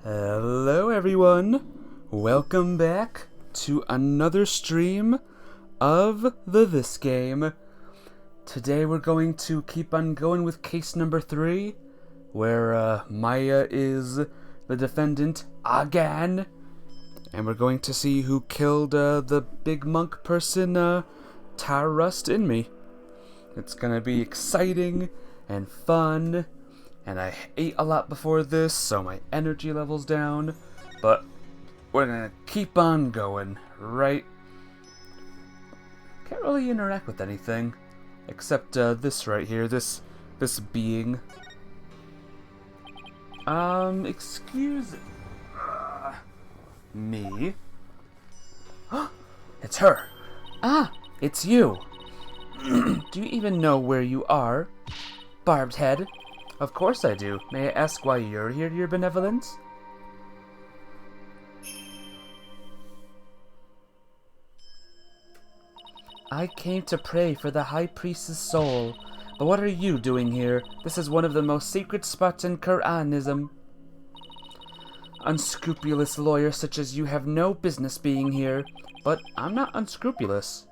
Hello everyone, welcome back to another stream of This Game. Today we're going to keep on going with case number 3, where Maya is the defendant again, and we're going to see who killed the big monk person, Rust in me. It's gonna be exciting and fun. And I ate a lot before this, so my energy level's down. But we're gonna keep on going, right? Can't really interact with anything. Except this right here, this being. Excuse me? It's her. Ah, it's you. Do you even know where you are? Barbed head. Of course I do. May I ask why you're here, Your Benevolence? I came to pray for the High Priest's soul. But what are you doing here? This is one of the most secret spots in Quranism. Unscrupulous lawyers such as you have no business being here. But I'm not unscrupulous.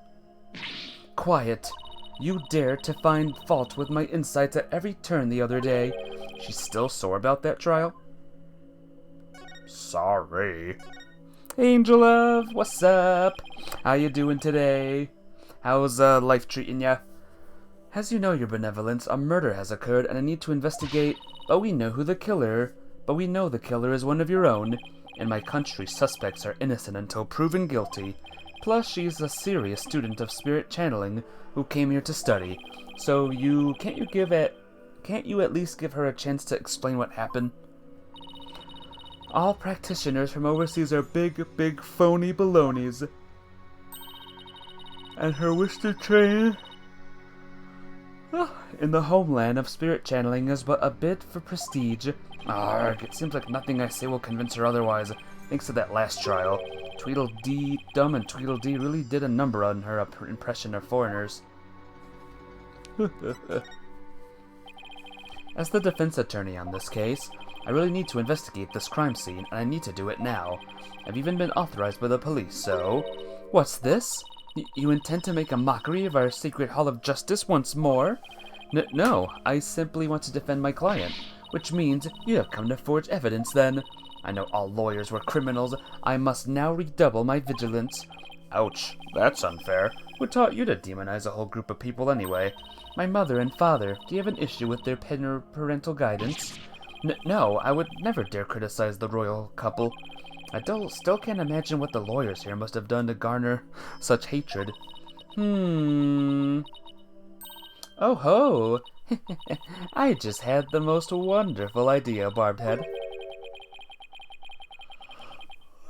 Quiet. You dared to find fault with my insights at every turn the other day. She's still sore about that trial? Sorry. Angel Love, what's up? How you doing today? How's life treating ya? As you know, Your Benevolence, a murder has occurred and I need to investigate, but we know the killer is one of your own, and my country's suspects are innocent until proven guilty. Plus, she's a serious student of spirit channeling who came here to study. So can't you at least give her a chance to explain what happened? All practitioners from overseas are big phony balonies. And her wish to train in the homeland of spirit channeling is but a bit for prestige. Arg, it seems like nothing I say will convince her otherwise, thanks to that last trial. Tweedledee Dum and Tweedledee really did a number on her impression of foreigners. As the defense attorney on this case, I really need to investigate this crime scene, and I need to do it now. I've even been authorized by the police, so... What's this? You intend to make a mockery of our secret Hall of Justice once more? No, I simply want to defend my client, which means you have come to forge evidence then. I know all lawyers were criminals. I must now redouble my vigilance. Ouch, that's unfair. Who taught you to demonize a whole group of people anyway? My mother and father. Do you have an issue with their parental guidance? No, I would never dare criticize the royal couple. I still can't imagine what the lawyers here must have done to garner such hatred. Oh ho! I just had the most wonderful idea, Barbed Head.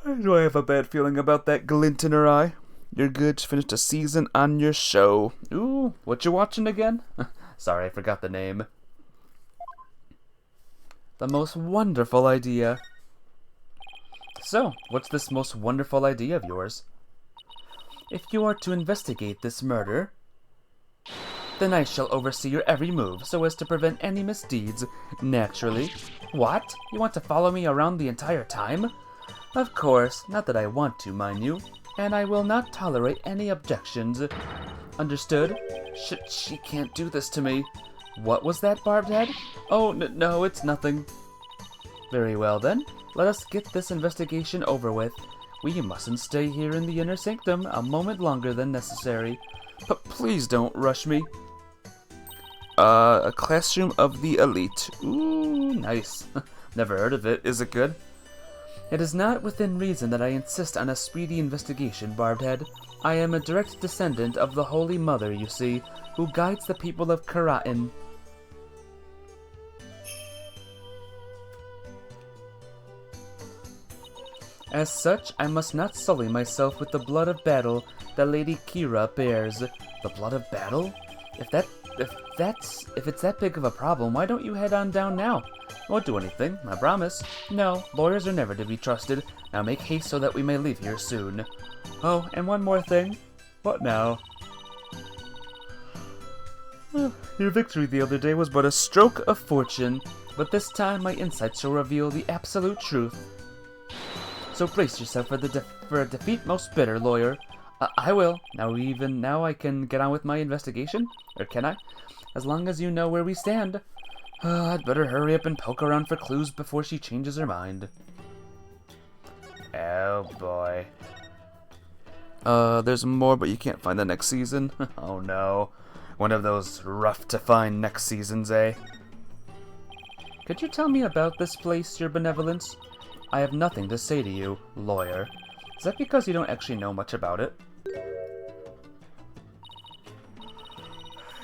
Why do I have a bad feeling about that glint in her eye? You're good to finish a season on your show. Ooh, what you watching again? Sorry, I forgot the name. The most wonderful idea. So, what's this most wonderful idea of yours? If you are to investigate this murder, then I shall oversee your every move so as to prevent any misdeeds, naturally. What? You want to follow me around the entire time? Of course, not that I want to, mind you, and I will not tolerate any objections. Understood? She can't do this to me. What was that, Barbed Head? Oh, no, it's nothing. Very well then, let us get this investigation over with. We mustn't stay here in the inner sanctum a moment longer than necessary. But please don't rush me. A classroom of the elite. Ooh, nice. Never heard of it. Is it good? It is not within reason that I insist on a speedy investigation, Barbed Head. I am a direct descendant of the Holy Mother, you see, who guides the people of Qur'an. As such, I must not sully myself with the blood of battle that Lady Kira bears. The blood of battle? If it's that big of a problem, why don't you head on down now? I won't do anything, I promise. No, lawyers are never to be trusted. Now make haste so that we may leave here soon. Oh, and one more thing. What now? Your victory the other day was but a stroke of fortune, but this time my insight shall reveal the absolute truth. So brace yourself for a defeat most bitter, lawyer. I will. Now I can get on with my investigation? Or can I? As long as you know where we stand. I'd better hurry up and poke around for clues before she changes her mind. Oh boy. There's more, but you can't find the next season? Oh no. One of those rough-to-find next seasons, eh? Could you tell me about this place, your benevolence? I have nothing to say to you, lawyer. Is that because you don't actually know much about it?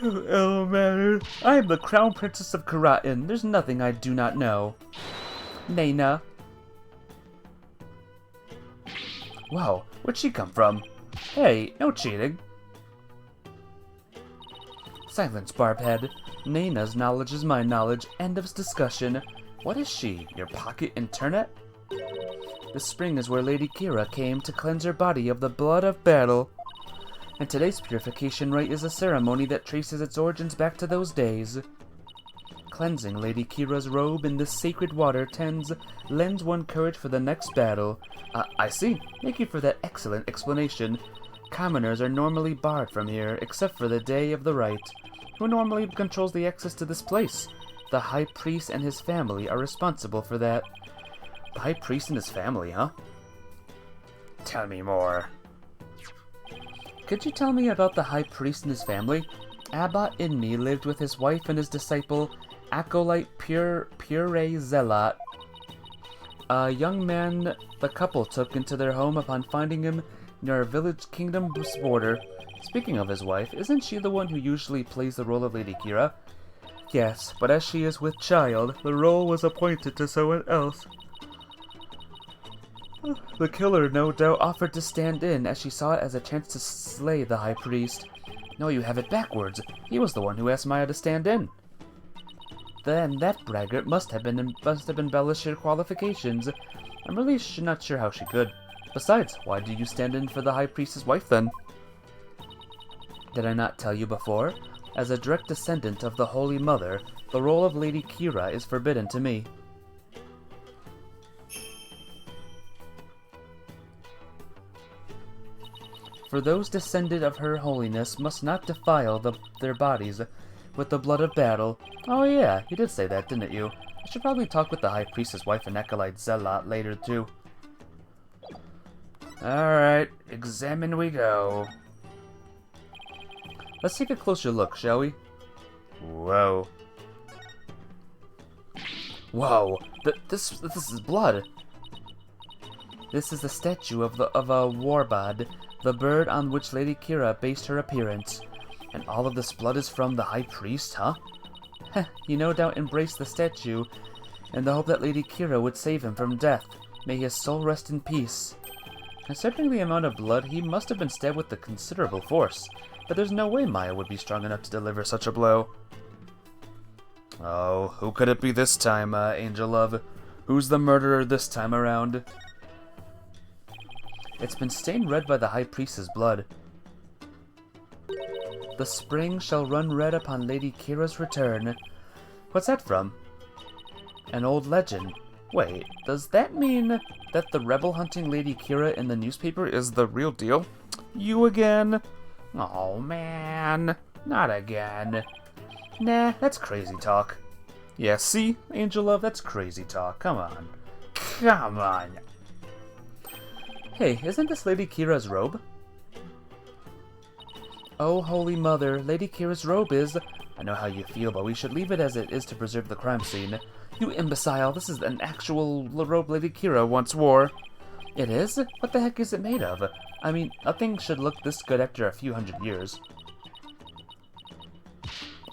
Oh, man. I am the Crown Princess of Karatin. There's nothing I do not know. Nana. Whoa, where'd she come from? Hey, no cheating. Silence, Barbhead. Nana's knowledge is my knowledge. End of discussion. What is she? Your pocket internet? The spring is where Lady Kira came to cleanse her body of the blood of battle. And today's purification rite is a ceremony that traces its origins back to those days. Cleansing Lady Kira's robe in this sacred water lends one courage for the next battle. I see. Thank you for that excellent explanation. Commoners are normally barred from here, except for the Day of the Wright. Who normally controls the access to this place? The High Priest and his family are responsible for that. The High Priest and his family, huh? Tell me more. Could you tell me about the High Priest and his family? Abbot Inmi lived with his wife and his disciple, Acolyte Pure Zealot. A young man the couple took into their home upon finding him near our village kingdom's border. Speaking of his wife, isn't she the one who usually plays the role of Lady Kira? Yes, but as she is with child, the role was appointed to someone else. The killer no doubt offered to stand in, as she saw it as a chance to slay the High Priest. No, you have it backwards. He was the one who asked Maya to stand in. Then that braggart must have embellished her qualifications. I'm really not sure how she could. Besides, why did you stand in for the High Priest's wife then? Did I not tell you before? As a direct descendant of the Holy Mother, the role of Lady Kira is forbidden to me. For those descended of her holiness must not defile their bodies with the blood of battle. Oh yeah, you did say that, didn't you? I should probably talk with the High Priest's wife and Acolyte Zealot later too. Alright, examine we go. Let's take a closer look, shall we? Whoa. Whoa, this is blood. This is a statue of a warbod, the bird on which Lady Kira based her appearance. And all of this blood is from the High Priest, huh? Heh, you no doubt embraced the statue in the hope that Lady Kira would save him from death. May his soul rest in peace. Considering the amount of blood, he must have been stabbed with a considerable force, but there's no way Maya would be strong enough to deliver such a blow. Oh, who could it be this time, Angel Love? Who's the murderer this time around? It's been stained red by the High Priest's blood. The spring shall run red upon Lady Kira's return. What's that from? An old legend. Wait, does that mean that the rebel hunting Lady Kira in the newspaper is the real deal? You again? Oh man, not again. Nah, that's crazy talk. Yeah, see, Angel Love, that's crazy talk. Come on. Come on. Hey, isn't this Lady Kira's robe? Oh, Holy Mother, Lady Kira's robe is... I know how you feel, but we should leave it as it is to preserve the crime scene. You imbecile, this is an actual robe Lady Kira once wore. It is? What the heck is it made of? I mean, nothing should look this good after a few hundred years.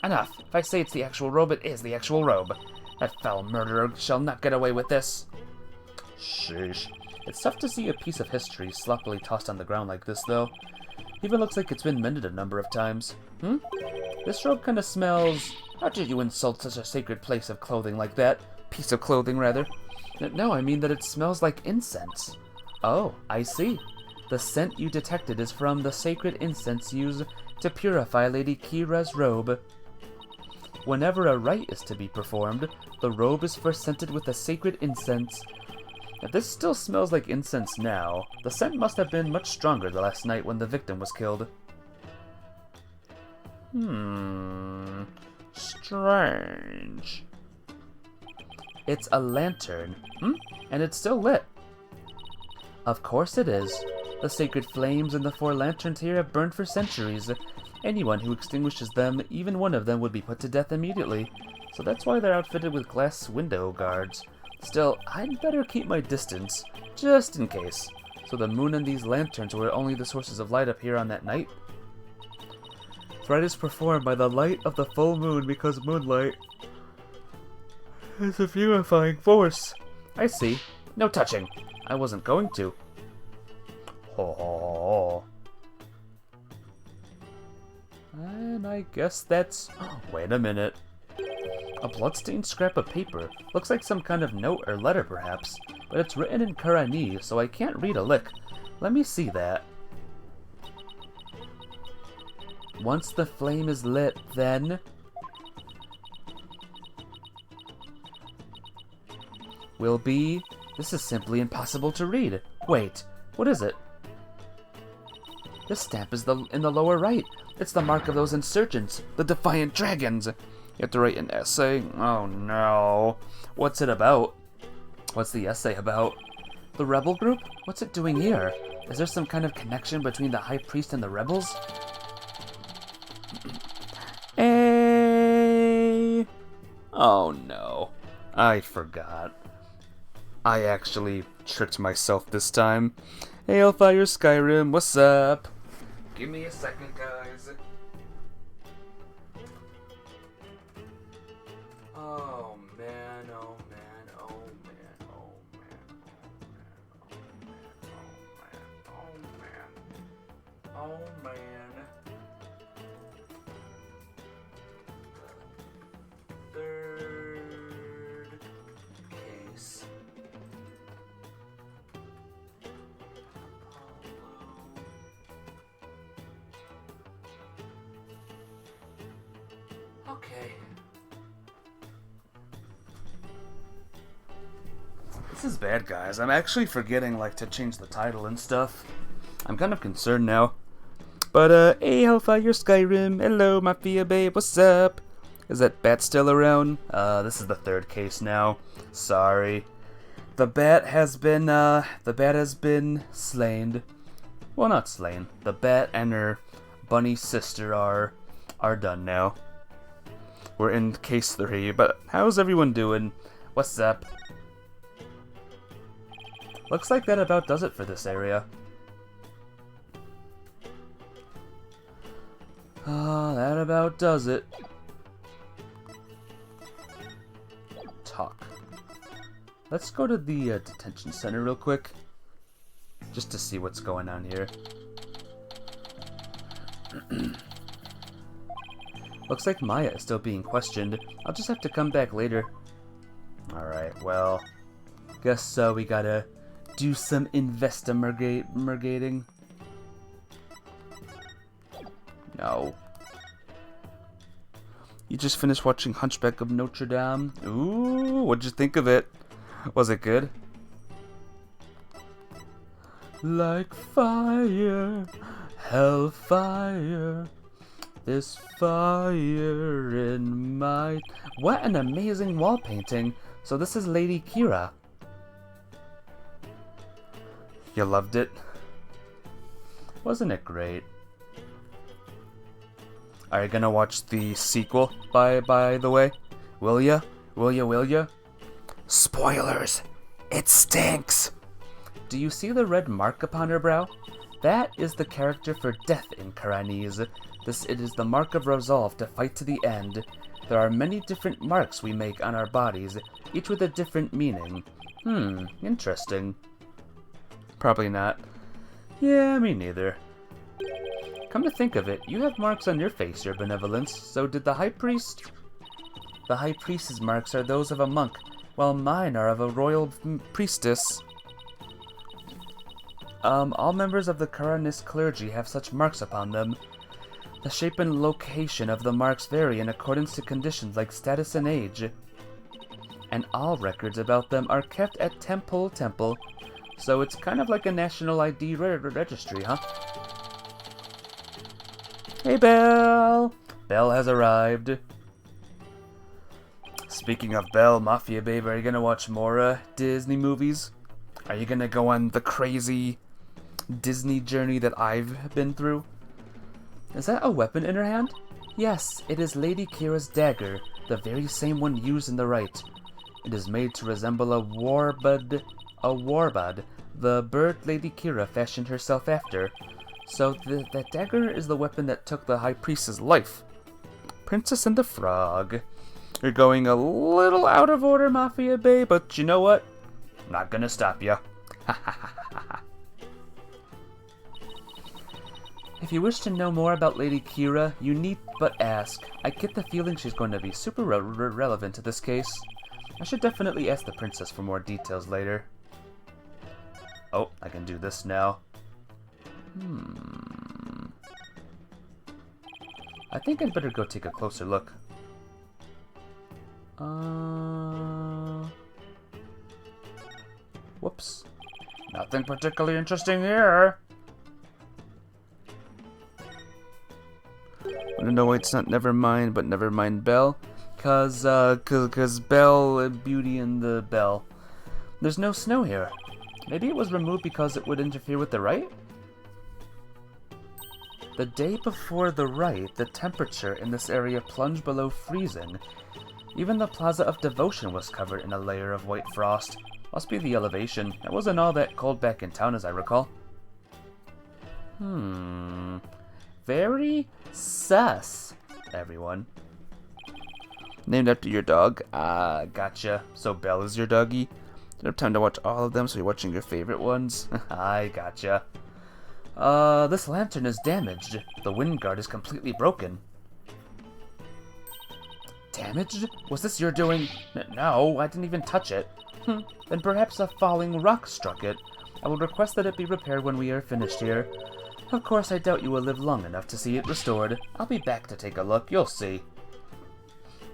Enough. If I say it's the actual robe, it is the actual robe. That foul murderer shall not get away with this. Sheesh. It's tough to see a piece of history sloppily tossed on the ground like this, though. Even looks like it's been mended a number of times. This robe kinda smells... How did you insult such a sacred place of clothing like that? Piece of clothing, rather. No, I mean that it smells like incense. Oh, I see. The scent you detected is from the sacred incense used to purify Lady Kira's robe. Whenever a rite is to be performed, the robe is first scented with a sacred incense. If this still smells like incense now, the scent must have been much stronger the last night when the victim was killed. Strange. It's a lantern. And it's still lit. Of course it is. The sacred flames in the 4 lanterns here have burned for centuries. Anyone who extinguishes them, even one of them, would be put to death immediately. So that's why they're outfitted with glass window guards. Still, I'd better keep my distance, just in case. So the moon and these lanterns were only the sources of light up here on that night? Rite is performed by the light of the full moon because moonlight is a purifying force. I see. No touching. I wasn't going to. Oh. And I guess that's... Wait a minute. A bloodstained scrap of paper. Looks like some kind of note or letter, perhaps. But it's written in Qur'ani, so I can't read a lick. Let me see that. Once the flame is lit, then... will be... This is simply impossible to read. Wait, what is it? This stamp is in the lower right. It's the mark of those insurgents, the Defiant Dragons. You have to write an essay? Oh no. What's it about? What's the essay about? The rebel group? What's it doing here? Is there some kind of connection between the High Priest and the rebels? Oh no. I forgot. I actually tricked myself this time. Hey, Hellfire Skyrim, what's up? Give me a second, guys. Oh man, oh man, oh man, oh man, oh man, oh man, oh man, oh man. Third case. Okay. This is bad, guys. I'm actually forgetting, to change the title and stuff. I'm kind of concerned now. But, hey, Hellfire Skyrim. Hello, Mafia Babe. What's up? Is that bat still around? This is the 3rd case now. Sorry. The bat has been slain. Well, not slain. The bat and her bunny sister are done now. We're in case 3, but how's everyone doing? What's up? Looks like that about does it for this area. That about does it. Talk. Let's go to the detention center real quick. Just to see what's going on here. Looks like Maya is still being questioned. I'll just have to come back later. Alright, well... Guess we gotta do some investigating. No. You just finished watching Hunchback of Notre Dame? Ooh, what'd you think of it? Was it good? Like fire, hellfire, this fire in my... What an amazing wall painting! So this is Lady Kira. You loved it? Wasn't it great? Are you gonna watch the sequel, by the way? Will ya? Will ya? Spoilers! It stinks! Do you see the red mark upon her brow? That is the character for death in Qur'anese. It is the mark of resolve to fight to the end. There are many different marks we make on our bodies, each with a different meaning. Interesting. Probably not. Yeah, me neither. Come to think of it, you have marks on your face, Your Benevolence. So did the High Priest? The High Priest's marks are those of a monk, while mine are of a royal priestess. All members of the Quranist clergy have such marks upon them. The shape and location of the marks vary in accordance to conditions like status and age. And all records about them are kept at Temple, so it's kind of like a national ID registry, huh? Hey, Belle! Belle has arrived. Speaking of Belle, Mafia Babe, are you gonna watch more Disney movies? Are you gonna go on the crazy Disney journey that I've been through? Is that a weapon in her hand? Yes, it is Lady Kira's dagger, the very same one used in the Wright. It is made to resemble a warbud, the bird Lady Kira fashioned herself after. So that dagger is the weapon that took the High Priestess' life. Princess and the Frog. You're going a little out of order, Mafia Babe, but you know what? I'm not gonna stop you. If you wish to know more about Lady Kira, you need but ask. I get the feeling she's going to be super relevant to this case. I should definitely ask the princess for more details later. Oh, I can do this now. I think I'd better go take a closer look. Whoops. Nothing particularly interesting here. No, wait, it's not Nevermind, but Nevermind Belle. Cause Belle, Beauty and the Belle. There's no snow here. Maybe it was removed because it would interfere with the Wright? The day before the Wright, the temperature in this area plunged below freezing. Even the Plaza of Devotion was covered in a layer of white frost. Must be the elevation. It wasn't all that cold back in town, as I recall. Very sus, everyone. Named after your dog? Ah, gotcha. So Belle is your doggy? You don't have time to watch all of them, so you're watching your favorite ones? I gotcha. This lantern is damaged. The wind guard is completely broken. Damaged? Was this your doing? No, I didn't even touch it. Then perhaps a falling rock struck it. I will request that it be repaired when we are finished here. Of course, I doubt you will live long enough to see it restored. I'll be back to take a look. You'll see.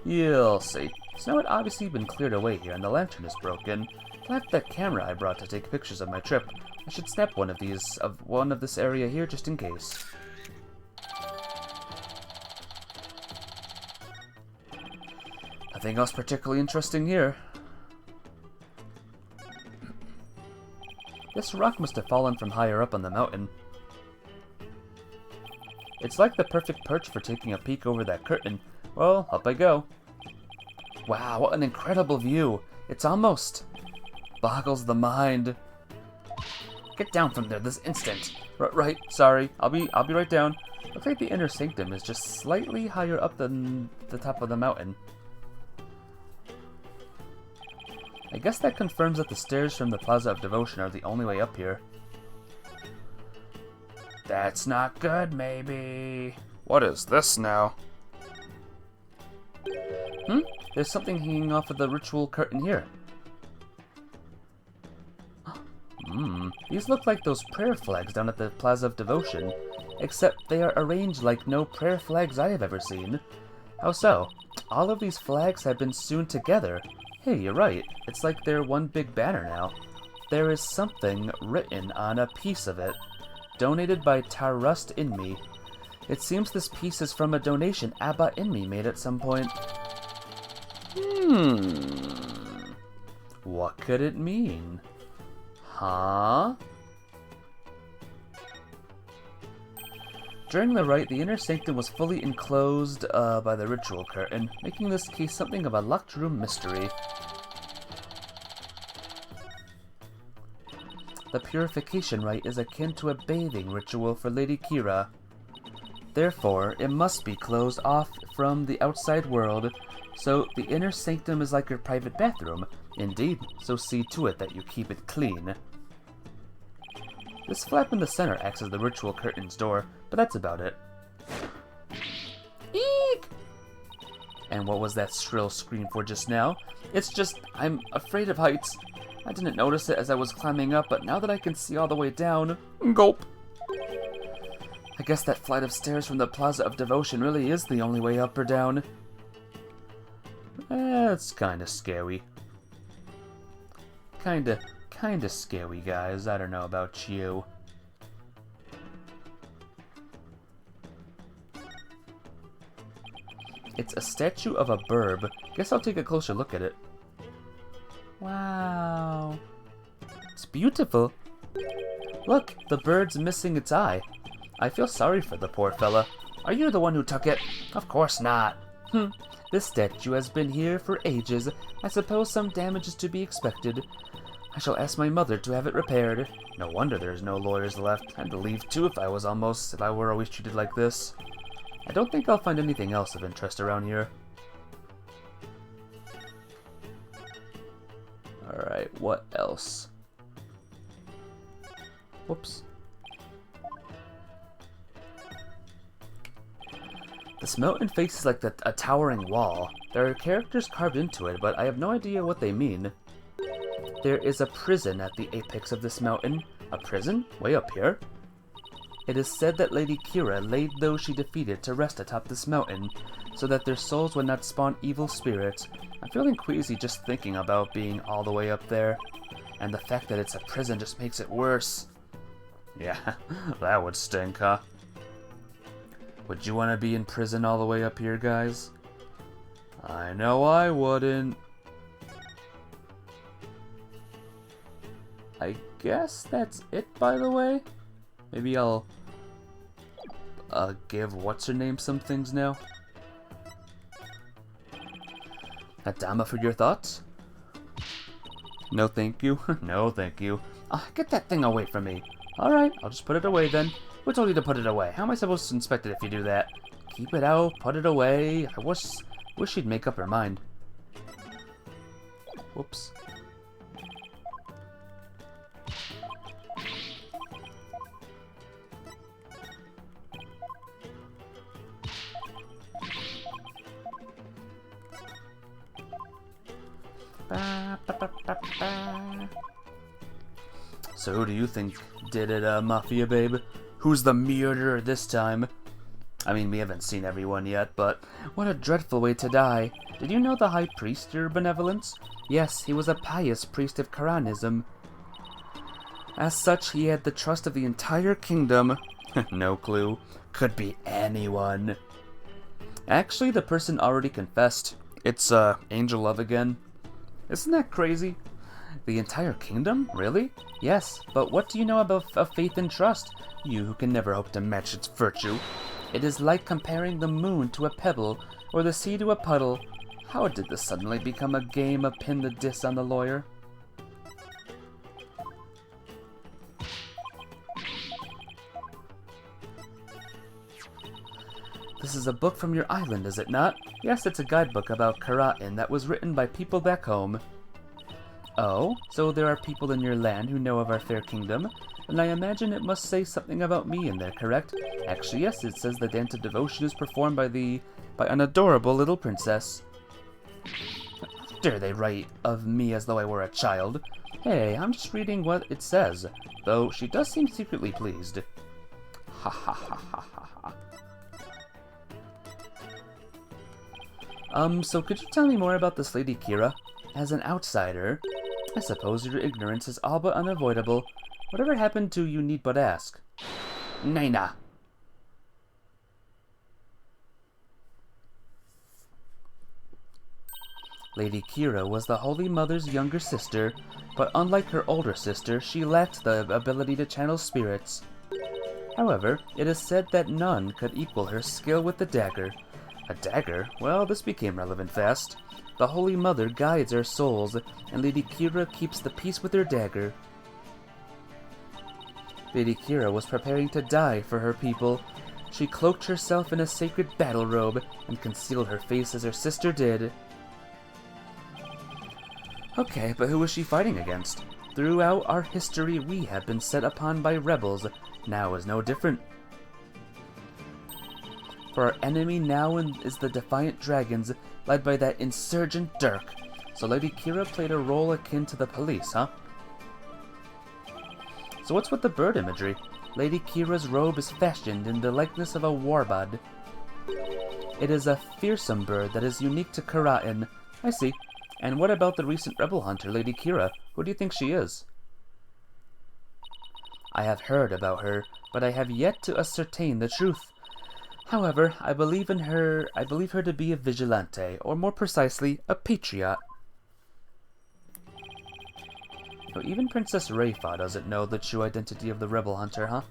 You'll see. Snow had obviously been cleared away here, and the lantern is broken. I left that camera I brought to take pictures of my trip. I should snap one of this area here just in case. Nothing else particularly interesting here. This rock must have fallen from higher up on the mountain. It's like the perfect perch for taking a peek over that curtain. Well, up I go. Wow, what an incredible view. It's almost boggles the mind. Get down from there this instant. Right, sorry. I'll be right down. Looks like the inner sanctum is just slightly higher up than the top of the mountain. I guess that confirms that the stairs from the Plaza of Devotion are the only way up here. That's not good, maybe. What is this now? There's something hanging off of the ritual curtain here. These look like those prayer flags down at the Plaza of Devotion, except they are arranged like no prayer flags I have ever seen. How so? All of these flags have been sewn together. Hey, you're right. It's like they're one big banner now. There is something written on a piece of it. Donated by Tarust Inmi. It seems this piece is from a donation Abba Inmi made at some point. What could it mean? Huh? During the rite, the inner sanctum was fully enclosed by the ritual curtain, making this case something of a locked room mystery. The purification rite is akin to a bathing ritual for Lady Kira. Therefore, it must be closed off from the outside world, so the inner sanctum is like your private bathroom. Indeed, so see to it that you keep it clean. This flap in the center acts as the ritual curtain's door, but that's about it. Eek! And what was that shrill scream for just now? It's just, I'm afraid of heights. I didn't notice it as I was climbing up, but now that I can see all the way down, gulp. I guess that flight of stairs from the Plaza of Devotion really is the only way up or down. It's kinda scary. Kinda scary, guys. I don't know about you. It's a statue of a burb. Guess I'll take a closer look at it. Wow. It's beautiful. Look, the bird's missing its eye. I feel sorry for the poor fella. Are you the one who took it? Of course not. This statue has been here for ages. I suppose some damage is to be expected. I shall ask my mother to have it repaired. No wonder there's no lawyers left. I'd leave too if I were always treated like this. I don't think I'll find anything else of interest around here. Alright, what else? Whoops. This mountain faces like a towering wall. There are characters carved into it, but I have no idea what they mean. There is a prison at the apex of this mountain. A prison? Way up here? It is said that Lady Kira laid those she defeated to rest atop this mountain, so that their souls would not spawn evil spirits. I'm feeling queasy just thinking about being all the way up there, and the fact that it's a prison just makes it worse. Yeah, that would stink, huh? Would you want to be in prison all the way up here, guys? I know I wouldn't. I guess that's it, by the way. Maybe I'll give what's-her-name some things now. Adama, for your thoughts? No thank you. No thank you. Get that thing away from me. Alright, I'll just put it away then. Who told you to put it away? How am I supposed to inspect it if you do that? Keep it out, put it away. I wish she'd make up her mind. Whoops. So who do you think did it, Mafia Babe? Who's the murderer this time? I mean, we haven't seen everyone yet, but what a dreadful way to die. Did you know the High Priest, your benevolence? Yes, he was a pious priest of Quranism. As such, he had the trust of the entire kingdom. No clue. Could be anyone. Actually, the person already confessed. It's, Angel Love again. Isn't that crazy? The entire kingdom? Really? Yes, but what do you know about faith and trust? You who can never hope to match its virtue. It is like comparing the moon to a pebble, or the sea to a puddle. How did this suddenly become a game of pin the diss on the lawyer? This is a book from your island, is it not? Yes, it's a guidebook about Karatin that was written by people back home. Oh, so there are people in your land who know of our fair kingdom, and I imagine it must say something about me in there, correct? Actually, yes, it says the dance of devotion is performed by an adorable little princess. How dare they write of me as though I were a child? Hey, I'm just reading what it says, though she does seem secretly pleased. Ha ha ha ha ha ha. So could you tell me more about this Lady Kira? As an outsider, I suppose your ignorance is all but unavoidable. Whatever happened to you need but ask. Naina. Lady Kira was the Holy Mother's younger sister, but unlike her older sister, she lacked the ability to channel spirits. However, it is said that none could equal her skill with the dagger. A dagger? Well, this became relevant fast. The Holy Mother guides our souls, and Lady Kira keeps the peace with her dagger. Lady Kira was preparing to die for her people. She cloaked herself in a sacred battle robe and concealed her face as her sister did. Okay, but who was she fighting against? Throughout our history, we have been set upon by rebels. Now is no different. For our enemy now is the Defiant Dragons, led by that insurgent Dirk. So Lady Kira played a role akin to the police, huh? So what's with the bird imagery? Lady Kira's robe is fashioned in the likeness of a warbird. It is a fearsome bird that is unique to Karain. I see. And what about the recent rebel hunter, Lady Kira? Who do you think she is? I have heard about her, but I have yet to ascertain the truth. However, I believe her to be a vigilante, or more precisely, a patriot. So even Princess Rayfa doesn't know the true identity of the rebel hunter, huh?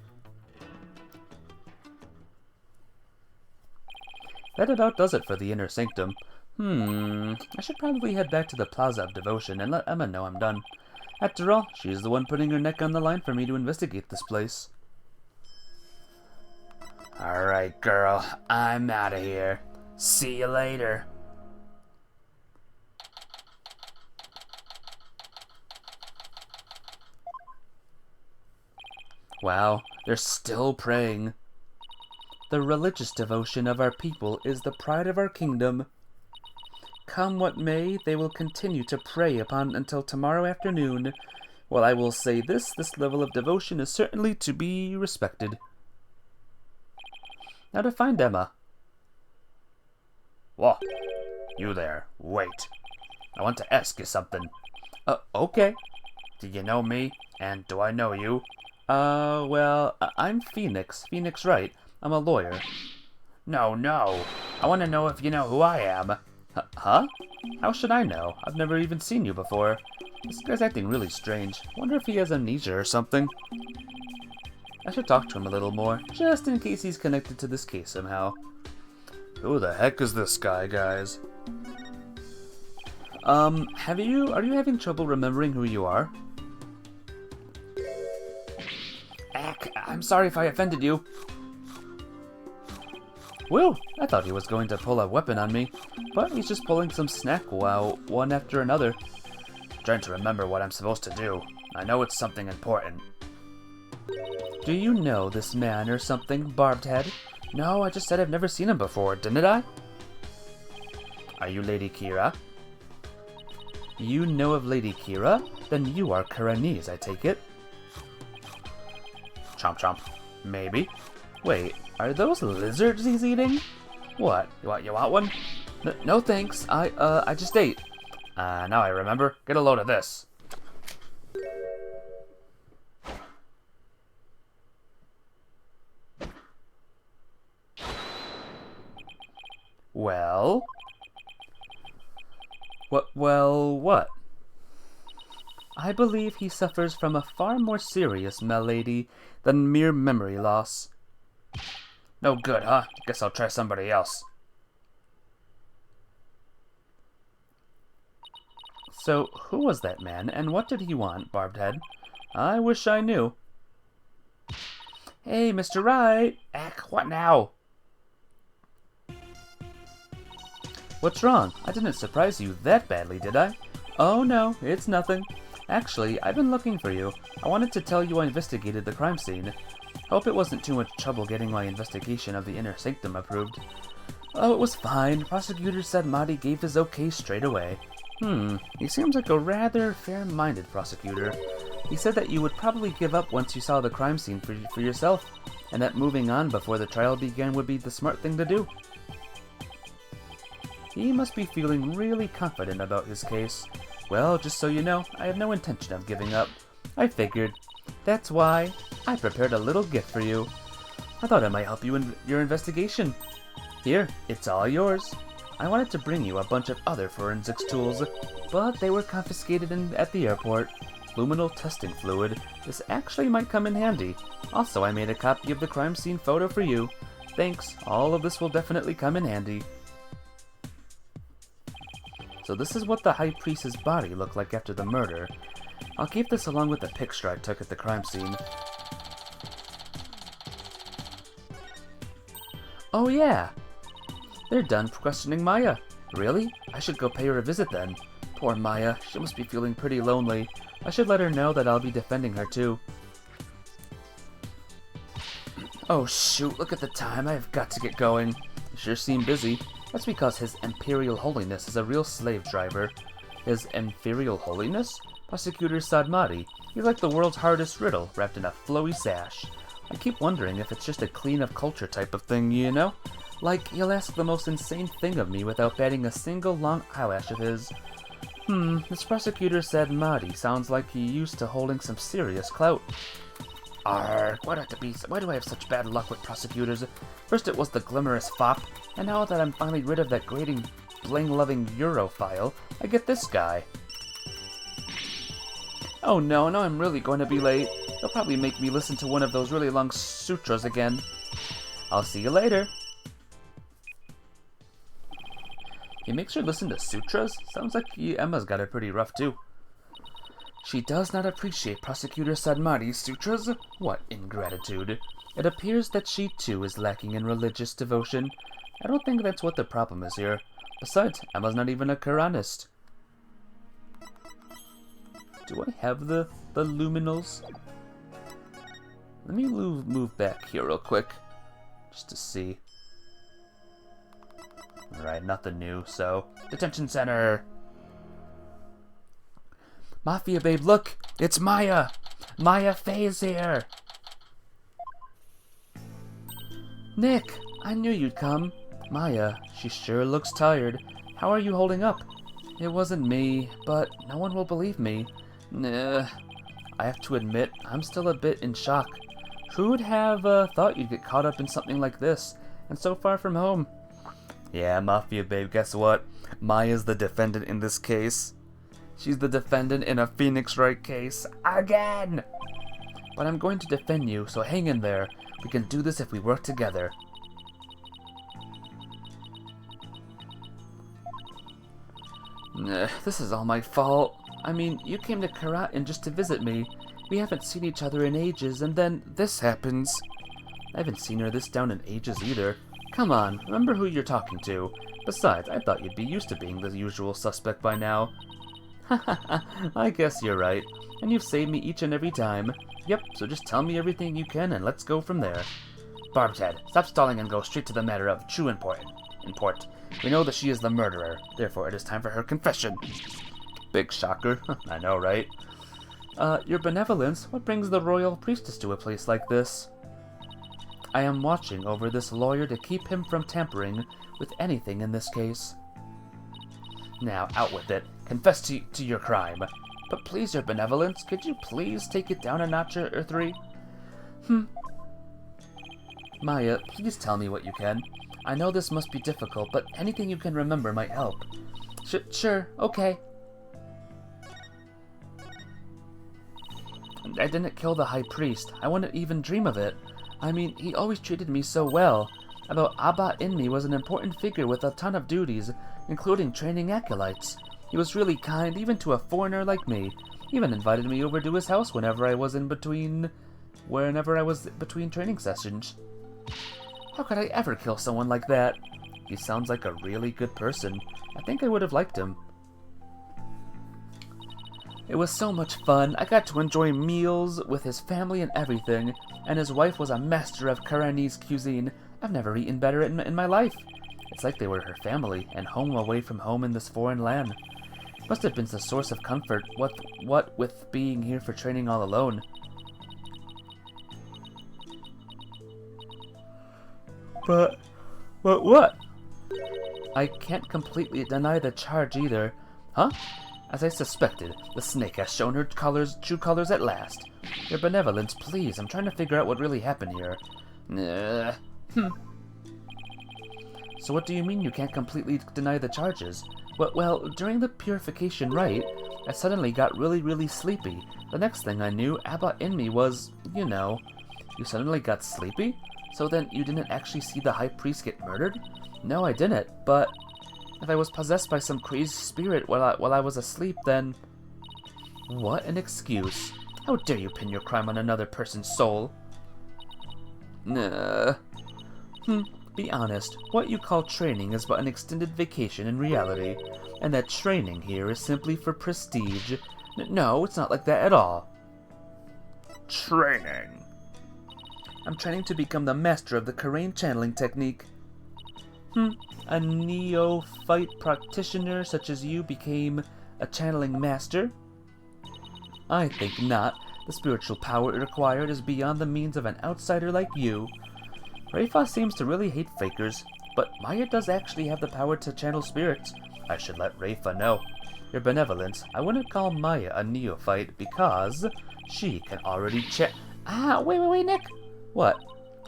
That about does it for the Inner Sanctum. I should probably head back to the Plaza of Devotion and let Emma know I'm done. After all, she's the one putting her neck on the line for me to investigate this place. Alright, girl, I'm out of here. See you later. Wow, they're still praying. The religious devotion of our people is the pride of our kingdom. Come what may, they will continue to pray upon until tomorrow afternoon. Well, I will say this level of devotion is certainly to be respected. Now to find Emma. Whoa, you there, wait. I want to ask you something. Okay. Do you know me, and do I know you? Well, I'm Phoenix Wright. I'm a lawyer. No. I want to know if you know who I am. Huh? How should I know? I've never even seen you before. This guy's acting really strange. Wonder if he has amnesia or something. I should talk to him a little more, just in case he's connected to this case somehow. Who the heck is this guy, guys? Are you having trouble remembering who you are? I'm sorry if I offended you. Whoa, I thought he was going to pull a weapon on me, but he's just pulling some snack wow, one after another. Trying to remember what I'm supposed to do. I know it's something important. Do you know this man or something, Barbed Head? No, I just said I've never seen him before, didn't I? Are you Lady Kira? You know of Lady Kira? Then you are Karanese, I take it. Chomp chomp. Maybe. Wait, are those lizards he's eating? What? You want one? No thanks. I just ate. Now I remember. Get a load of this. Well? What? I believe he suffers from a far more serious malady than mere memory loss. No good, huh? Guess I'll try somebody else. So, who was that man, and what did he want, Barbed Head? I wish I knew. Hey, Mr. Wright! What now? What's wrong? I didn't surprise you that badly, did I? Oh no, it's nothing. Actually, I've been looking for you. I wanted to tell you I investigated the crime scene. Hope it wasn't too much trouble getting my investigation of the Inner Sanctum approved. Oh, it was fine. Prosecutor said Mahdi gave his okay straight away. He seems like a rather fair-minded prosecutor. He said that you would probably give up once you saw the crime scene for yourself, and that moving on before the trial began would be the smart thing to do. He must be feeling really confident about his case. Well, just so you know, I have no intention of giving up. I figured. That's why I prepared a little gift for you. I thought it might help you in your investigation. Here, it's all yours. I wanted to bring you a bunch of other forensics tools, but they were confiscated at the airport. Luminal testing fluid. This actually might come in handy. Also, I made a copy of the crime scene photo for you. Thanks, all of this will definitely come in handy. So this is what the High Priest's body looked like after the murder. I'll keep this along with the picture I took at the crime scene. Oh yeah! They're done questioning Maya. Really? I should go pay her a visit then. Poor Maya, she must be feeling pretty lonely. I should let her know that I'll be defending her too. Oh shoot, look at the time, I've got to get going. You sure seem busy. That's because His Imperial Holiness is a real slave driver. His Imperial Holiness? Prosecutor Saad Mahdi. He's like the world's hardest riddle, wrapped in a flowy sash. I keep wondering if it's just a clean of culture type of thing, you know? Like, he'll ask the most insane thing of me without batting a single long eyelash of his. This prosecutor said Marty sounds like he used to holding some serious clout. Arrgh, why do I have such bad luck with prosecutors? First it was the glamorous fop, and now that I'm finally rid of that grating, bling-loving Europhile, I get this guy. Oh no, now I'm really going to be late. They'll probably make me listen to one of those really long sutras again. I'll see you later. He makes her listen to sutras? Sounds like Emma's got it pretty rough too. She does not appreciate Prosecutor Sadmari's sutras? What ingratitude. It appears that she too is lacking in religious devotion. I don't think that's what the problem is here. Besides, Emma's not even a Quranist. Do I have the luminals? Let me move back here real quick, just to see. Alright, nothing new, so... Detention center! Mafia babe, look! It's Maya! Maya Faye's here! Nick! I knew you'd come. Maya, she sure looks tired. How are you holding up? It wasn't me, but no one will believe me. Nah. I have to admit, I'm still a bit in shock. Who would have thought you'd get caught up in something like this, and so far from home? Yeah, Mafia babe, guess what? Maya's the defendant in this case. She's the defendant in a Phoenix Wright case. Again! But I'm going to defend you, so hang in there. We can do this if we work together. This is all my fault. I mean, you came to Karatin just to visit me. We haven't seen each other in ages, and then this happens. I haven't seen her this down in ages either. Come on, remember who you're talking to. Besides, I thought you'd be used to being the usual suspect by now. Hahaha, I guess you're right. And you've saved me each and every time. Yep, so just tell me everything you can and let's go from there. Barb's head, stop stalling and go straight to the matter of true import. We know that she is the murderer, therefore it is time for her confession. Big shocker, I know, right? Your benevolence, what brings the royal priestess to a place like this? I am watching over this lawyer to keep him from tampering with anything in this case. Now, out with it. Confess to your crime. But please, your benevolence, could you please take it down a notch or three? Maya, please tell me what you can. I know this must be difficult, but anything you can remember might help. Sure, okay. I didn't kill the high priest. I wouldn't even dream of it. I mean, he always treated me so well. About Abba Inmi was an important figure with a ton of duties, including training acolytes. He was really kind, even to a foreigner like me. He even invited me over to his house whenever I was between training sessions. How could I ever kill someone like that? He sounds like a really good person. I think I would have liked him. It was so much fun. I got to enjoy meals with his family and everything, and his wife was a master of Karenese cuisine. I've never eaten better in my life. It's like they were her family, and home away from home in this foreign land. Must have been the source of comfort, what with being here for training all alone. But what? I can't completely deny the charge either. Huh? As I suspected, the snake has shown her true colors at last. Your benevolence, please, I'm trying to figure out what really happened here. So what do you mean you can't completely deny the charges? Well, during the purification rite, I suddenly got really sleepy. The next thing I knew, Abba Inmi was, you know. You suddenly got sleepy? So then you didn't actually see the high priest get murdered? No, I didn't, but if I was possessed by some crazy spirit while I was asleep, then... What an excuse. How dare you pin your crime on another person's soul? Be honest, what you call training is but an extended vacation in reality, and that training here is simply for prestige. No, it's not like that at all. Training. I'm training to become the master of the Karain channeling technique. A neophyte practitioner such as you became a channeling master? I think not. The spiritual power required is beyond the means of an outsider like you. Rafa seems to really hate fakers, but Maya does actually have the power to channel spirits. I should let Rafa know. Your benevolence, I wouldn't call Maya a neophyte because she can already wait, Nick! What?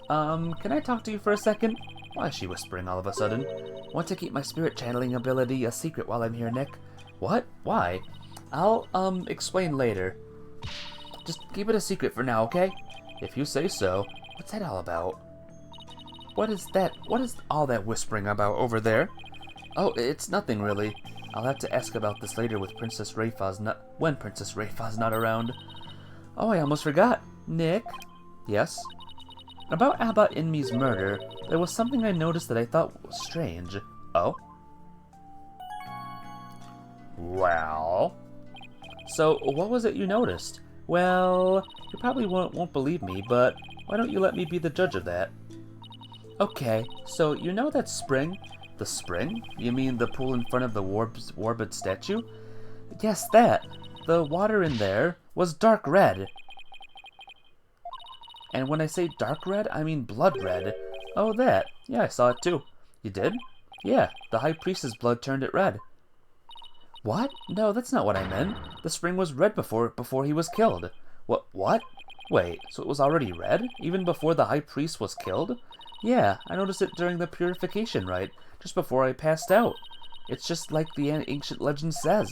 Can I talk to you for a second? Why is she whispering all of a sudden? Want to keep my spirit channeling ability a secret while I'm here, Nick. What? Why? I'll, explain later. Just keep it a secret for now, okay? If you say so. What's that all about? What is that? What is all that whispering about over there? Oh, it's nothing really. I'll have to ask about this later with when Princess Rayfa's not around. Oh, I almost forgot. Nick? Yes? About Abba Inmi's murder, there was something I noticed that I thought was strange. Oh? Well? So, what was it you noticed? Well, you probably won't believe me, but why don't you let me be the judge of that? Okay, so you know that spring? The spring? You mean the pool in front of the Warbud statue? Yes, that. The water in there was dark red. And when I say dark red, I mean blood red. Oh, that. Yeah, I saw it too. You did? Yeah, the High Priest's blood turned it red. What? No, that's not what I meant. The spring was red before he was killed. What? Wait, so it was already red? Even before the High Priest was killed? Yeah, I noticed it during the purification rite, just before I passed out. It's just like the ancient legend says.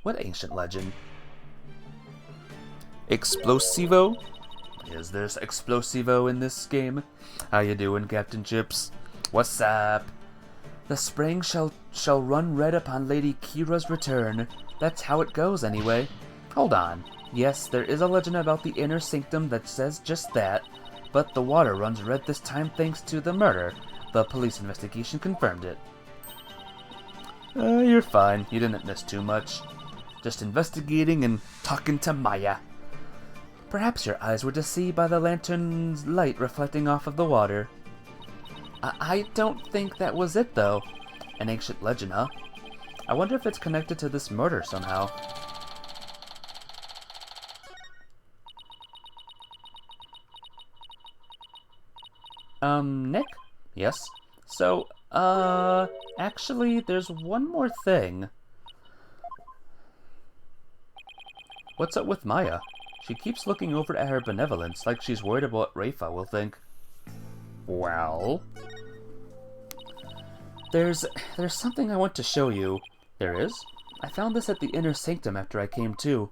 What ancient legend? Explosivo? Is there Explosivo in this game? How you doing, Captain Chips? What's up? The spring shall run red upon Lady Kira's return. That's how it goes, anyway. Hold on. Yes, there is a legend about the inner sanctum that says just that, but the water runs red this time thanks to the murder. The police investigation confirmed it. You're fine. You didn't miss too much. Just investigating and talking to Maya. Perhaps your eyes were deceived by the lantern's light reflecting off of the water. I don't think that was it, though. An ancient legend, huh? I wonder if it's connected to this murder somehow. Nick? Yes? So, actually, there's one more thing. What's up with Maya? She keeps looking over at her benevolence, like she's worried about what Rafa will think. Well? There's something I want to show you. There is? I found this at the inner sanctum after I came to.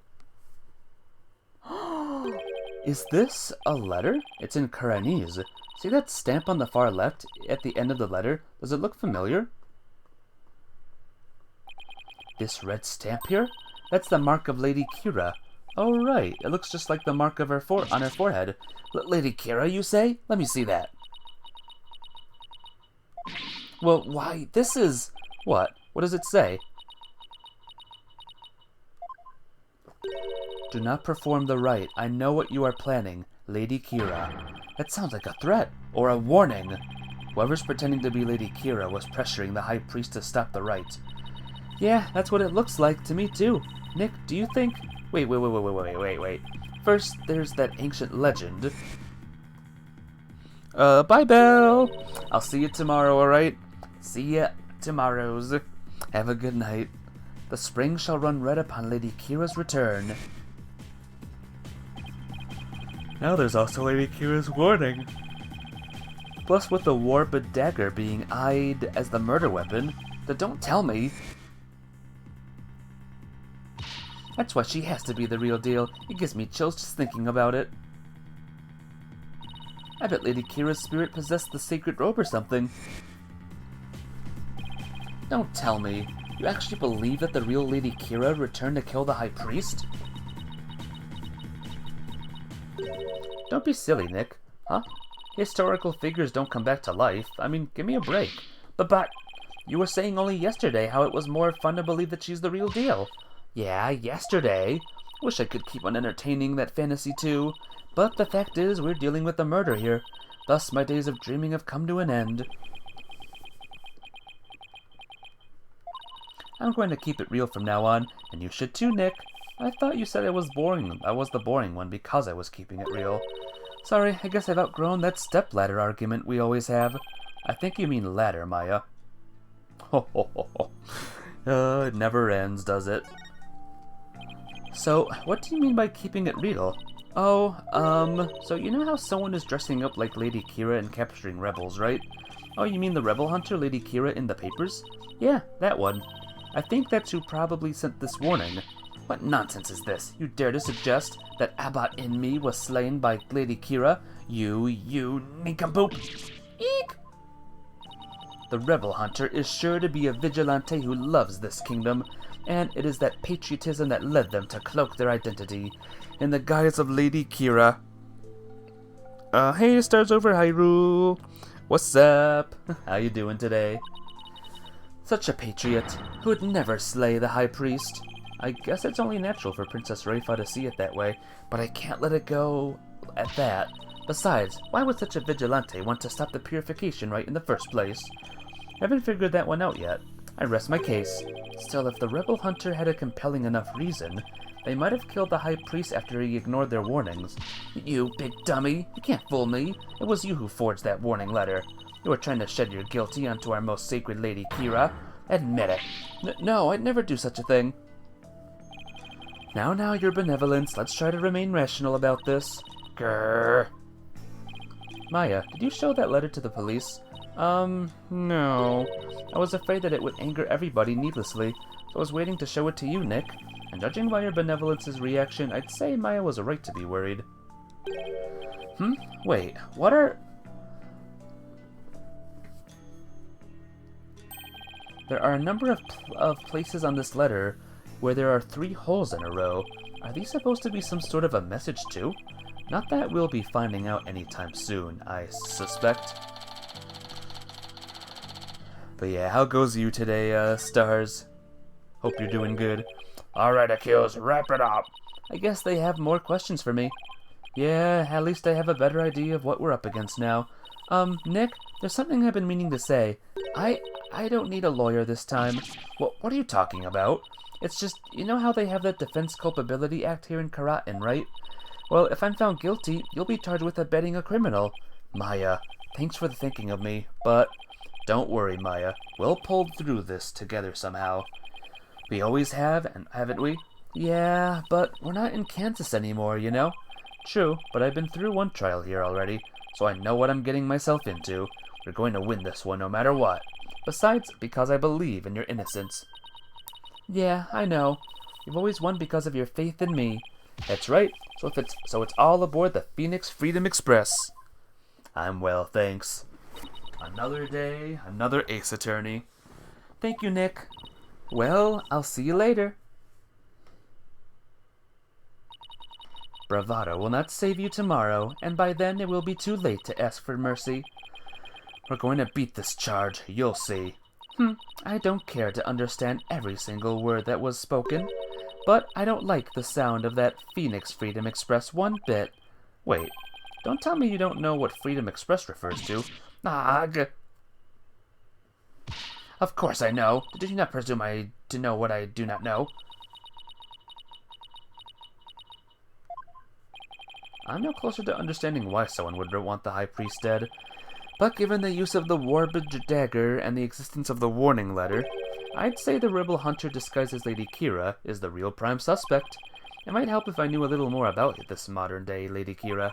Is this a letter? It's in Quranese. See that stamp on the far left at the end of the letter? Does it look familiar? This red stamp here? That's the mark of Lady Kira. Oh, right. It looks just like the mark of her on her forehead. Lady Kira, you say? Let me see that. Well, why, this is... What? What does it say? Do not perform the rite. I know what you are planning. Lady Kira. That sounds like a threat. Or a warning. Whoever's pretending to be Lady Kira was pressuring the High Priest to stop the rite. Yeah, that's what it looks like to me too. Nick, do you think... Wait. First, there's that ancient legend. Bye, Belle. I'll see you tomorrow, alright? See ya tomorrows. Have a good night. The spring shall run red upon Lady Kira's return. Now there's also Lady Kira's warning. Plus with the Warbud dagger being eyed as the murder weapon. Don't tell me. That's why she has to be the real deal. It gives me chills just thinking about it. I bet Lady Kira's spirit possessed the sacred robe or something. Don't tell me. You actually believe that the real Lady Kira returned to kill the High Priest? Don't be silly, Nick. Huh? Historical figures don't come back to life. I mean, give me a break. But, you were saying only yesterday how it was more fun to believe that she's the real deal. Yeah, yesterday. Wish I could keep on entertaining that fantasy too. But the fact is, we're dealing with a murder here. Thus, my days of dreaming have come to an end. I'm going to keep it real from now on, and you should too, Nick. I thought you said it was boring. I was the boring one because I was keeping it real. Sorry, I guess I've outgrown that stepladder argument we always have. I think you mean ladder, Maya. Ho ho ho ho. It never ends, does it? So, what do you mean by keeping it real? Oh, so you know how someone is dressing up like Lady Kira and capturing rebels, right? Oh, you mean the rebel hunter Lady Kira in the papers? Yeah, that one. I think that's who probably sent this warning. What nonsense is this? You dare to suggest that Abbot in me was slain by Lady Kira? You nincompoop! Eek! The rebel hunter is sure to be a vigilante who loves this kingdom, and it is that patriotism that led them to cloak their identity in the guise of Lady Kira. Hey, Stars over Hyrule! What's up? How you doing today? Such a patriot who would never slay the High Priest. I guess it's only natural for Princess Raifa to see it that way, but I can't let it go at that. Besides, why would such a vigilante want to stop the purification rite in the first place? Haven't figured that one out yet. I rest my case. Still, if the rebel hunter had a compelling enough reason, they might have killed the High Priest after he ignored their warnings. You big dummy! You can't fool me! It was you who forged that warning letter. You were trying to shed your guilty onto our most sacred Lady Kira. Admit it. No, I'd never do such a thing. Now, your benevolence. Let's try to remain rational about this. Grrr. Maya, did you show that letter to the police? No. I was afraid that it would anger everybody needlessly, so I was waiting to show it to you, Nick. And judging by your benevolence's reaction, I'd say Maya was right to be worried. Wait, what are... There are a number of places on this letter where there are 3 holes in a row. Are these supposed to be some sort of a message too? Not that we'll be finding out anytime soon, I suspect. But yeah, how goes you today, Stars? Hope you're doing good. Alright, Akils, wrap it up. I guess they have more questions for me. Yeah, at least I have a better idea of what we're up against now. Nick, there's something I've been meaning to say. I don't need a lawyer this time. What are you talking about? It's just, you know how they have that Defense Culpability Act here in Karatin, right? Well, if I'm found guilty, you'll be charged with abetting a criminal. Maya, thanks for thinking of me, but don't worry, Maya. We'll pull through this together somehow. We always have, and haven't we? Yeah, but we're not in Kansas anymore, you know? True, but I've been through one trial here already, so I know what I'm getting myself into. We're going to win this one no matter what. Besides, because I believe in your innocence. Yeah, I know. You've always won because of your faith in me. That's right. So it's all aboard the Phoenix Freedom Express. I'm well, thanks. Another day, another ace attorney. Thank you, Nick. Well, I'll see you later. Bravado will not save you tomorrow, and by then it will be too late to ask for mercy. We're going to beat this charge, you'll see. I don't care to understand every single word that was spoken, but I don't like the sound of that Phoenix Freedom Express one bit. Wait, don't tell me you don't know what Freedom Express refers to. Of course I know. Did you not presume to know what I do not know? I'm no closer to understanding why someone would want the High Priest dead. But given the use of the Warbid dagger and the existence of the warning letter, I'd say the rebel hunter disguised as Lady Kira is the real prime suspect. It might help if I knew a little more about this modern-day Lady Kira.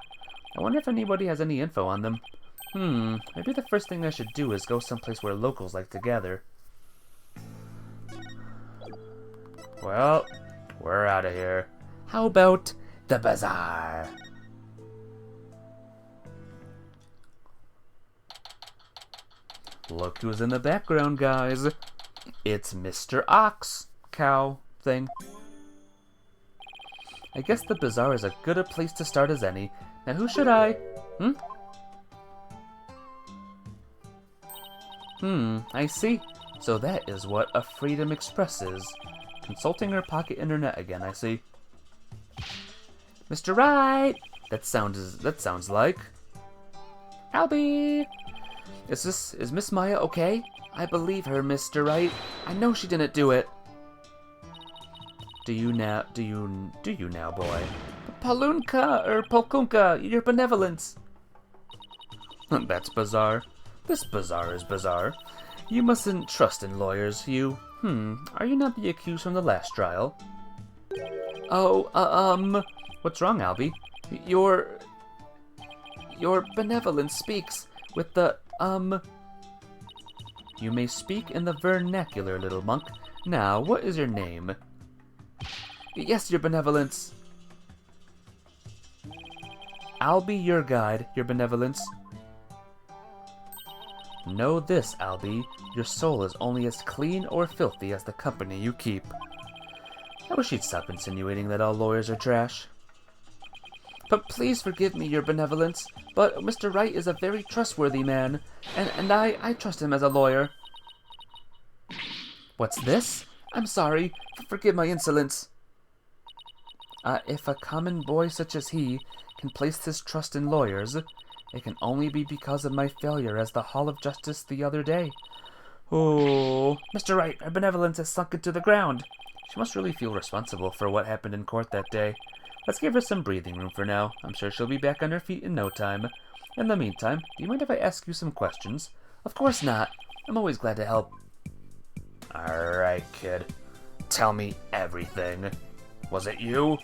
I wonder if anybody has any info on them. Maybe the first thing I should do is go someplace where locals like to gather. Well, we're out of here. How about the bazaar? Look who's in the background, guys. It's Mr. Ox Cow thing. I guess the bazaar is as good a place to start as any. Now who should I? I see. So that is what a Freedom Express is. Consulting her pocket internet again, I see. Mr. Wright! That sounds like Albie! Is Miss Maya okay? I believe her, Mr. Wright. I know she didn't do it. Do you now, boy? Palunka, or Polkunka, your benevolence. That's bizarre. This bazaar is bizarre. You mustn't trust in lawyers, you. Are you not the accused from the last trial? Oh, what's wrong, Albie? Your benevolence speaks with the, You may speak in the vernacular, little monk. Now, what is your name? Yes, your benevolence. I'll be your guide, your benevolence. Know this, Albie, your soul is only as clean or filthy as the company you keep. I wish you'd stop insinuating that all lawyers are trash. But please forgive me, your benevolence, but Mr. Wright is a very trustworthy man, and I trust him as a lawyer. What's this? I'm sorry, forgive my insolence. If a common boy such as he can place his trust in lawyers, it can only be because of my failure as the Hall of Justice the other day. Oh, Mr. Wright, her benevolence has sunk into the ground. She must really feel responsible for what happened in court that day. Let's give her some breathing room for now. I'm sure she'll be back on her feet in no time. In the meantime, do you mind if I ask you some questions? Of course not. I'm always glad to help. Alright, kid. Tell me everything. Was it you?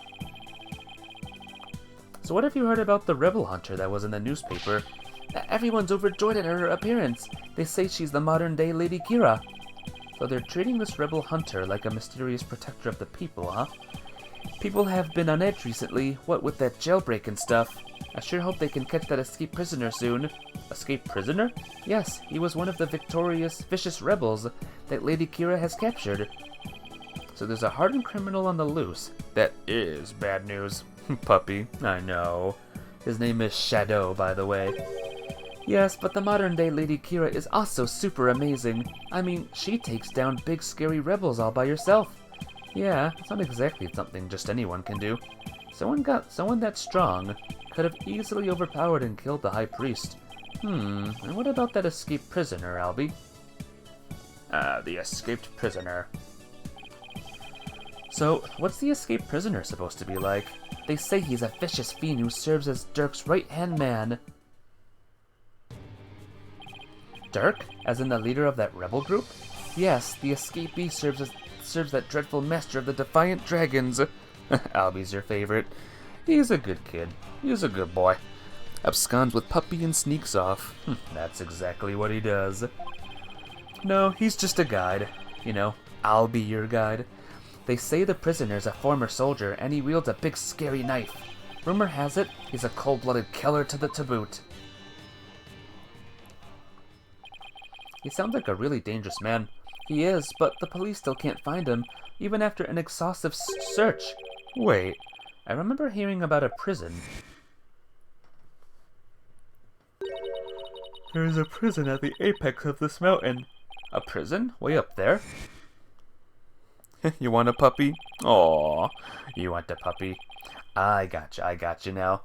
So what have you heard about the rebel hunter that was in the newspaper? Everyone's overjoyed at her appearance. They say she's the modern-day Lady Kira. So they're treating this rebel hunter like a mysterious protector of the people, huh? People have been on edge recently, what with that jailbreak and stuff. I sure hope they can catch that escaped prisoner soon. Escaped prisoner? Yes, he was one of the victorious, vicious rebels that Lady Kira has captured. So there's a hardened criminal on the loose. That is bad news. Puppy, I know. His name is Shadow, by the way. Yes, but the modern-day Lady Kira is also super amazing. I mean, she takes down big, scary rebels all by herself. Yeah, it's not exactly something just anyone can do. Someone that strong could have easily overpowered and killed the High Priest. And what about that escaped prisoner, Albie? The escaped prisoner. So, what's the escaped prisoner supposed to be like? They say he's a vicious fiend who serves as Dirk's right-hand man. Dirk? As in the leader of that rebel group? Yes, the escapee serves that dreadful master of the Defiant Dragons. Albie's your favorite. He's a good kid. He's a good boy. Absconds with puppy and sneaks off. That's exactly what he does. No, he's just a guide. You know, I'll be your guide. They say the prisoner's a former soldier, and he wields a big scary knife. Rumor has it, he's a cold-blooded killer to boot. He sounds like a really dangerous man. He is, but the police still can't find him, even after an exhaustive search. Wait, I remember hearing about a prison. There is a prison at the apex of this mountain. A prison? Way up there? You want a puppy? Aw, you want a puppy. I gotcha now.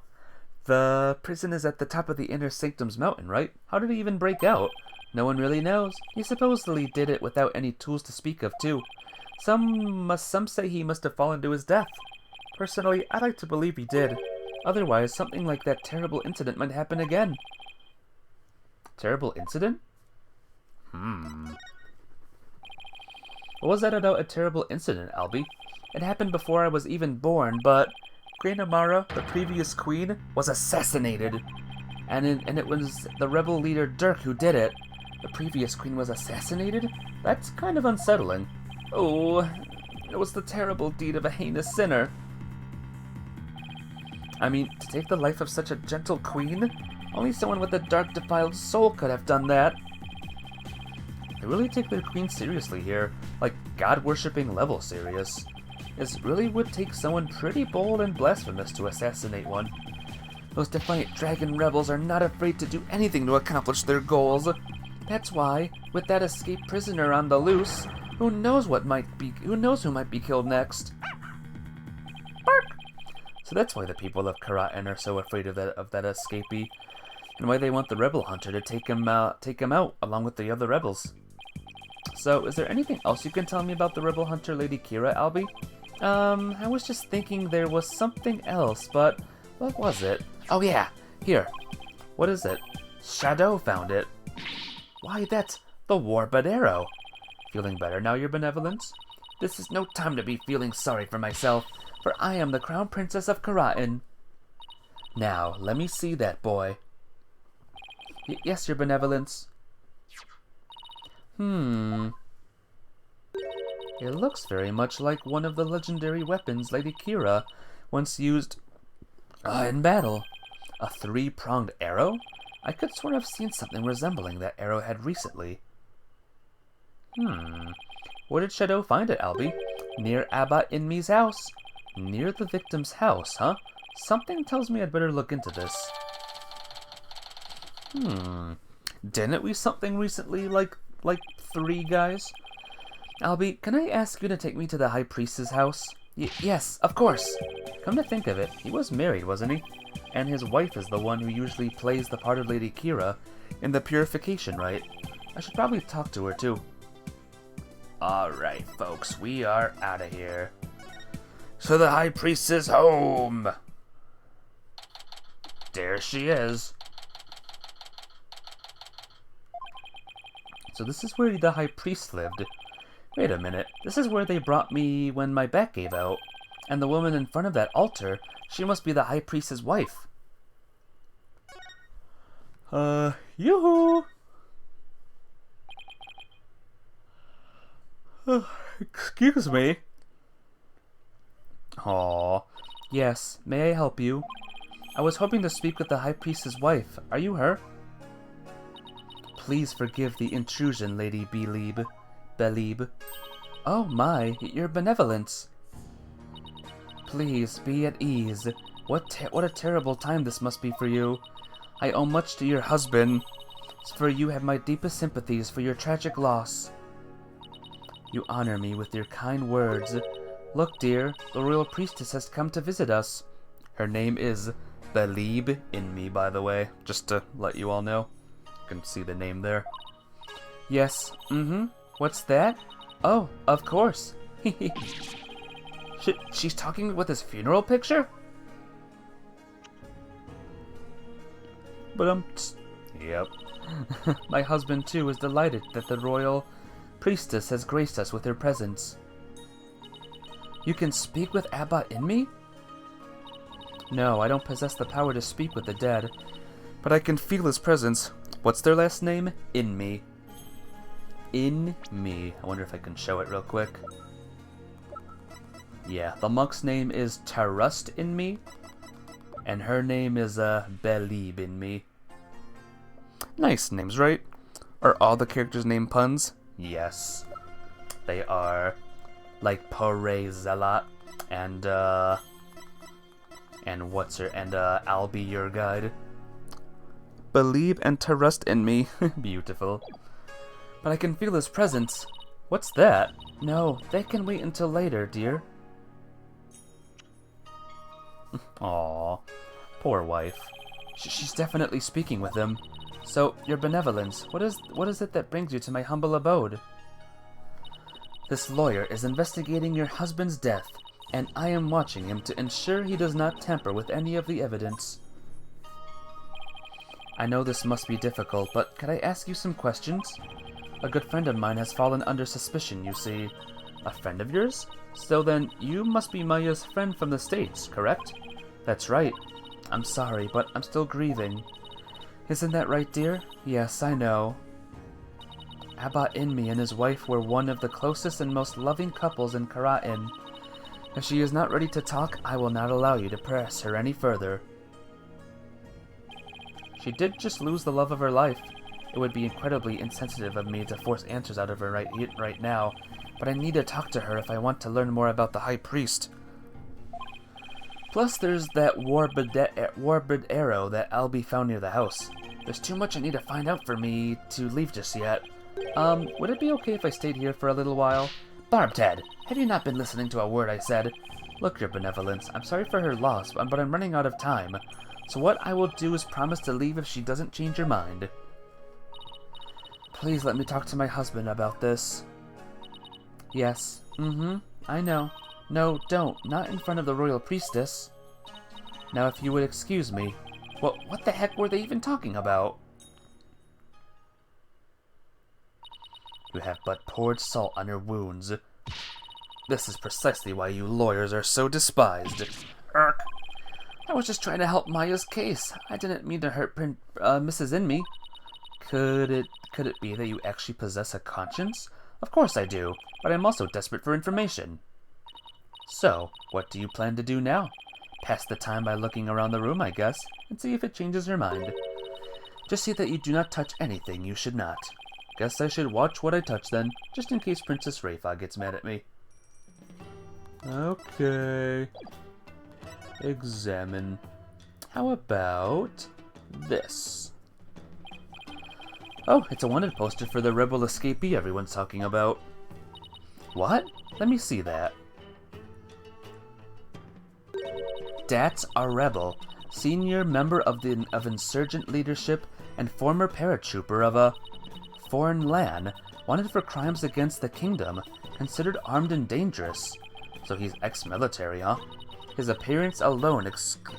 The prison is at the top of the Inner Sanctum's mountain, right? How did he even break out? No one really knows. He supposedly did it without any tools to speak of, too. Some say he must have fallen to his death. Personally, I'd like to believe he did. Otherwise, something like that terrible incident might happen again. Terrible incident? What was that about a terrible incident, Albie? It happened before I was even born, but Queen Amara, the previous queen, was assassinated. And it was the rebel leader Dirk who did it. The previous queen was assassinated? That's kind of unsettling. Oh, it was the terrible deed of a heinous sinner. I mean, to take the life of such a gentle queen? Only someone with a dark, defiled soul could have done that. They really take their queen seriously here, like god-worshipping level serious. It really would take someone pretty bold and blasphemous to assassinate one. Those Defiant Dragon rebels are not afraid to do anything to accomplish their goals. That's why, with that escaped prisoner on the loose, who knows who might be killed next. Bark! So that's why the people of Karaten are so afraid of that escapee, and why they want the rebel hunter to take him out along with the other rebels. So, is there anything else you can tell me about the rebel hunter Lady Kira, Albie? I was just thinking there was something else, but what was it? Oh yeah, here. What is it? Shadow found it. Why, that's the Warbird arrow. Feeling better now, your benevolence? This is no time to be feeling sorry for myself, for I am the Crown Princess of Karatin. Now, let me see that boy. Yes, your benevolence. It looks very much like one of the legendary weapons Lady Kira once used in battle. A three-pronged arrow? I could swear I've seen something resembling that arrowhead recently. Where did Shadow find it, Albie? Near Abba Inmi's house. Near the victim's house, huh? Something tells me I'd better look into this. Didn't we something recently like 3 guys? Albie, can I ask you to take me to the High Priest's house? Yes, of course. Come to think of it, he was married, wasn't he? And his wife is the one who usually plays the part of Lady Kira in the Purification Rite. I should probably talk to her too. Alright, folks, we are out of here. So the High Priestess home! There she is. So this is where the High Priest lived. Wait a minute, this is where they brought me when my back gave out. And the woman in front of that altar, she must be the High Priest's wife. Yoo-hoo! Excuse me. Aw. Yes, may I help you? I was hoping to speak with the High Priest's wife. Are you her? Please forgive the intrusion, Lady Belib. Oh my, your benevolence. Please, be at ease. What a terrible time this must be for you. I owe much to your husband, for you have my deepest sympathies for your tragic loss. You honor me with your kind words. Look, dear, the royal priestess has come to visit us. Her name is Belib Inmi, by the way, just to let you all know. You can see the name there. Yes, What's that? Oh, of course. She's talking with his funeral picture? Yep. My husband, too, is delighted that the royal priestess has graced us with her presence. You can speak with Abba Inmi? No, I don't possess the power to speak with the dead, but I can feel his presence. What's their last name? Inmi. Inmi. I wonder if I can show it real quick. Yeah, the monk's name is Tarust Inmi, and her name is Belib Inmi. Nice names, right? Are all the characters' name puns? Yes, they are. Like Pore Zealot and I'll be your guide. Believe and trust in me. Beautiful. But I can feel his presence. What's that? No, that can wait until later, dear. Aw, poor wife. She's definitely speaking with him. So, your benevolence, what is it that brings you to my humble abode? This lawyer is investigating your husband's death, and I am watching him to ensure he does not tamper with any of the evidence. I know this must be difficult, but could I ask you some questions? A good friend of mine has fallen under suspicion, you see. A friend of yours? So then, you must be Maya's friend from the States, correct? That's right. I'm sorry, but I'm still grieving. Isn't that right, dear? Yes, I know. Abba Inmi and his wife were one of the closest and most loving couples in Karatin. If she is not ready to talk, I will not allow you to press her any further. She did just lose the love of her life. It would be incredibly insensitive of me to force answers out of her right now, but I need to talk to her if I want to learn more about the High Priest. Plus, there's that Warbird arrow that Albie found near the house. There's too much I need to find out for me to leave just yet. Would it be okay if I stayed here for a little while? Barbed, have you not been listening to a word I said? Look, your benevolence, I'm sorry for her loss, but I'm running out of time. So what I will do is promise to leave if she doesn't change her mind. Please let me talk to my husband about this. Yes, I know. No, don't. Not in front of the royal priestess. Now, if you would excuse me. What the heck were they even talking about? You have but poured salt on your wounds. This is precisely why you lawyers are so despised. Urk. I was just trying to help Maya's case. I didn't mean to hurt Mrs. Inme. Could it be that you actually possess a conscience? Of course I do, but I'm also desperate for information. So, what do you plan to do now? Pass the time by looking around the room, I guess, and see if it changes your mind. Just see that you do not touch anything you should not. Guess I should watch what I touch then, just in case Princess Rayfa gets mad at me. Okay. Examine. How about this? Oh, it's a wanted poster for the rebel escapee everyone's talking about. What? Let me see that. That's a rebel, senior member of insurgent leadership and former paratrooper of a foreign land, wanted for crimes against the kingdom, considered armed and dangerous. So he's ex-military, huh? His appearance alone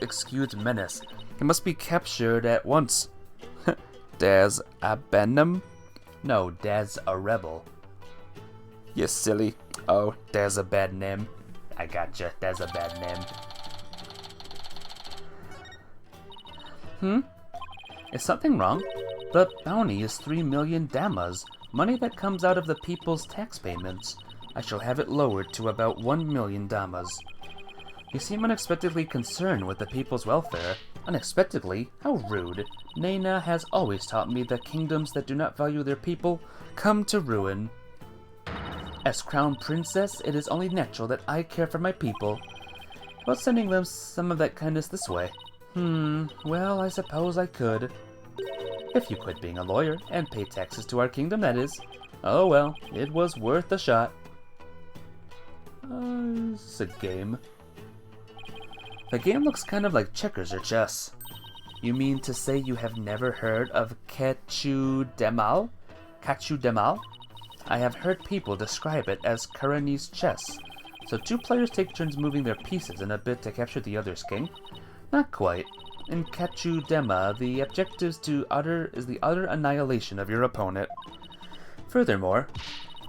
exudes menace. He must be captured at once. Daz a Benham? No, Daz a rebel. You silly. Oh, Daz a bad name. I gotcha, Daz a bad name. Is something wrong? The bounty is 3 million damas, money that comes out of the people's tax payments. I shall have it lowered to about 1 million damas. You seem unexpectedly concerned with the people's welfare. Unexpectedly? How rude. Nana has always taught me that kingdoms that do not value their people come to ruin. As crown princess, it is only natural that I care for my people. How about sending them some of that kindness this way? Well, I suppose I could. If you quit being a lawyer and pay taxes to our kingdom, that is. Oh well, it was worth a shot. It's a game. The game looks kind of like checkers or chess. You mean to say you have never heard of Kachu Demal? Kachu Demal? I have heard people describe it as Karanese chess. So 2 players take turns moving their pieces in a bid to capture the other's king? Not quite. In Kachu Dema, the objective is the utter annihilation of your opponent. Furthermore,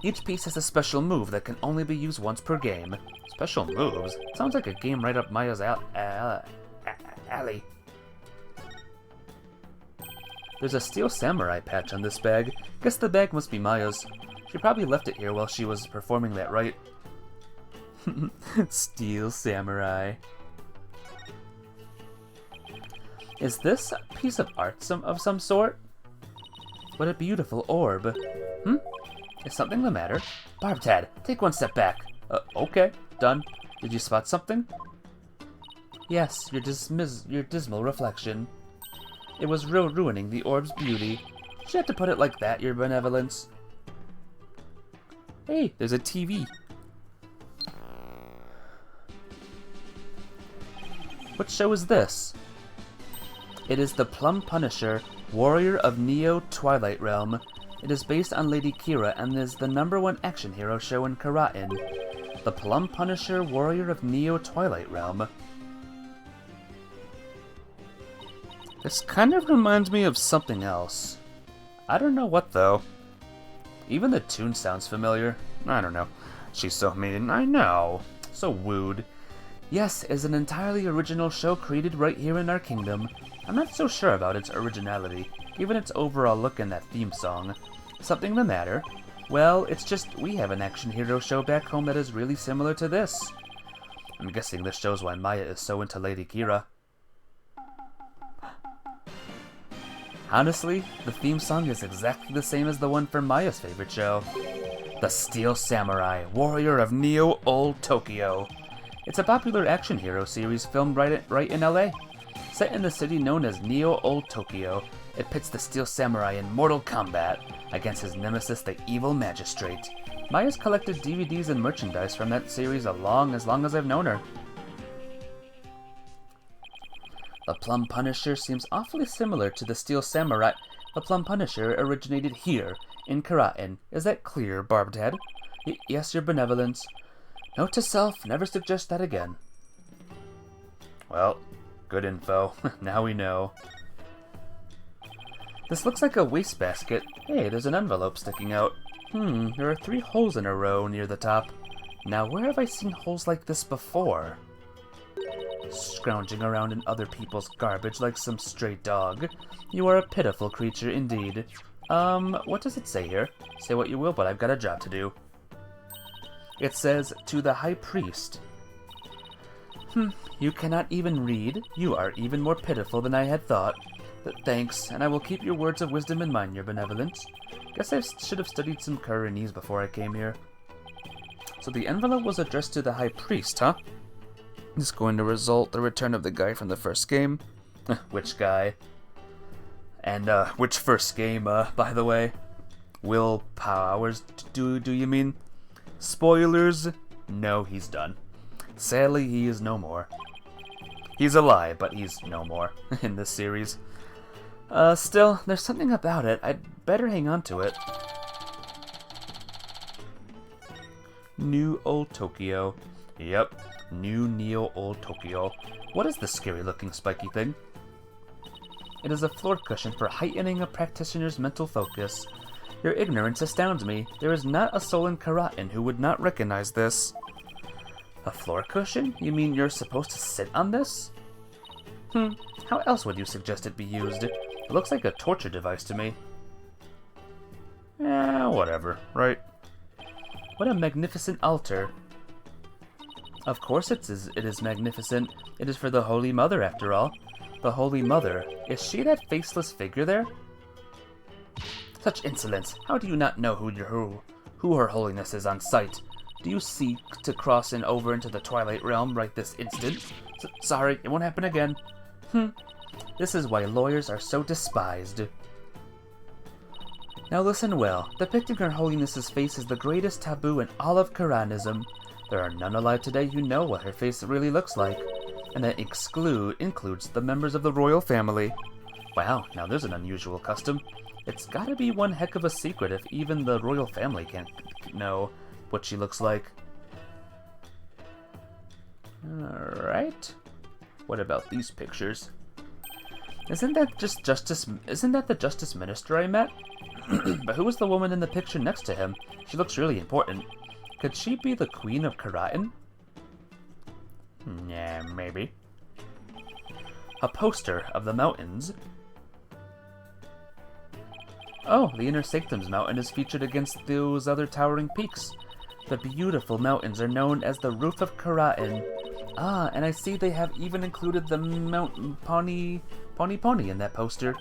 each piece has a special move that can only be used once per game. Special moves? Sounds like a game right up Maya's alley. There's a Steel Samurai patch on this bag. Guess the bag must be Maya's. She probably left it here while she was performing that rite. Steel Samurai. Is this a piece of art of some sort? What a beautiful orb. Is something the matter? Barbtad, take 1 step back. Okay, done. Did you spot something? Yes, your dismal reflection. It was ruining the orb's beauty. She had to put it like that, your benevolence. Hey, there's a TV. What show is this? It is the Plum Punisher, warrior of Neo Twilight Realm. It is based on Lady Kira and is the #1 action hero show in Karatin. The Plum Punisher, warrior of Neo Twilight Realm. This kind of reminds me of something else. I don't know what though. Even the tune sounds familiar. I don't know. She's so mean, I know. So wooed. Yes, it's an entirely original show created right here in our kingdom. I'm not so sure about its originality, given its overall look in that theme song. Something the matter? Well, it's just we have an action hero show back home that is really similar to this. I'm guessing this shows why Maya is so into Lady Kira. Honestly, the theme song is exactly the same as the one from Maya's favorite show. The Steel Samurai, warrior of Neo Old Tokyo. It's a popular action hero series filmed right in LA. Set in the city known as Neo Old Tokyo, it pits the Steel Samurai in mortal combat against his nemesis, the Evil Magistrate. Maya's collected DVDs and merchandise from that series as long as I've known her. The Plum Punisher seems awfully similar to the Steel Samurai. The Plum Punisher originated here, in Karatin. Is that clear, Barbed Head? Yes, your benevolence. Note to self, never suggest that again. Well, good info. Now we know. This looks like a wastebasket. Hey, there's an envelope sticking out. There are 3 holes in a row near the top. Now, where have I seen holes like this before? Scrounging around in other people's garbage like some stray dog. You are a pitiful creature indeed. What does it say here? Say what you will, but I've got a job to do. It says, to the High Priest. You cannot even read? You are even more pitiful than I had thought. But thanks, and I will keep your words of wisdom in mind, your benevolence. Guess I should have studied some Koreanese before I came here. So the envelope was addressed to the High Priest, huh? This is going to result the return of the guy from the first game. Which guy? And, which first game, by the way? Will Powers, do you mean? Spoilers? No, he's done. Sadly, he is no more. He's alive, but he's no more in this series. Still, there's something about it. I'd better hang on to it. New Old Tokyo. Yep, New Neo Old Tokyo. What is this scary-looking spiky thing? It is a floor cushion for heightening a practitioner's mental focus. Your ignorance astounds me. There is not a soul in Karatin who would not recognize this. A floor cushion? You mean you're supposed to sit on this? How else would you suggest it be used? It looks like a torture device to me. Whatever, right? What a magnificent altar. Of course it is magnificent. It is for the Holy Mother, after all. The Holy Mother. Is she that faceless figure there? Such insolence. How do you not know who Her Holiness is on sight? Do you seek to cross over into the Twilight Realm right this instant? Sorry, it won't happen again. This is why lawyers are so despised. Now listen well. Depicting Her Holiness's face is the greatest taboo in all of Quranism. There are none alive today who know what her face really looks like. And that includes the members of the royal family. Wow, now there's an unusual custom. It's gotta be one heck of a secret if even the royal family can't know what she looks like. Alright. What about these pictures? Isn't that the Justice Minister I met? But who was the woman in the picture next to him? She looks really important. Could she be the Queen of Karatin? Yeah, maybe. A poster of the mountains. Oh, the Inner Sanctum's mountain is featured against those other towering peaks. The beautiful mountains are known as the Roof of Karatin. Ah, and I see they have even included the Mount Pawnee in that poster.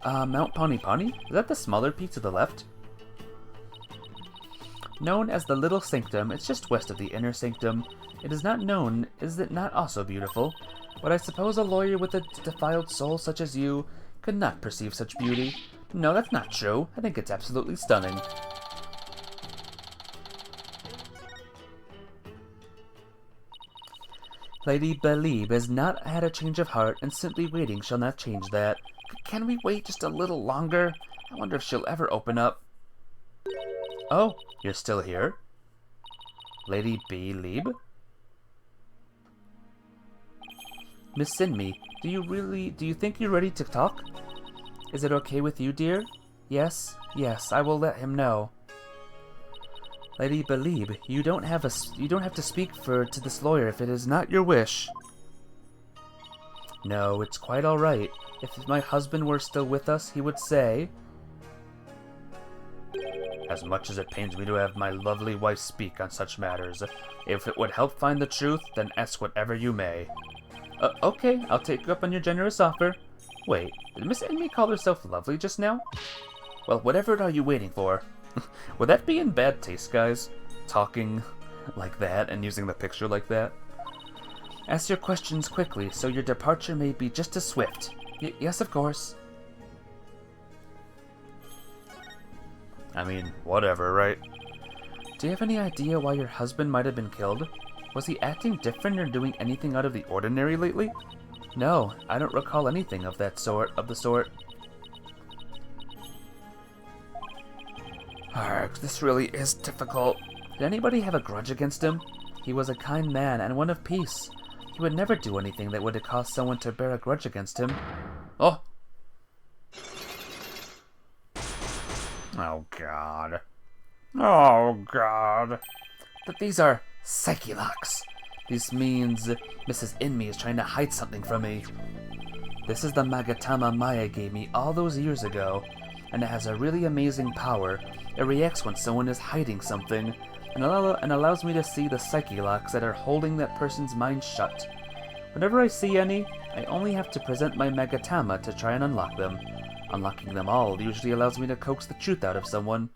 Mount Pawnee? Is that the smaller peak to the left? Known as the Little Sanctum, it's just west of the Inner Sanctum. It is not known, is it not also beautiful? But I suppose a lawyer with a defiled soul such as you could not perceive such beauty. No, that's not true. I think it's absolutely stunning. Lady Belib has not had a change of heart, and simply waiting shall not change that. Can we wait just a little longer? I wonder if she'll ever open up. Oh, you're still here? Lady Belib? Miss Sinmi, do you think you're ready to talk? Is it okay with you, dear? Yes, I will let him know. Lady Belib, you don't have to speak to this lawyer if it is not your wish. No, it's quite all right. If my husband were still with us, he would say, as much as it pains me to have my lovely wife speak on such matters, if it would help find the truth, then ask whatever you may. Okay, I'll take you up on your generous offer. Wait, did Miss Enemy call herself lovely just now? Well, whatever are you waiting for? Would that be in bad taste, guys? Talking like that and using the picture like that? Ask your questions quickly, so your departure may be just as swift. Yes, of course. I mean, whatever, right? Do you have any idea why your husband might have been killed? Was he acting different or doing anything out of the ordinary lately? No, I don't recall anything of the sort. Arg, this really is difficult. Did anybody have a grudge against him? He was a kind man and one of peace. He would never do anything that would cause someone to bear a grudge against him. Oh! Oh, God. Oh, God. But these are psyche locks. This means Mrs. Inme is trying to hide something from me. This is the Magatama Maya gave me all those years ago, and it has a really amazing power. It reacts when someone is hiding something, and allows me to see the psyche locks that are holding that person's mind shut. Whenever I see any, I only have to present my Magatama to try and unlock them. Unlocking them all usually allows me to coax the truth out of someone.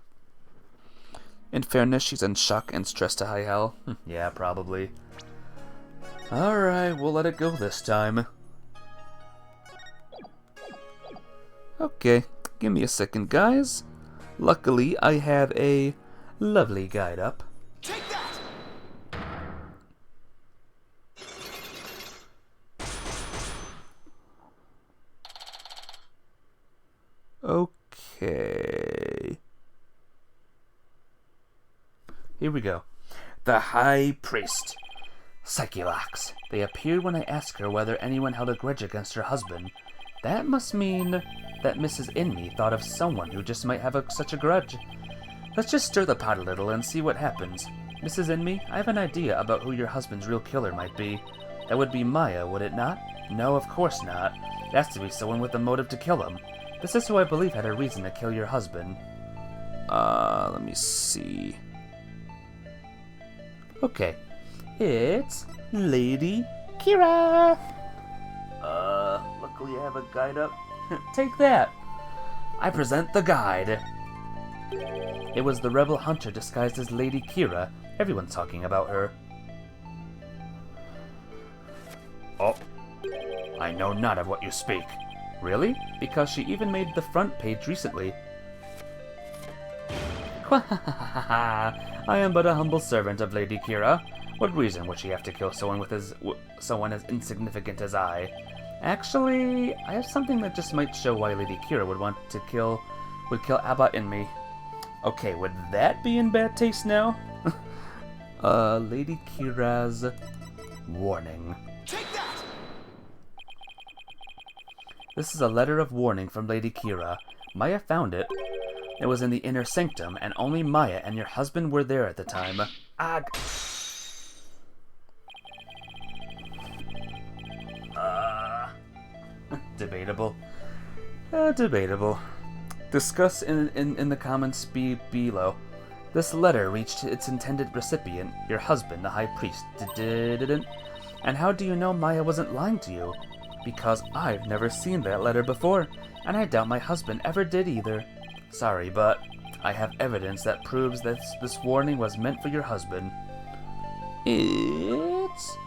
In fairness, she's in shock and stressed to high hell. Yeah, probably. Alright, we'll let it go this time. Okay, give me a second, guys. Luckily, I have a lovely guide up. Take that! Okay. Here we go. The High Priest. Psyche locks. They appeared when I asked her whether anyone held a grudge against her husband. That must mean that Mrs. Inme thought of someone who just might have such a grudge. Let's just stir the pot a little and see what happens. Mrs. Inme, I have an idea about who your husband's real killer might be. That would be Maya, would it not? No, of course not. It has to be someone with a motive to kill him. This is who I believe had a reason to kill your husband. Let me see. Okay. It's Lady Kira! Luckily I have a guide up. Take that! I present the guide. It was the rebel hunter disguised as Lady Kira. Everyone's talking about her. Oh. I know not of what you speak. Really? Because she even made the front page recently. I am but a humble servant of Lady Kira. What reason would she have to kill someone someone as insignificant as I? Actually, I have something that just might show why Lady Kira would kill Abba in me. Okay, would that be in bad taste now? Lady Kira's warning. Take that! This is a letter of warning from Lady Kira. Maya found it. It was in the inner sanctum, and only Maya and your husband were there at the time. Ag! Debatable. Debatable. Discuss in the comments below. This letter reached its intended recipient, your husband, the High Priest. And how do you know Maya wasn't lying to you? Because I've never seen that letter before, and I doubt my husband ever did either. Sorry, but I have evidence that proves that this warning was meant for your husband. It's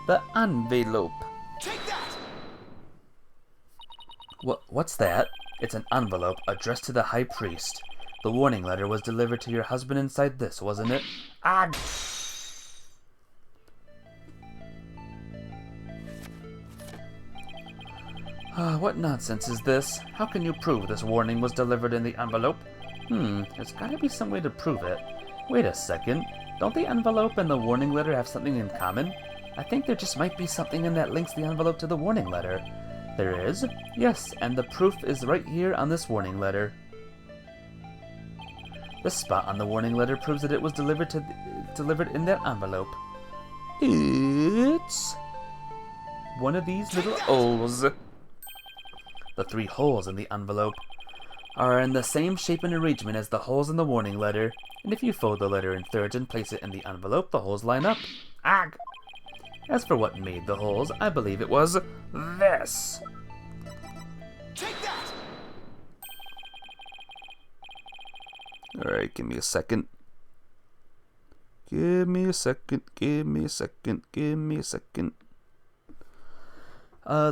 the envelope. Take that! What's that? It's an envelope addressed to the High Priest. The warning letter was delivered to your husband inside this, wasn't it? Ah! What nonsense is this? How can you prove this warning was delivered in the envelope? There's gotta be some way to prove it. Wait a second. Don't the envelope and the warning letter have something in common? I think there just might be something in that links the envelope to the warning letter. There is? Yes, and the proof is right here on this warning letter. The spot on the warning letter proves that it was delivered in that envelope. It's one of these little holes. The 3 holes in the envelope are in the same shape and arrangement as the holes in the warning letter, and if you fold the letter in thirds and place it in the envelope, the holes line up. Ag! As for what made the holes, I believe it was this. Take that! Alright, give me a second. Give me a second.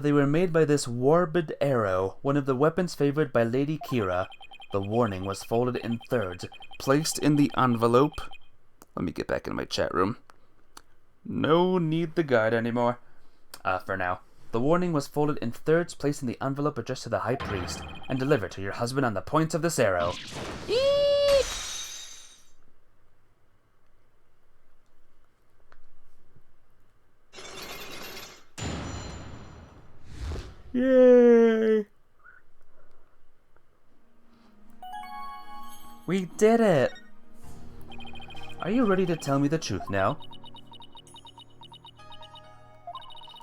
They were made by this warbed arrow, one of the weapons favored by Lady Kira. The warning was folded in thirds, placed in the envelope. Let me get back in my chat room. No need the guide anymore. For now. The warning was folded in thirds, placed in the envelope addressed to the High Priest, and delivered to your husband on the points of this arrow. Yay! We did it! Are you ready to tell me the truth now?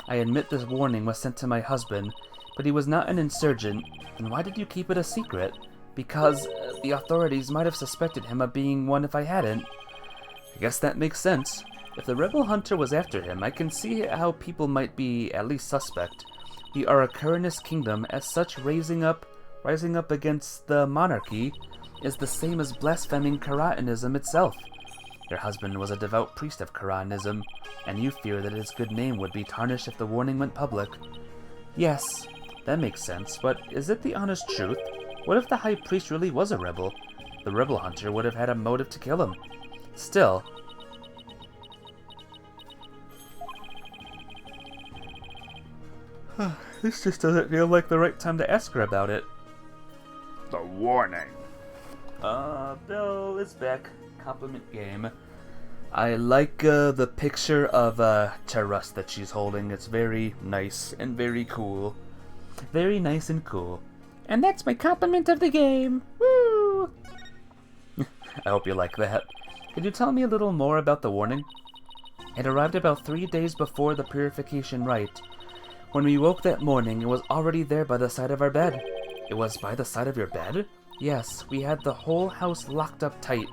I admit this warning was sent to my husband, but he was not an insurgent. Then why did you keep it a secret? Because the authorities might have suspected him of being one if I hadn't. I guess that makes sense. If the rebel hunter was after him, I can see how people might be at least suspect. We are a Kernus kingdom, as such rising up against the monarchy is the same as blaspheming Karanism itself. Your husband was a devout priest of Karanism, and you fear that his good name would be tarnished if the warning went public. Yes, that makes sense, but is it the honest truth? What if the high priest really was a rebel? The rebel hunter would have had a motive to kill him. Still... this just doesn't feel like the right time to ask her about it. The warning. Bill is back. Compliment game. I like the picture of Terrace that she's holding. It's very nice and very cool. Very nice and cool. And that's my compliment of the game. Woo! I hope you like that. Could you tell me a little more about the warning? It arrived about 3 days before the purification rite. When we woke that morning, it was already there by the side of our bed. It was by the side of your bed? Yes, we had the whole house locked up tight.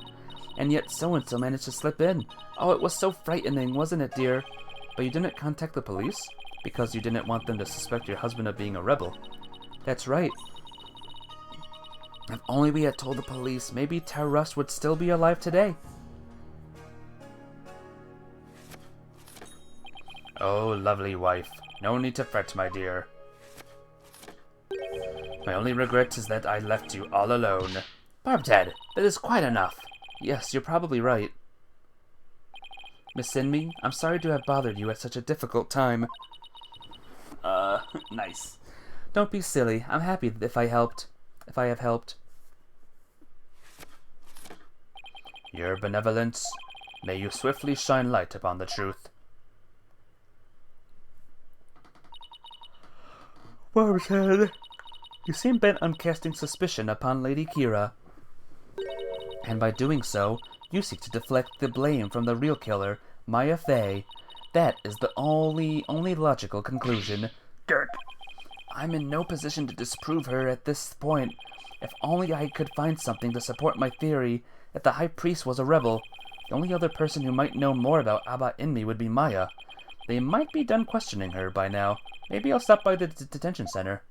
And yet so-and-so managed to slip in. Oh, it was so frightening, wasn't it, dear? But you didn't contact the police? Because you didn't want them to suspect your husband of being a rebel. That's right. If only we had told the police, maybe Terrace would still be alive today. Oh, lovely wife. No need to fret, my dear. My only regret is that I left you all alone. Barbed-Head, that is quite enough. Yes, you're probably right. Miss Sinmi, I'm sorry to have bothered you at such a difficult time. Nice. Don't be silly. I'm happy if I have helped. Your benevolence, may you swiftly shine light upon the truth. Barbed-Head, you seem bent on casting suspicion upon Lady Kira. And by doing so, you seek to deflect the blame from the real killer, Maya Fey. That is the only logical conclusion. Dirk! I'm in no position to disprove her at this point. If only I could find something to support my theory that the High Priest was a rebel. The only other person who might know more about Abba Inmi would be Maya. They might be done questioning her by now. Maybe I'll stop by the detention center.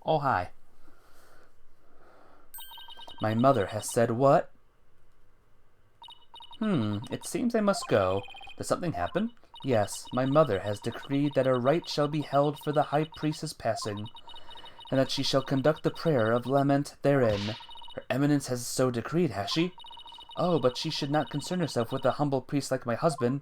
Oh, hi. My mother has said what? It seems I must go. Did something happen? Yes, my mother has decreed that a rite shall be held for the High Priest's passing, and that she shall conduct the prayer of lament therein. Her Eminence has so decreed, has she? Oh, but she should not concern herself with a humble priest like my husband.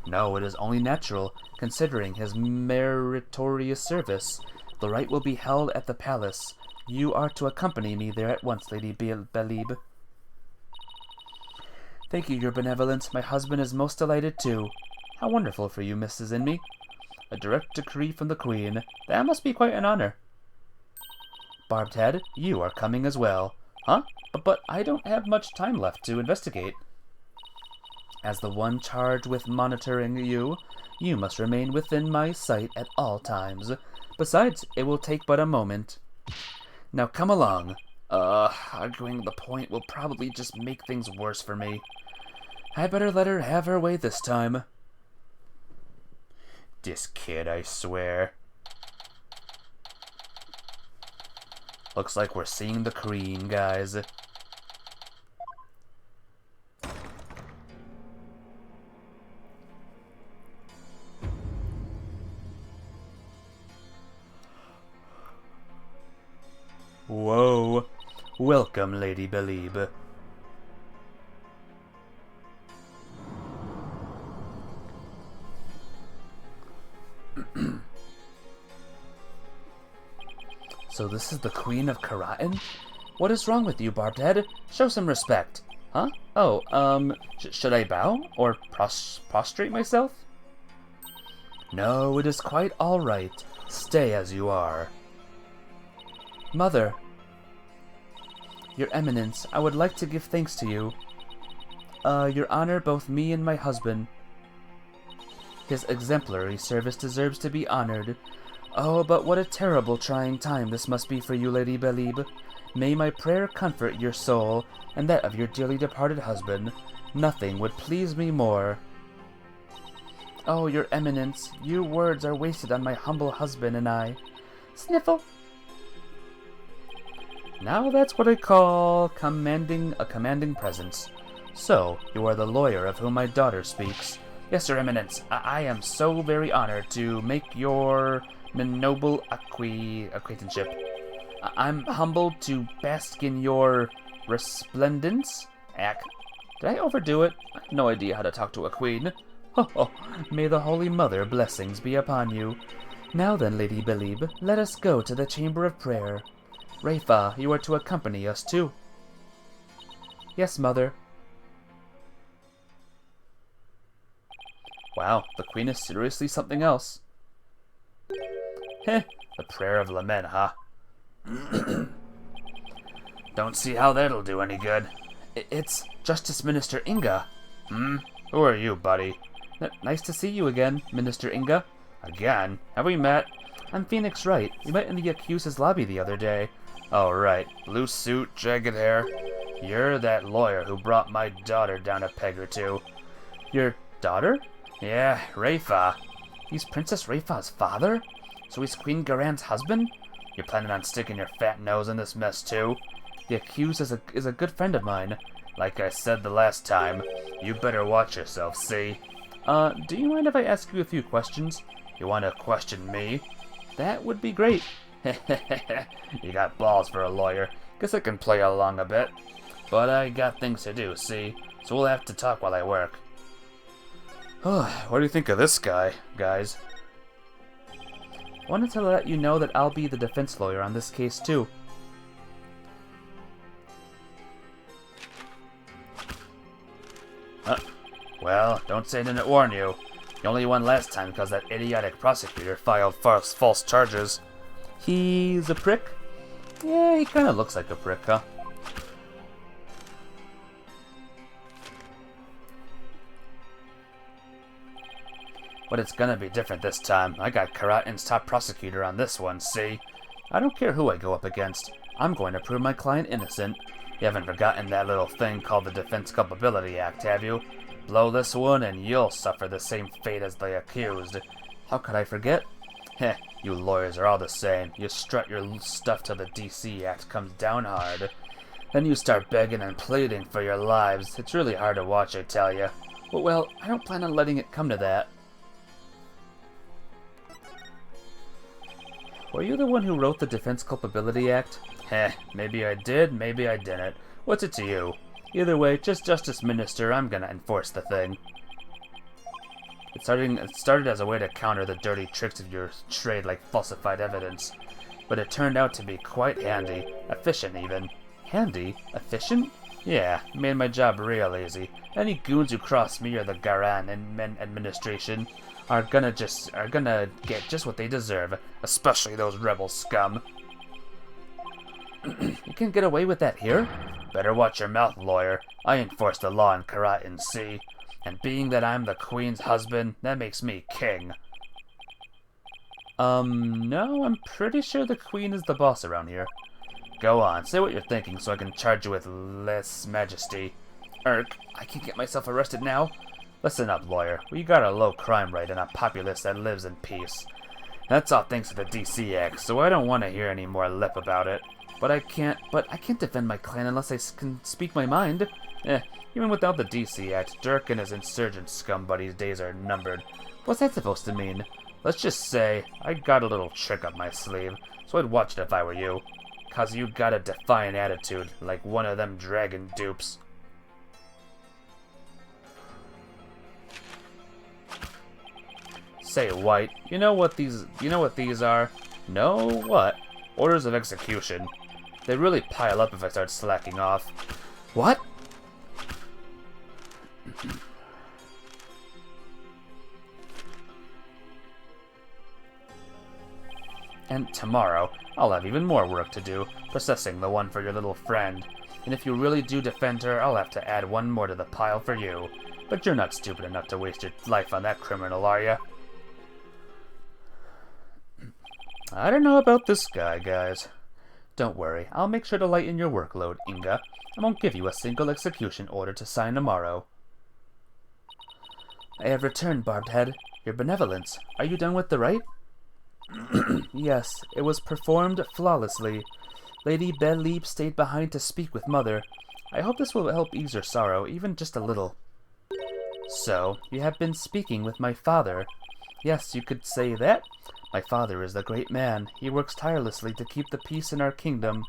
No, it is only natural, considering his meritorious service. The rite will be held at the palace. You are to accompany me there at once, Lady Belib. Thank you, your benevolence. My husband is most delighted too. How wonderful for you, Mrs. Inmi. A direct decree from the Queen. That must be quite an honor. Barbed-Head, you are coming as well. Huh? But I don't have much time left to investigate. As the one charged with monitoring you, you must remain within my sight at all times. Besides, it will take but a moment. Now come along. Arguing the point will probably just make things worse for me. I better let her have her way this time. This kid, I swear. Looks like we're seeing the Queen, guys. Whoa. Welcome, Lady Belib. So this is the Queen of Karatin? What is wrong with you, Barbed-Head? Show some respect. Huh? Oh, should I bow? Or prostrate myself? No, it is quite all right. Stay as you are. Mother, Your Eminence, I would like to give thanks to you. Your Honor, both me and my husband. His exemplary service deserves to be honored. Oh, but what a terrible trying time this must be for you, Lady Belib. May my prayer comfort your soul, and that of your dearly departed husband. Nothing would please me more. Oh, Your Eminence, your words are wasted on my humble husband and I. Sniffle. Now that's what I call a commanding presence. So, you are the lawyer of whom my daughter speaks. Yes, Your Eminence, I am so very honored to make your noble acquaintanceship. I'm humbled to bask in your resplendence. Did I overdo it? I have no idea how to talk to a queen. Oh, may the Holy Mother blessings be upon you. Now then, Lady Belib, let us go to the Chamber of Prayer. Rayfa, you are to accompany us too. Yes, Mother. Wow, the Queen is seriously something else. Heh, the Prayer of Lament, huh? Don't see how that'll do any good. It's Justice Minister Inga. Who are you, buddy? Nice to see you again, Minister Inga. Again? Have we met? I'm Phoenix Wright. We met in the accused's lobby the other day. Oh, right. Blue suit, jagged hair. You're that lawyer who brought my daughter down a peg or two. Your daughter? Yeah, Rayfa. He's Princess Rayfa's father? So he's Queen Garan's husband? You're planning on sticking your fat nose in this mess, too? The accused is a good friend of mine. Like I said the last time, you better watch yourself, see? Do you mind if I ask you a few questions? You want to question me? That would be great. You got balls for a lawyer. Guess I can play along a bit. But I got things to do, see? So we'll have to talk while I work. What do you think of this guy, guys? Wanted to let you know that I'll be the defense lawyer on this case, too. Well, don't say I didn't warn you. You only won last time because that idiotic prosecutor filed false charges. He's a prick? Yeah, he kind of looks like a prick, huh? But it's gonna be different this time. I got Karatan's top prosecutor on this one, see? I don't care who I go up against. I'm going to prove my client innocent. You haven't forgotten that little thing called the Defense Culpability Act, have you? Blow this one and you'll suffer the same fate as the accused. How could I forget? Heh, you lawyers are all the same. You strut your stuff till the DC Act comes down hard. Then you start begging and pleading for your lives. It's really hard to watch, I tell you. But well, I don't plan on letting it come to that. Were you the one who wrote the Defense Culpability Act? Heh, maybe I did, maybe I didn't. What's it to you? Either way, just Justice Minister, I'm gonna enforce the thing. It started as a way to counter the dirty tricks of your trade like falsified evidence. But it turned out to be quite handy. Efficient, even. Handy? Efficient? Yeah, made my job real easy. Any goons who cross me or the Garan administration are gonna get just what they deserve, especially those rebel scum. You can get away with that here? Better watch your mouth, lawyer. I enforce the law in Karatin, see? And being that I'm the queen's husband, that makes me king. No, I'm pretty sure the queen is the boss around here. Go on, say what you're thinking so I can charge you with less majesty. I can't get myself arrested now. Listen up, lawyer. We got a low crime rate and a populace that lives in peace. That's all thanks to the DC Act, so I don't want to hear any more lip about it. But I can't defend my clan unless I can speak my mind. Even without the DC Act, Dirk and his insurgent scum buddies' days are numbered. What's that supposed to mean? Let's just say, I got a little trick up my sleeve, so I'd watch it if I were you. 'Cause you got a defiant attitude, like one of them dragon dupes. Say, White, you know what these are? No, what? Orders of execution. They really pile up if I start slacking off. What? And tomorrow, I'll have even more work to do, processing the one for your little friend. And if you really do defend her, I'll have to add one more to the pile for you. But you're not stupid enough to waste your life on that criminal, are you? I don't know about this guy, guys. Don't worry, I'll make sure to lighten your workload, Inga. I won't give you a single execution order to sign tomorrow. I have returned, Barbed Head. Your benevolence. Are you done with the rite? Yes, it was performed flawlessly. Lady Belle-Liebe stayed behind to speak with Mother. I hope this will help ease her sorrow, even just a little. So, you have been speaking with my father. Yes, you could say that. My father is the great man. He works tirelessly to keep the peace in our kingdom.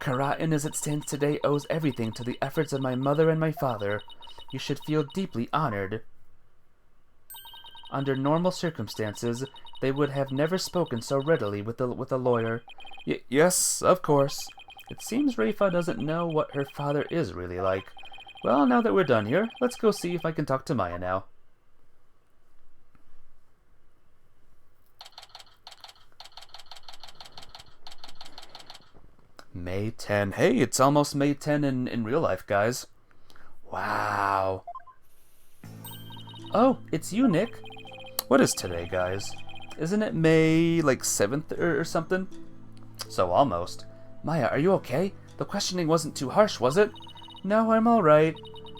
Karatin, as it stands today, owes everything to the efforts of my mother and my father. You should feel deeply honored. Under normal circumstances, they would have never spoken so readily with a lawyer. Yes, of course. It seems Rafa doesn't know what her father is really like. Well, now that we're done here, let's go see if I can talk to Maya now. May 10. Hey, it's almost May 10 in real life, guys. Wow. Oh, it's you, Nick. What is today, guys? Isn't it May, like, 7th or something? So almost. Maya, are you okay? The questioning wasn't too harsh, was it? No, I'm alright.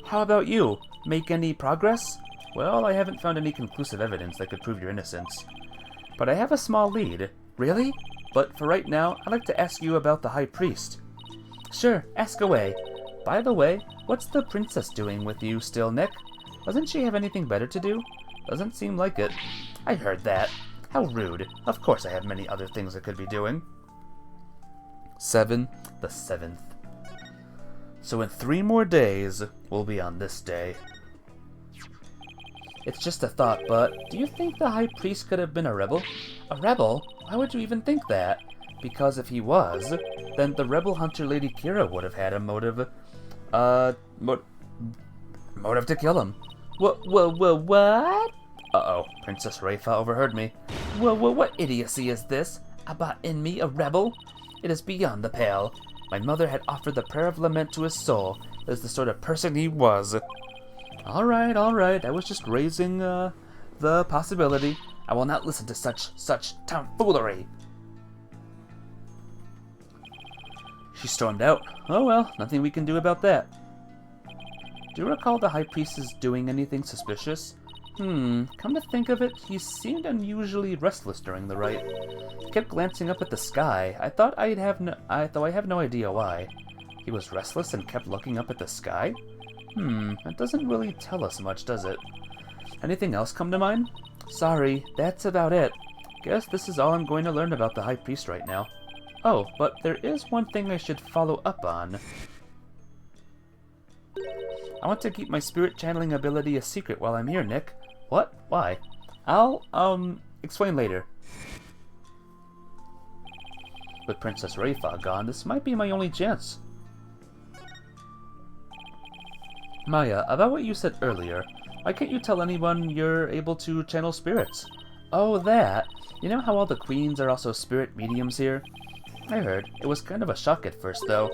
How about you? Make any progress? Well, I haven't found any conclusive evidence that could prove your innocence. But I have a small lead. Really? But for right now, I'd like to ask you about the High Priest. Sure, ask away. By the way, what's the princess doing with you still, Nick? Doesn't she have anything better to do? Doesn't seem like it. I heard that. How rude. Of course I have many other things I could be doing. 7. The 7th. So in 3 more days, we'll be on this day. It's just a thought, but do you think the High Priest could have been a rebel? A rebel? Why would you even think that? Because if he was, then the rebel hunter Lady Kira would have had a motive, motive to kill him. What? Uh-oh, Princess Rafa overheard me. What idiocy is this? About in me a rebel? It is beyond the pale. My mother had offered the prayer of lament to his soul. That is the sort of person he was. Alright, I was just raising, the possibility. I will not listen to such tomfoolery. She stormed out. Oh well, nothing we can do about that. Do you recall the High Priestess doing anything suspicious? Come to think of it, he seemed unusually restless during the rite. He kept glancing up at the sky. Though I have no idea why. He was restless and kept looking up at the sky? That doesn't really tell us much, does it? Anything else come to mind? Sorry, that's about it. Guess this is all I'm going to learn about the High Priest right now. Oh, but there is one thing I should follow up on. I want to keep my spirit channeling ability a secret while I'm here, Nick. What? Why? I'll, explain later. With Princess Rafa gone, this might be my only chance. Maya, about what you said earlier, why can't you tell anyone you're able to channel spirits? Oh, that. You know how all the queens are also spirit mediums here? I heard. It was kind of a shock at first, though.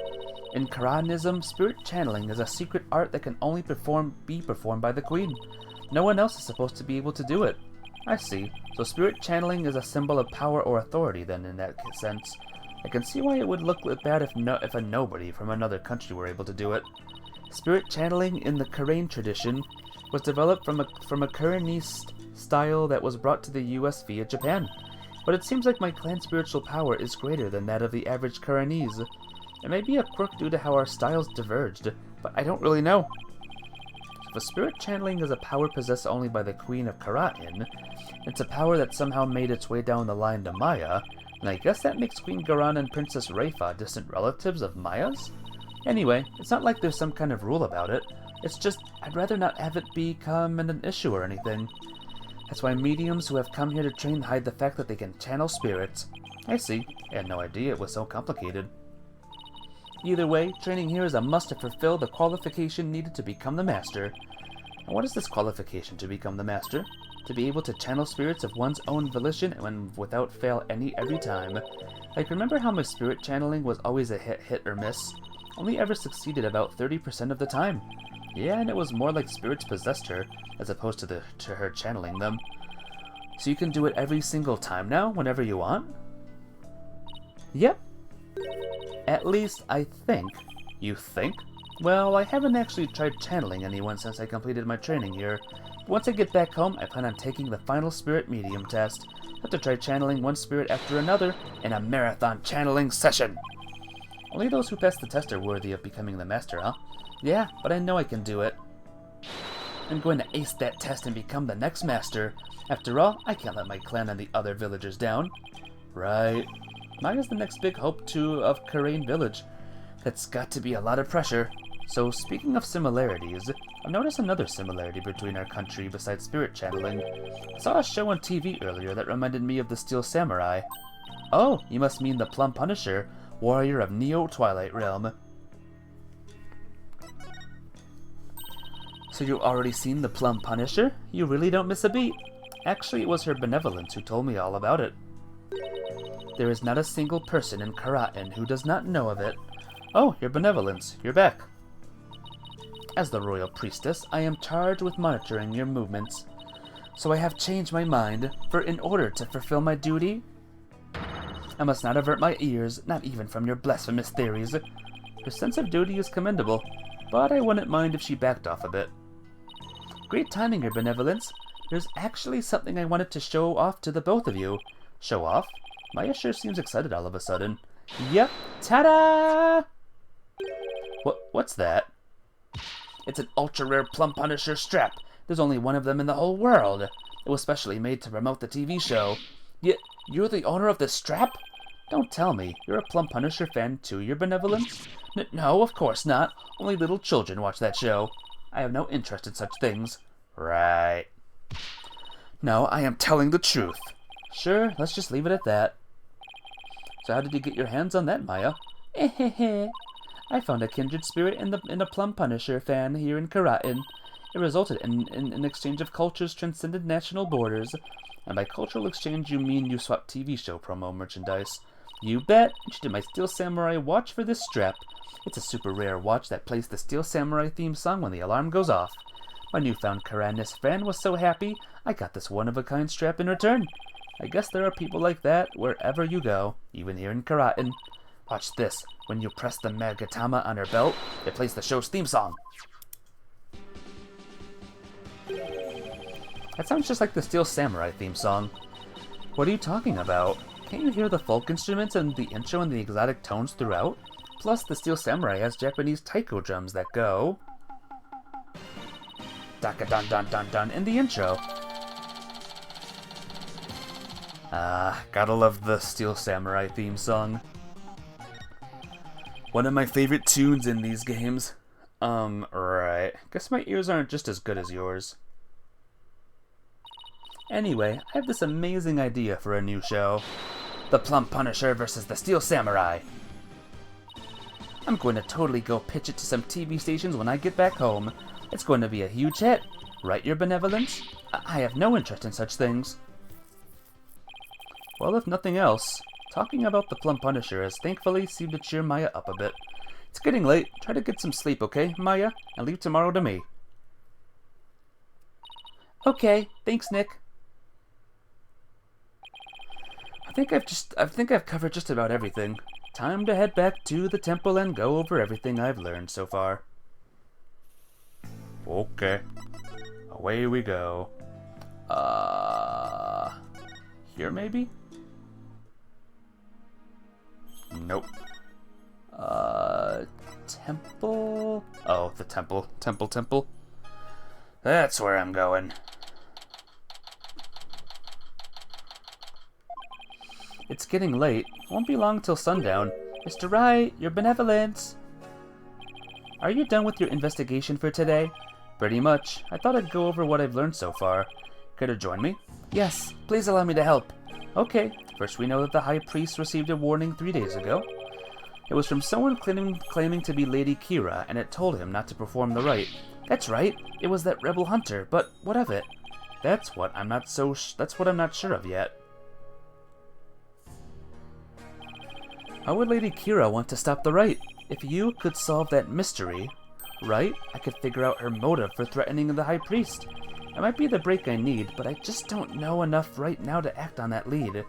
In Quranism, spirit channeling is a secret art that can only be performed by the queen. No one else is supposed to be able to do it. I see. So spirit channeling is a symbol of power or authority, then, in that sense. I can see why it would look bad if a nobody from another country were able to do it. Spirit channeling in the Karen tradition was developed from a Kuranese style that was brought to the US via Japan. But it seems like my clan's spiritual power is greater than that of the average Kuranese. It may be a quirk due to how our styles diverged, but I don't really know. If a spirit channeling is a power possessed only by the Queen of Karatin, it's a power that somehow made its way down the line to Maya, and I guess that makes Queen Garan and Princess Rafa distant relatives of Maya's? Anyway, it's not like there's some kind of rule about it. It's just, I'd rather not have it become an issue or anything. That's why mediums who have come here to train hide the fact that they can channel spirits. I see. I had no idea it was so complicated. Either way, training here is a must to fulfill the qualification needed to become the master. And what is this qualification to become the master? to be able to channel spirits of one's own volition and without fail every time. Like, remember how my spirit channeling was always a hit or miss? Only ever succeeded about 30% of the time. Yeah, and it was more like spirits possessed her, as opposed to her channeling them. So you can do it every single time now, whenever you want? Yep. At least I think. You think? Well, I haven't actually tried channeling anyone since I completed my training here. But once I get back home, I plan on taking the final spirit medium test. I have to try channeling one spirit after another in a marathon channeling session. Only those who pass the test are worthy of becoming the master, huh? Yeah, but I know I can do it. I'm going to ace that test and become the next master. After all, I can't let my clan and the other villagers down. Right. Maya's the next big hope, too, of Karain village. That's got to be a lot of pressure. So, speaking of similarities, I've noticed another similarity between our country besides spirit channeling. I saw a show on TV earlier that reminded me of the Steel Samurai. Oh, you must mean the Plum Punisher, warrior of Neo-Twilight Realm. So you've already seen the Plum Punisher? You really don't miss a beat. Actually, it was her benevolence who told me all about it. There is not a single person in Karatin who does not know of it. Oh, your benevolence, you're back. As the royal priestess, I am charged with monitoring your movements. So I have changed my mind, for in order to fulfill my duty, I must not avert my ears, not even from your blasphemous theories. Her sense of duty is commendable, but I wouldn't mind if she backed off a bit. Great timing, your benevolence. There's actually something I wanted to show off to the both of you. Show off? Maya sure seems excited all of a sudden. Yep, ta-da! What's that? It's an ultra-rare Plum Punisher strap. There's only one of them in the whole world. It was specially made to promote the TV show. You're the owner of this strap? Don't tell me. You're a Plum Punisher fan too, your benevolence? No, of course not. Only little children watch that show. I have no interest in such things. Right. No, I am telling the truth. Sure, let's just leave it at that. So how did you get your hands on that, Maya? I found a kindred spirit in a Plum Punisher fan here in Karatin. It resulted in an exchange of cultures transcended national borders. And by cultural exchange, you mean you swap TV show promo merchandise. You bet! You should do my Steel Samurai watch for this strap. It's a super rare watch that plays the Steel Samurai theme song when the alarm goes off. My newfound Karanis fan was so happy, I got this one-of-a-kind strap in return. I guess there are people like that wherever you go, even here in Karatin. Watch this. When you press the Magatama on her belt, it plays the show's theme song. That sounds just like the Steel Samurai theme song. What are you talking about? Can't you hear the folk instruments and the intro and the exotic tones throughout? Plus, the Steel Samurai has Japanese taiko drums that go Daka dun dun dun dun in the intro. Gotta love the Steel Samurai theme song. One of my favorite tunes in these games. Right. Guess my ears aren't just as good as yours. Anyway, I have this amazing idea for a new show. The Plum Punisher versus the Steel Samurai. I'm going to totally go pitch it to some TV stations when I get back home. It's going to be a huge hit. Right, your benevolence? I have no interest in such things. Well, if nothing else, talking about the Plum Punisher has thankfully seemed to cheer Maya up a bit. It's getting late. Try to get some sleep, okay, Maya? And leave tomorrow to me. Okay, thanks, Nick. I think I've covered just about everything. Time to head back to the temple and go over everything I've learned so far. Okay. Away we go. Here maybe? Nope. Temple? Oh, the temple. Temple. That's where I'm going. It's getting late. Won't be long till sundown. Mr. Wright, your benevolence. Are you done with your investigation for today? Pretty much. I thought I'd go over what I've learned so far. Care to join me? Yes, please allow me to help. Okay, first we know that the High Priest received a warning 3 days ago. It was from someone claiming to be Lady Kira, and it told him not to perform the rite. That's right, it was that rebel hunter, but what of it? That's what I'm not sure of yet. How would Lady Kira want to stop the Wright? If you could solve that mystery, right, I could figure out her motive for threatening the High Priest. It might be the break I need, but I just don't know enough right now to act on that lead.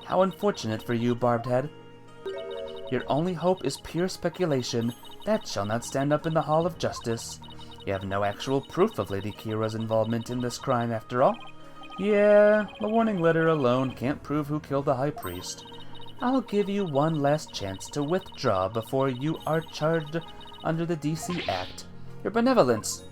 How unfortunate for you, Barbed Head. Your only hope is pure speculation. That shall not stand up in the Hall of Justice. You have no actual proof of Lady Kira's involvement in this crime, after all. Yeah, the warning letter alone can't prove who killed the High Priest. I'll give you one last chance to withdraw before you are charged under the DC Act. Your benevolence.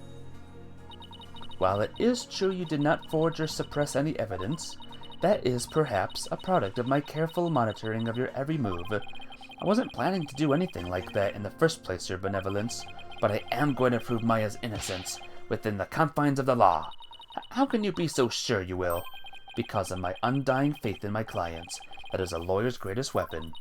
While it is true you did not forge or suppress any evidence, that is perhaps a product of my careful monitoring of your every move. I wasn't planning to do anything like that in the first place, Your Benevolence, but I am going to prove Maya's innocence within the confines of the law. How can you be so sure you will? Because of my undying faith in my clients. That is a lawyer's greatest weapon.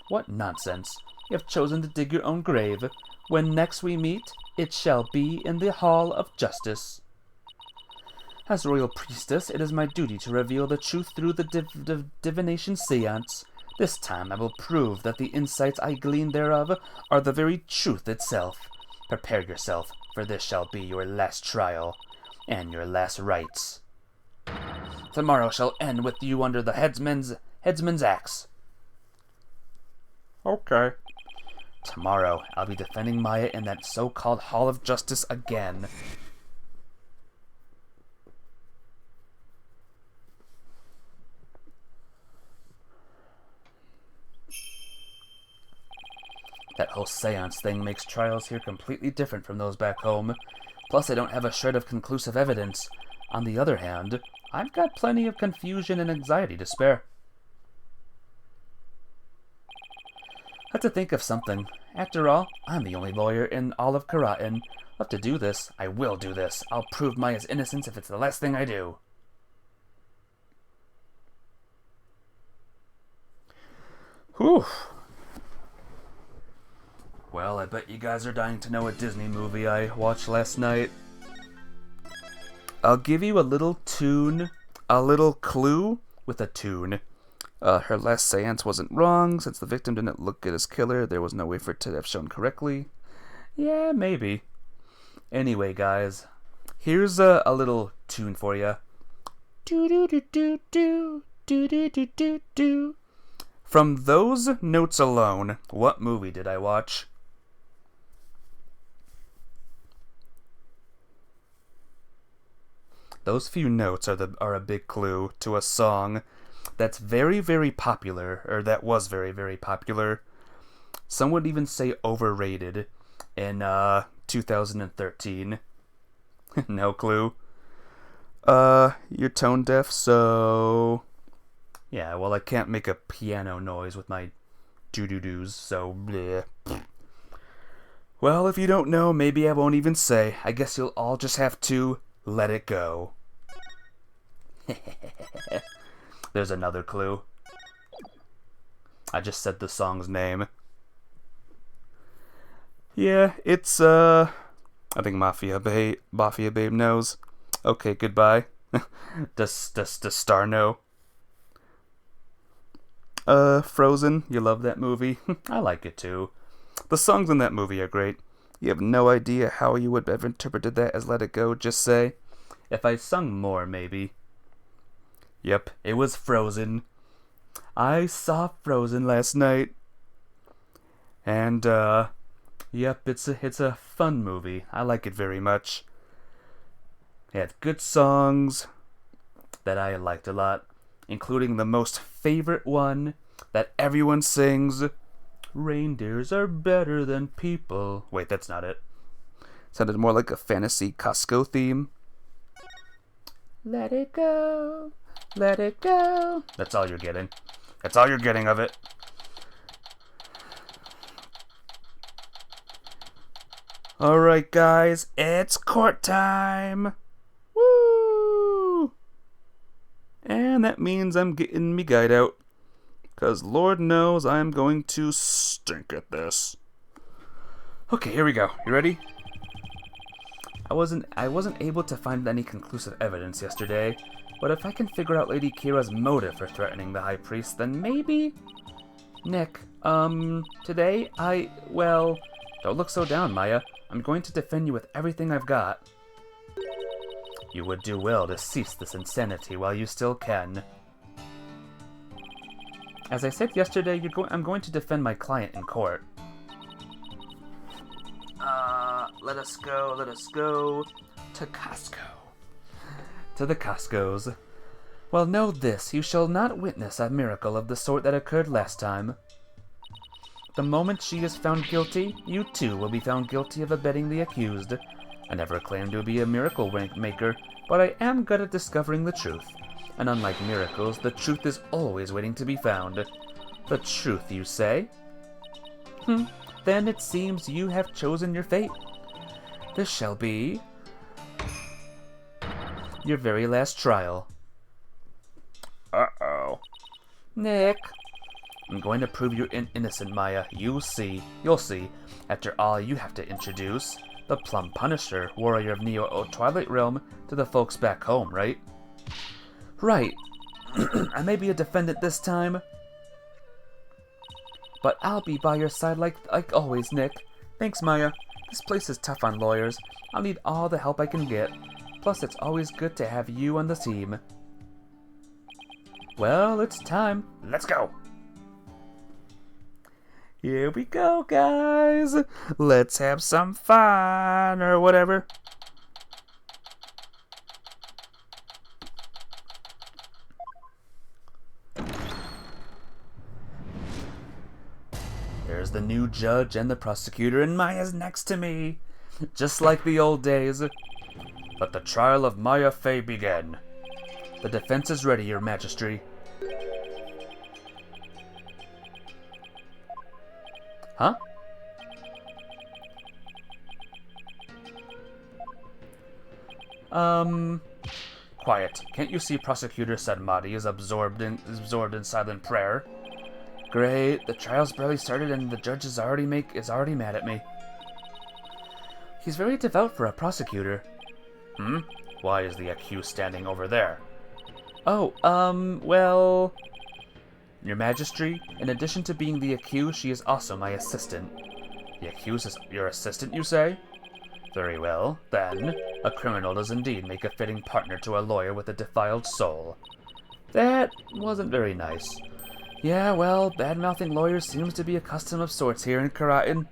What nonsense. You have chosen to dig your own grave. When next we meet, it shall be in the Hall of Justice. As Royal Priestess, it is my duty to reveal the truth through the divination seance. This time I will prove that the insights I glean thereof are the very truth itself. Prepare yourself, for this shall be your last trial, and your last rites. Tomorrow shall end with you under the headsman's axe. Okay. Tomorrow I'll be defending Maya in that so-called Hall of Justice again. That whole seance thing makes trials here completely different from those back home. Plus, I don't have a shred of conclusive evidence. On the other hand, I've got plenty of confusion and anxiety to spare. Have to think of something. After all, I'm the only lawyer in all of Karatin. Love to do this. I will do this. I'll prove Maya's innocence if it's the last thing I do. Whew. Well, I bet you guys are dying to know a Disney movie I watched last night. I'll give you a little clue with a tune. Her last seance wasn't wrong. Since the victim didn't look at his killer, there was no way for it to have shown correctly. Yeah, maybe. Anyway, guys, here's a little tune for you. Do-do-do-do-do, do-do-do-do-do. From those notes alone, what movie did I watch? Those few notes are a big clue to a song that's very, very popular, or that was very, very popular. Some would even say overrated in 2013. No clue. You're tone deaf, so... Yeah, well, I can't make a piano noise with my doo-doo-doos, so bleh. Well, if you don't know, maybe I won't even say. I guess you'll all just have to let it go. There's another clue. I just said the song's name. Yeah, it's, I think Mafia Babe knows. Okay, goodbye. Does Star know? Frozen, you love that movie? I like it too. The songs in that movie are great. You have no idea how you would have interpreted that as Let It Go, just say. If I sung more, maybe. Yep, it was Frozen. I saw Frozen last night. And, yep, it's a fun movie. I like it very much. It had good songs that I liked a lot, including the most favorite one that everyone sings. Reindeers are better than people. Wait, that's not it. Sounded more like a fantasy Costco theme. Let it go. Let it go. That's all you're getting. That's all you're getting of it. Alright, guys, it's court time. Woo! And that means I'm getting me guide out. Because Lord knows I'm going to stink at this. Okay, here we go. You ready? I wasn't able to find any conclusive evidence yesterday, but if I can figure out Lady Kira's motive for threatening the High Priest, then maybe... Nick, today well, don't look so down, Maya. I'm going to defend you with everything I've got. You would do well to cease this insanity while you still can. As I said yesterday, I'm going to defend my client in court. Let us go to Costco. To the Costco's. Well, know this, you shall not witness a miracle of the sort that occurred last time. The moment she is found guilty, you too will be found guilty of abetting the accused. I never claimed to be a miracle maker, but I am good at discovering the truth. And unlike miracles, the truth is always waiting to be found. The truth, you say? Then it seems you have chosen your fate. This shall be your very last trial. Uh-oh. Nick. I'm going to prove you're innocent, Maya. You'll see. After all, you have to introduce the Plum Punisher, warrior of Neo Twilight Realm, to the folks back home, right? Right. I may be a defendant this time, but I'll be by your side like always, Nick. Thanks, Maya. This place is tough on lawyers. I'll need all the help I can get. Plus, it's always good to have you on the team. Well, it's time. Let's go. Here we go, guys. Let's have some fun, or whatever. There's the new judge and the prosecutor, and Maya's next to me. Just like the old days. Let the trial of Maya Fey begin. The defense is ready, Your Majesty. Huh? Quiet. Can't you see Prosecutor Sadmati is absorbed in silent prayer? Great. The trial's barely started and the judge is already mad at me. He's very devout for a prosecutor. Why is the accused standing over there? Oh, well... Your Majesty, in addition to being the accused, she is also my assistant. The accused is your assistant, you say? Very well, then. A criminal does indeed make a fitting partner to a lawyer with a defiled soul. That wasn't very nice. Yeah, well, bad-mouthing lawyers seems to be a custom of sorts here in Karatin.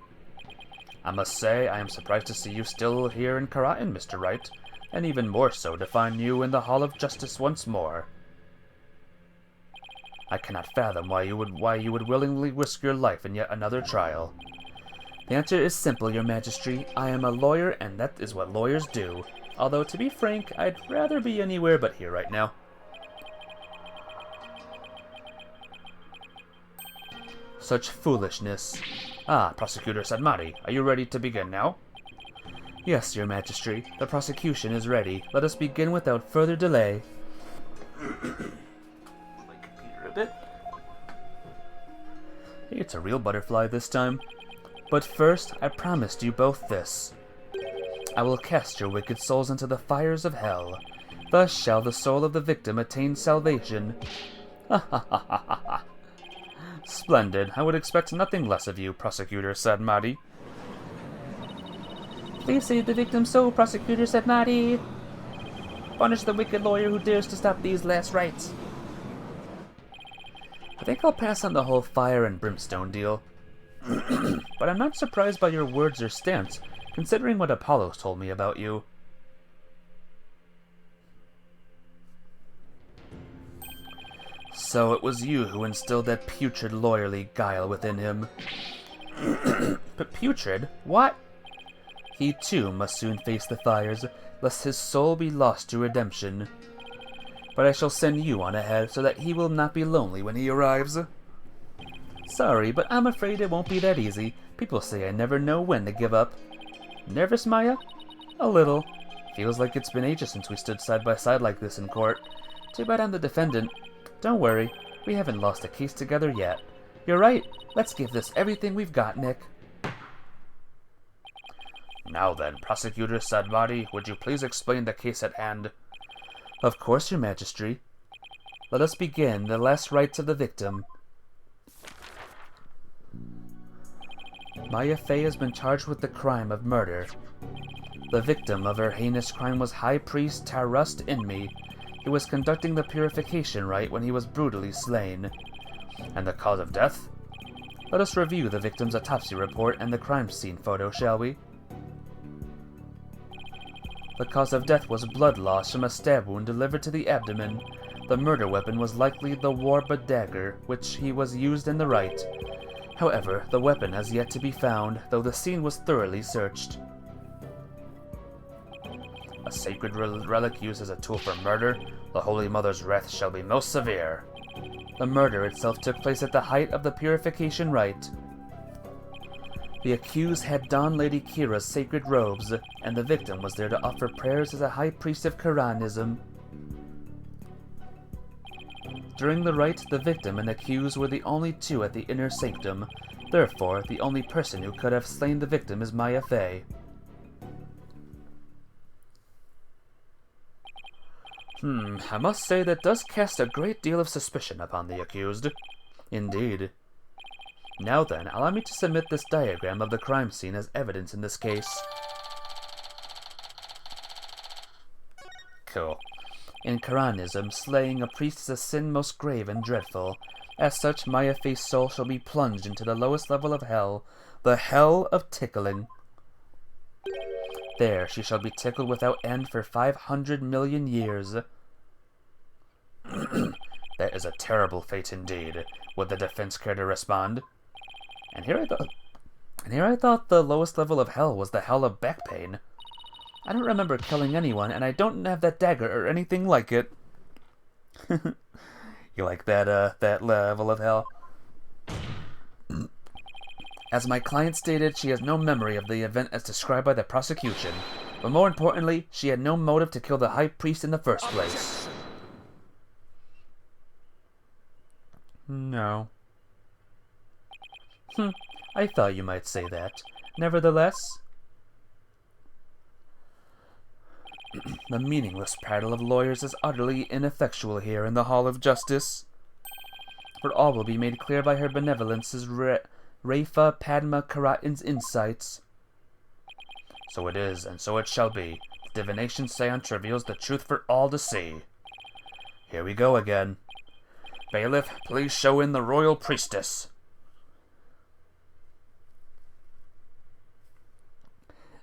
I must say, I am surprised to see you still here in Karatin, Mr. Wright, and even more so to find you in the Hall of Justice once more. I cannot fathom why you would willingly risk your life in yet another trial. The answer is simple, Your Majesty. I am a lawyer, and that is what lawyers do. Although, to be frank, I'd rather be anywhere but here right now. Such foolishness. Ah, Prosecutor Sadmati, are you ready to begin now? Yes, Your Majesty. The prosecution is ready. Let us begin without further delay. A bit. Hey, it's a real butterfly this time. But first, I promised you both this. I will cast your wicked souls into the fires of hell. Thus shall the soul of the victim attain salvation. Ha ha ha ha ha ha. Splendid. I would expect nothing less of you, Prosecutor Sadmati. Please save the victim's soul, Prosecutor Sadmati. Punish the wicked lawyer who dares to stop these last rites. I think I'll pass on the whole fire and brimstone deal. But I'm not surprised by your words or stance, considering what Apollo told me about you. So it was you who instilled that putrid lawyerly guile within him. But putrid? What? He too must soon face the fires, lest his soul be lost to redemption. But I shall send you on ahead so that he will not be lonely when he arrives. Sorry, but I'm afraid it won't be that easy. People say I never know when to give up. Nervous, Maya? A little. Feels like it's been ages since we stood side by side like this in court. Too bad I'm the defendant. Don't worry, we haven't lost a case together yet. You're right. Let's give this everything we've got, Nick. Now then, Prosecutor Sadvari, would you please explain the case at hand? Of course, Your Majesty. Let us begin the last rites of the victim. Maya Fey has been charged with the crime of murder. The victim of her heinous crime was High Priest Tarust Inmi. He was conducting the purification rite when he was brutally slain. And the cause of death? Let us review the victim's autopsy report and the crime scene photo, shall we? The cause of death was blood loss from a stab wound delivered to the abdomen. The murder weapon was likely the Warba dagger, which he was used in the rite. However, the weapon has yet to be found, though the scene was thoroughly searched. A sacred relic used as a tool for murder? The Holy Mother's wrath shall be most severe. The murder itself took place at the height of the purification rite. The accused had donned Lady Kira's sacred robes, and the victim was there to offer prayers as a high priest of Quranism. During the rite, the victim and accused were the only two at the inner sanctum. Therefore, the only person who could have slain the victim is Maya Fey. I must say that does cast a great deal of suspicion upon the accused. Indeed. Now then, allow me to submit this diagram of the crime scene as evidence in this case. Cool. In Quranism, slaying a priest is a sin most grave and dreadful. As such, Maya Fey's soul shall be plunged into the lowest level of hell, the hell of tickling. There she shall be tickled without end for 500 million years. That is a terrible fate indeed. Would the defense care to respond? And here I thought the lowest level of hell was the hell of back pain. I don't remember killing anyone, and I don't have that dagger or anything like it. You like that level of hell? As my client stated, she has no memory of the event as described by the prosecution. But more importantly, she had no motive to kill the high priest in the first place. No. I thought you might say that. Nevertheless, the meaningless prattle of lawyers is utterly ineffectual here in the Hall of Justice. For all will be made clear by her benevolence's Rafa Padma Karatan's insights. So it is, and so it shall be. The divination seance reveals the truth for all to see. Here we go again. Bailiff, please show in the royal priestess.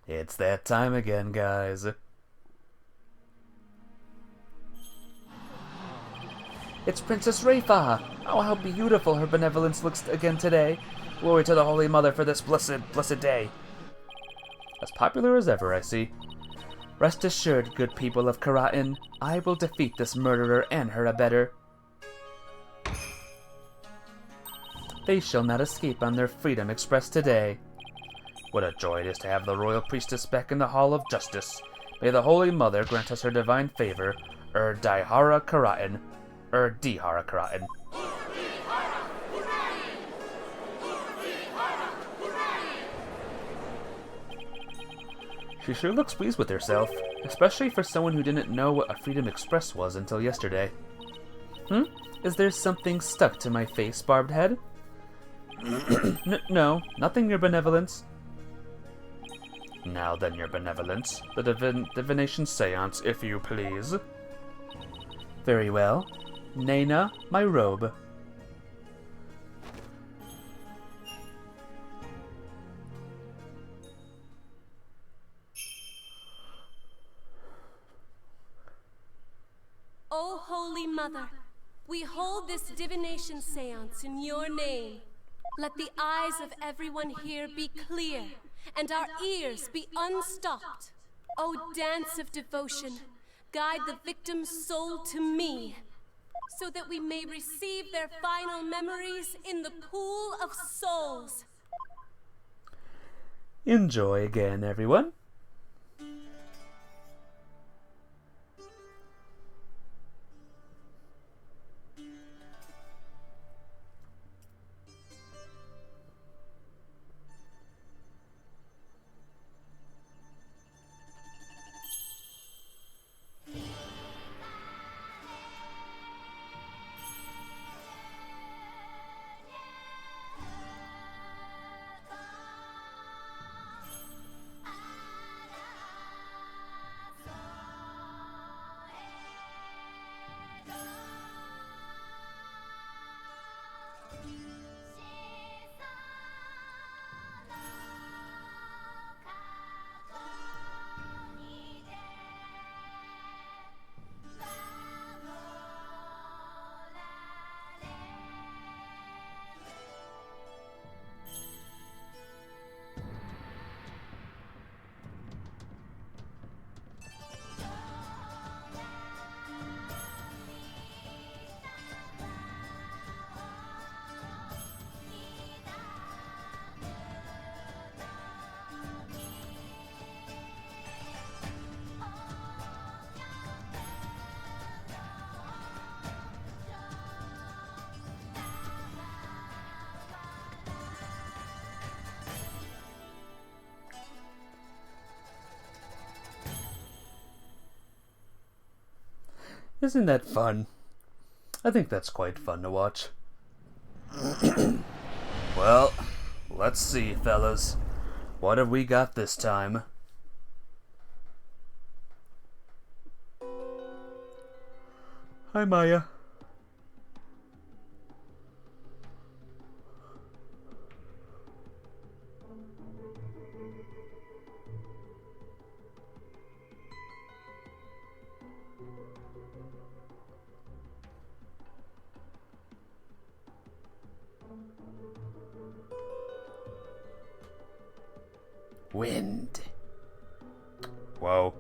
It's that time again, guys. It's Princess Rafa! Oh, how beautiful her benevolence looks again today. Glory to the Holy Mother for this blessed day. As popular as ever, I see. Rest assured, good people of Karatan, I will defeat this murderer and her abettor. They shall not escape on their freedom expressed today. What a joy it is to have the royal priestess back in the Hall of Justice. May the Holy Mother grant us her divine favor, Dihara Karatan, Dihara Karatan. She sure looks pleased with herself, especially for someone who didn't know what a Freedom Express was until yesterday. Is there something stuck to my face, Barbed Head? No, nothing, Your Benevolence. Now then, Your Benevolence, the divination seance, if you please. Very well. Nena, my robe. O Holy Mother, we hold this divination seance in your name. Let the eyes of everyone here be clear, and our ears be unstopped. O dance of devotion, guide the victim's soul to me, so that we may receive their final memories in the pool of souls. Enjoy again, everyone. Isn't that fun? I think that's quite fun to watch. Well, let's see, fellas. What have we got this time? Hi, Maya. Wind. Whoa.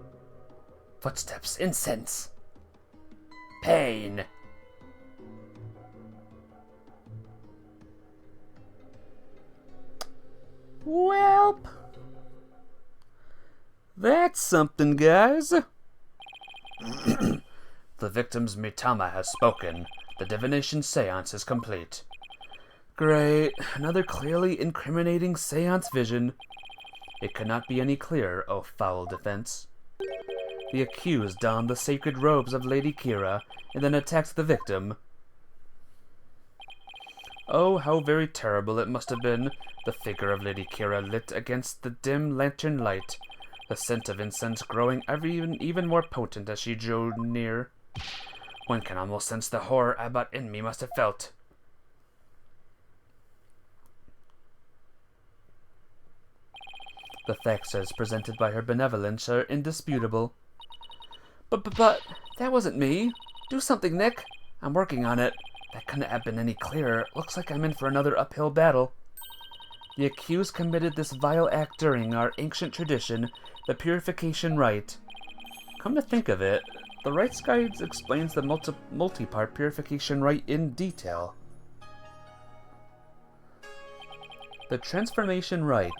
Footsteps, incense. Pain. Welp. That's something, guys. The victim's Mitama has spoken. The divination seance is complete. Great. Another clearly incriminating seance vision. It could not be any clearer, O foul defense. The accused donned the sacred robes of Lady Kira and then attacked the victim. Oh, how very terrible it must have been. The figure of Lady Kira lit against the dim lantern light, the scent of incense growing even more potent as she drew near. One can almost sense the horror Abbot in me must have felt. The facts as presented by her benevolence are indisputable. But, that wasn't me. Do something, Nick. I'm working on it. That couldn't have been any clearer. Looks like I'm in for another uphill battle. The accused committed this vile act during our ancient tradition, the purification rite. Come to think of it, the Wright's Guide explains the multi-part purification rite in detail. The transformation rite.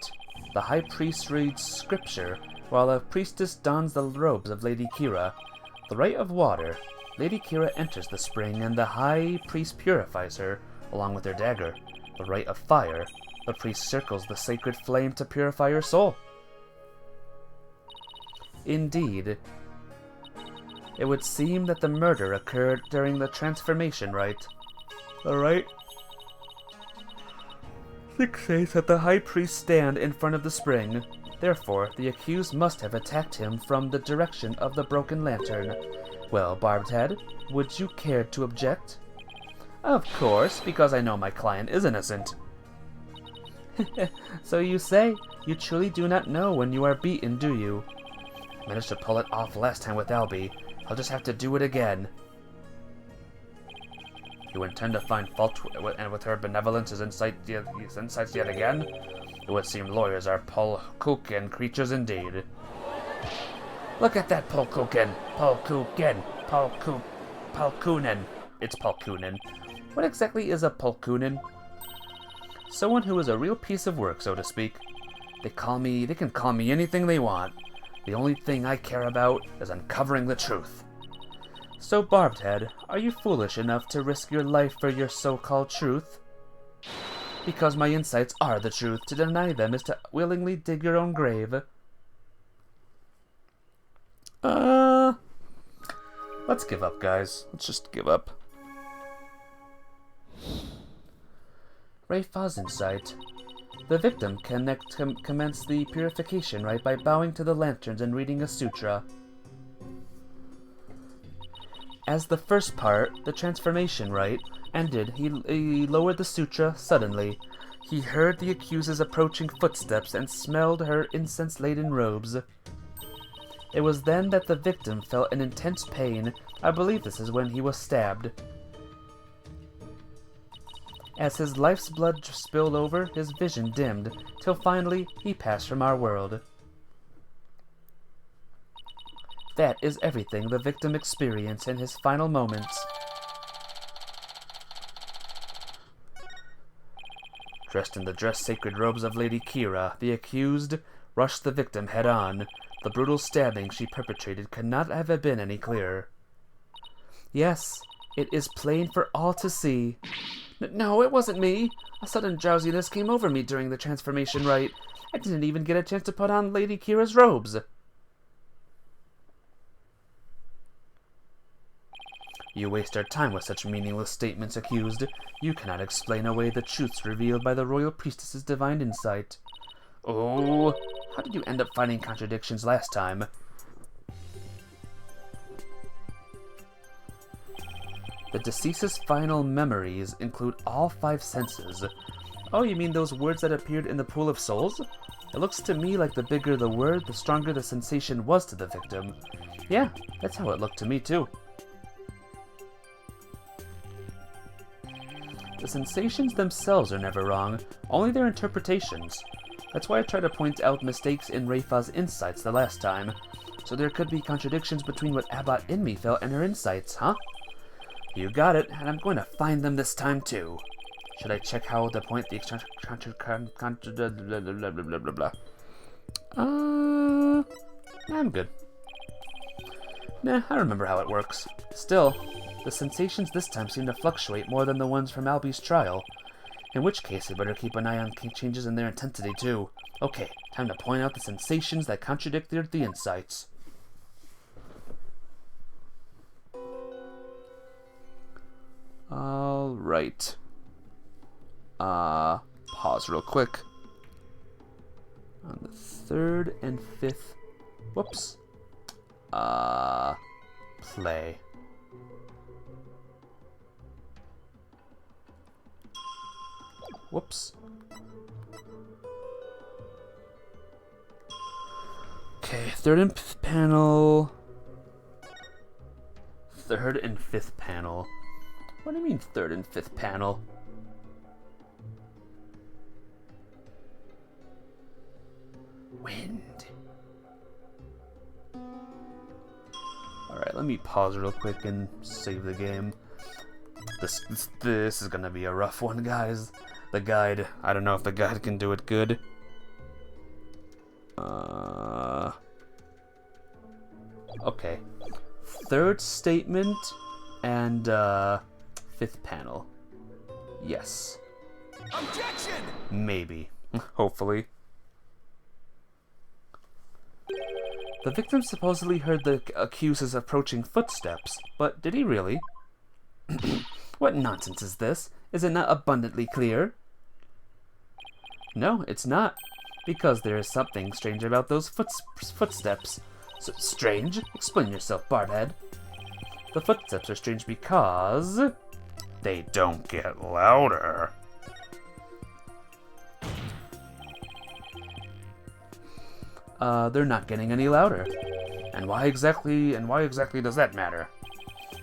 The high priest reads scripture, while a priestess dons the robes of Lady Kira. The rite of water. Lady Kira enters the spring, and the high priest purifies her, along with her dagger. The rite of fire. The priest circles the sacred flame to purify her soul. Indeed, it would seem that the murder occurred during the transformation rite. The rite dictates that the high priest stand in front of the spring. Therefore, the accused must have attacked him from the direction of the broken lantern. Well, Barbed Head, would you care to object? Of course, because I know my client is innocent. So you say. You truly do not know when you are beaten, do you? I managed to pull it off last time with Albie. I'll just have to do it again. You intend to find fault with her benevolence's insights yet again? It would seem lawyers are Polkukin creatures indeed. Look at that Polkukin! Polkunin. It's Polkunin. What exactly is a Polkunin? Someone who is a real piece of work, so to speak. They can call me anything they want. The only thing I care about is uncovering the truth. So, Barbed Head, are you foolish enough to risk your life for your so-called truth? Because my insights are the truth. To deny them is to willingly dig your own grave. Let's give up, guys. Let's just give up. Ray Fa's insight. The victim commenced the purification rite by bowing to the lanterns and reading a sutra. As the first part, the transformation rite, ended, he lowered the sutra suddenly. He heard the accused's approaching footsteps and smelled her incense-laden robes. It was then that the victim felt an intense pain. I believe this is when he was stabbed. As his life's blood spilled over, his vision dimmed, till finally he passed from our world. That is everything the victim experienced in his final moments. Dressed in the sacred robes of Lady Kira, the accused rushed the victim head-on. The brutal stabbing she perpetrated could not have been any clearer. Yes, it is plain for all to see. No, it wasn't me. A sudden drowsiness came over me during the transformation rite. I didn't even get a chance to put on Lady Kira's robes. You waste our time with such meaningless statements, accused. You cannot explain away the truths revealed by the royal priestess's divine insight. Oh, how did you end up finding contradictions last time? The deceased's final memories include all 5 senses. Oh, you mean those words that appeared in the pool of souls? It looks to me like the bigger the word, the stronger the sensation was to the victim. Yeah, that's how it looked to me too. The sensations themselves are never wrong, only their interpretations. That's why I tried to point out mistakes in Reifa's insights the last time. So there could be contradictions between what Abbot in me felt and her insights, huh? You got it, and I'm going to find them this time too. Should I check how to point the exchange I'm good. Nah, I remember how it works. Still, the sensations this time seem to fluctuate more than the ones from Albie's trial. In which case, I better keep an eye on changes in their intensity too. Okay, time to point out the sensations that contradicted the insights. Alright. Pause real quick. On the 3rd and 5th. Whoops. Play. Whoops. Okay, 3rd and 5th panel. 3rd and 5th panel. What do you mean 3rd and 5th panel? Wind. Alright, let me pause real quick and save the game. This is gonna be a rough one, guys. The guide, I don't know if the guide can do it good. Okay. 3rd statement and 5th panel. Yes. Objection! Maybe. Hopefully. The victim supposedly heard the accuser's approaching footsteps, but did he really? What nonsense is this? Is it not abundantly clear? No, it's not. Because there is something strange about those footsteps. Strange? Explain yourself, Barbhead. The footsteps are strange because they don't get louder. They're not getting any louder. And why exactly does that matter?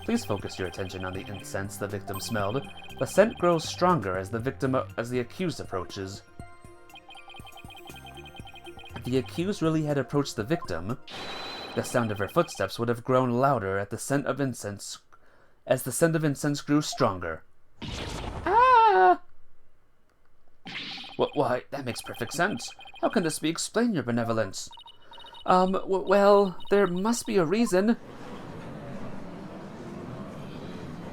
Please focus your attention on the incense the victim smelled. The scent grows stronger as the accused approaches. If the accused really had approached the victim, the sound of her footsteps would have grown louder as the scent of incense grew stronger. Ah! Why, that makes perfect sense. How can this be explained, your benevolence? Well, there must be a reason.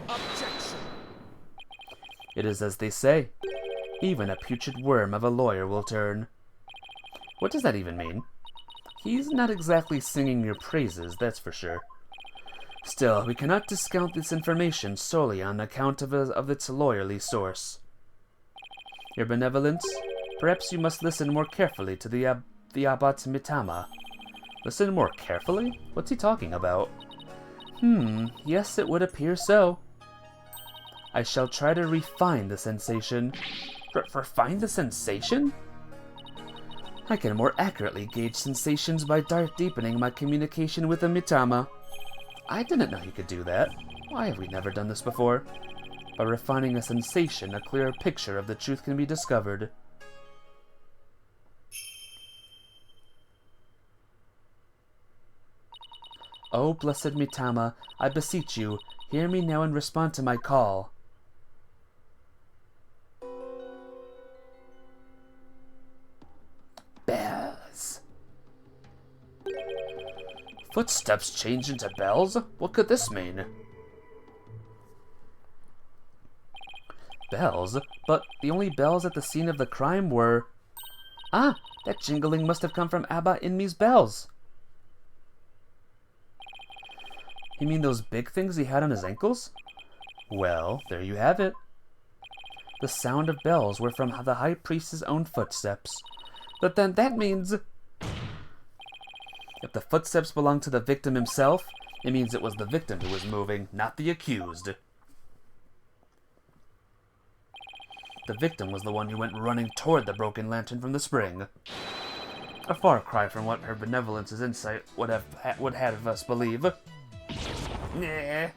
Objection! It is as they say. Even a putrid worm of a lawyer will turn. What does that even mean? He's not exactly singing your praises, that's for sure. Still, we cannot discount this information solely on account of its lawyerly source. Your benevolence, perhaps you must listen more carefully to the Abbot Mitama. Listen more carefully? What's he talking about? Yes, it would appear so. I shall try to refine the sensation. Refine the sensation? I can more accurately gauge sensations by deepening my communication with the Mitama. I didn't know you could do that. Why have we never done this before? By refining a sensation, a clearer picture of the truth can be discovered. Oh, blessed Mitama, I beseech you, hear me now and respond to my call. Bells. Footsteps change into bells? What could this mean? Bells? But the only bells at the scene of the crime were... Ah! That jingling must have come from Abba Inmi's bells. You mean those big things he had on his ankles? Well, there you have it. The sound of bells were from the High Priest's own footsteps. But then that means... If the footsteps belonged to the victim himself, it means it was the victim who was moving, not the accused. The victim was the one who went running toward the broken lantern from the spring. A far cry from what her benevolence's insight would have us believe. Nah.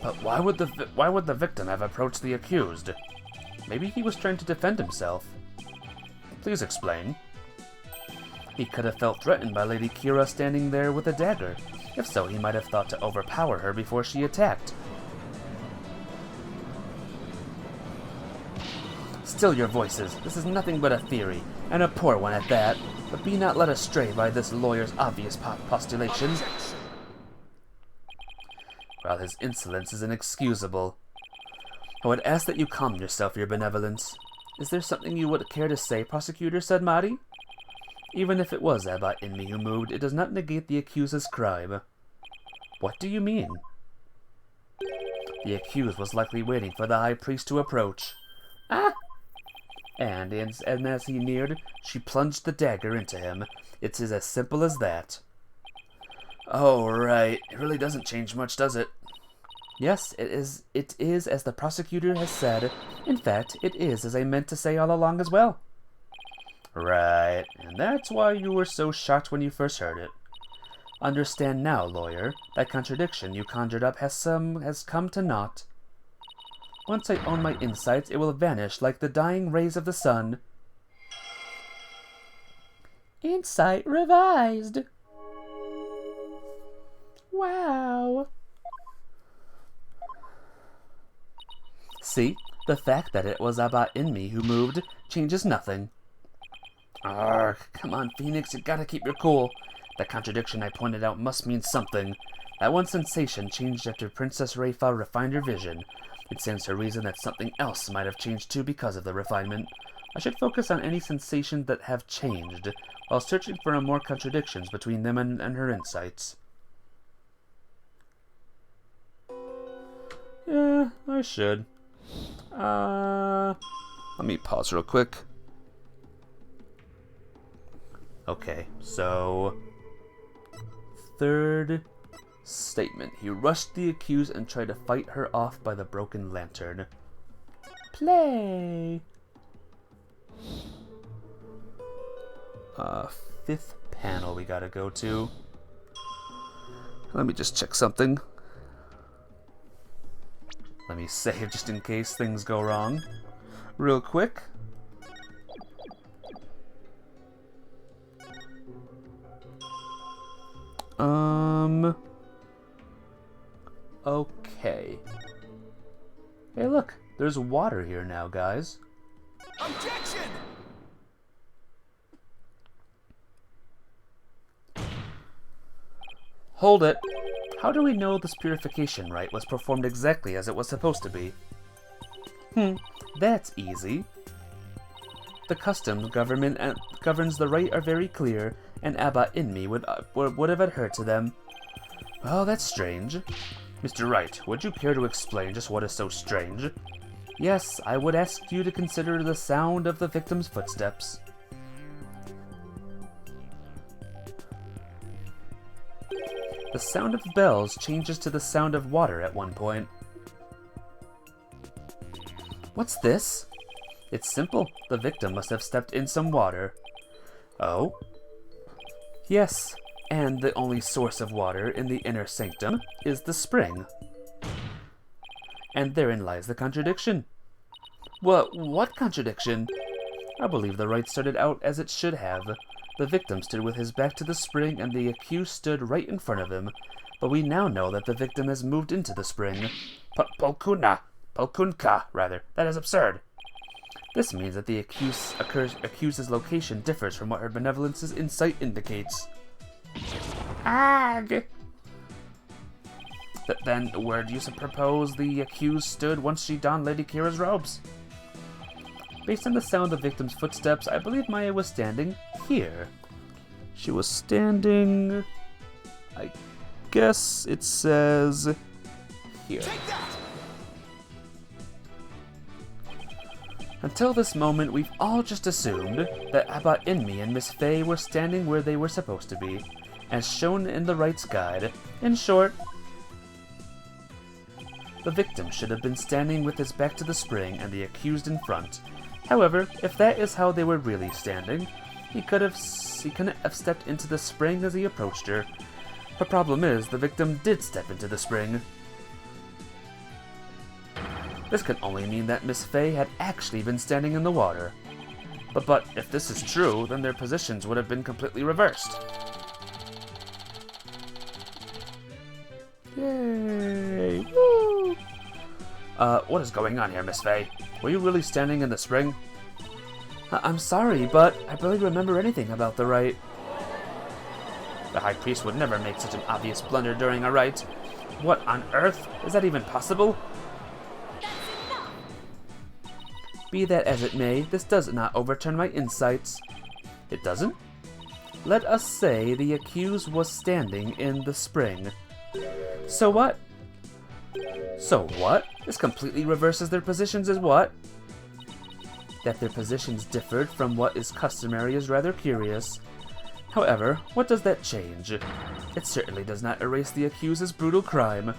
But why would the victim have approached the accused? Maybe he was trying to defend himself. Please explain. He could have felt threatened by Lady Kira standing there with a dagger. If so, he might have thought to overpower her before she attacked. Still your voices. This is nothing but a theory, and a poor one at that. But be not led astray by this lawyer's obvious postulations. While his insolence is inexcusable. I would ask that you calm yourself, your benevolence. Is there something you would care to say, prosecutor? Said Mari. Even if it was Abba in me who moved, it does not negate the accused's crime. What do you mean? The accused was likely waiting for the high priest to approach. Ah! And as he neared, she plunged the dagger into him. It is as simple as that. Oh, right. It really doesn't change much, does it? Yes, it is as the prosecutor has said. In fact, it is as I meant to say all along as well. Right, and that's why you were so shocked when you first heard it. Understand now, lawyer, that contradiction you conjured up has come to naught. Once I own my insights, it will vanish like the dying rays of the sun. Insight revised. Wow. See, the fact that it was Abba in me who moved changes nothing. Arrgh, come on, Phoenix, you gotta keep your cool. The contradiction I pointed out must mean something. That one sensation changed after Princess Rayfa refined her vision. It stands to reason that something else might have changed too because of the refinement. I should focus on any sensations that have changed, while searching for more contradictions between them and her insights. Yeah, I should. Let me pause real quick. Okay, so... Third statement. He rushed the accused and tried to fight her off by the broken lantern. Play! Fifth panel we gotta go to. Let me just check something. Let me save just in case things go wrong. Real quick. Okay. Hey, look. There's water here now, guys. Objection! Hold it. How do we know this purification rite was performed exactly as it was supposed to be? That's easy. The customs government governs the rite are very clear, and Abba in me would have adhered to them. Oh, that's strange. Mr. Wright, would you care to explain just what is so strange? Yes, I would ask you to consider the sound of the victim's footsteps. The sound of bells changes to the sound of water at one point. What's this? It's simple. The victim must have stepped in some water. Oh? Yes, and the only source of water in the inner sanctum is the spring. And therein lies the contradiction. What contradiction? I believe the rite started out as it should have. The victim stood with his back to the spring and the accused stood right in front of him. But we now know that the victim has moved into the spring. Polkunka, rather. That is absurd. This means that the accused's location differs from what her benevolence's insight indicates. Ag! Then where do you propose the accused stood once she donned Lady Kira's robes? Based on the sound of the victim's footsteps, I believe Maya was standing here. She was standing... I guess it says... here. Take that! Until this moment, we've all just assumed that Abbott Inmi and Miss Fey were standing where they were supposed to be, as shown in the Wright's guide. In short, the victim should have been standing with his back to the spring and the accused in front. However, if that is how they were really standing, he couldn't have stepped into the spring as he approached her. The problem is, the victim did step into the spring. This can only mean that Miss Fey had actually been standing in the water. But if this is true, then their positions would have been completely reversed. Yay! Woo! What is going on here, Miss Fey? Were you really standing in the spring? I'm sorry, but I barely remember anything about the rite. The High Priest would never make such an obvious blunder during a rite. What on earth? Is that even possible? Be that as it may, this does not overturn my insights. It doesn't? Let us say the accused was standing in the spring. So what? So what? This completely reverses their positions as what? That their positions differed from what is customary is rather curious. However, what does that change? It certainly does not erase the accused's brutal crime.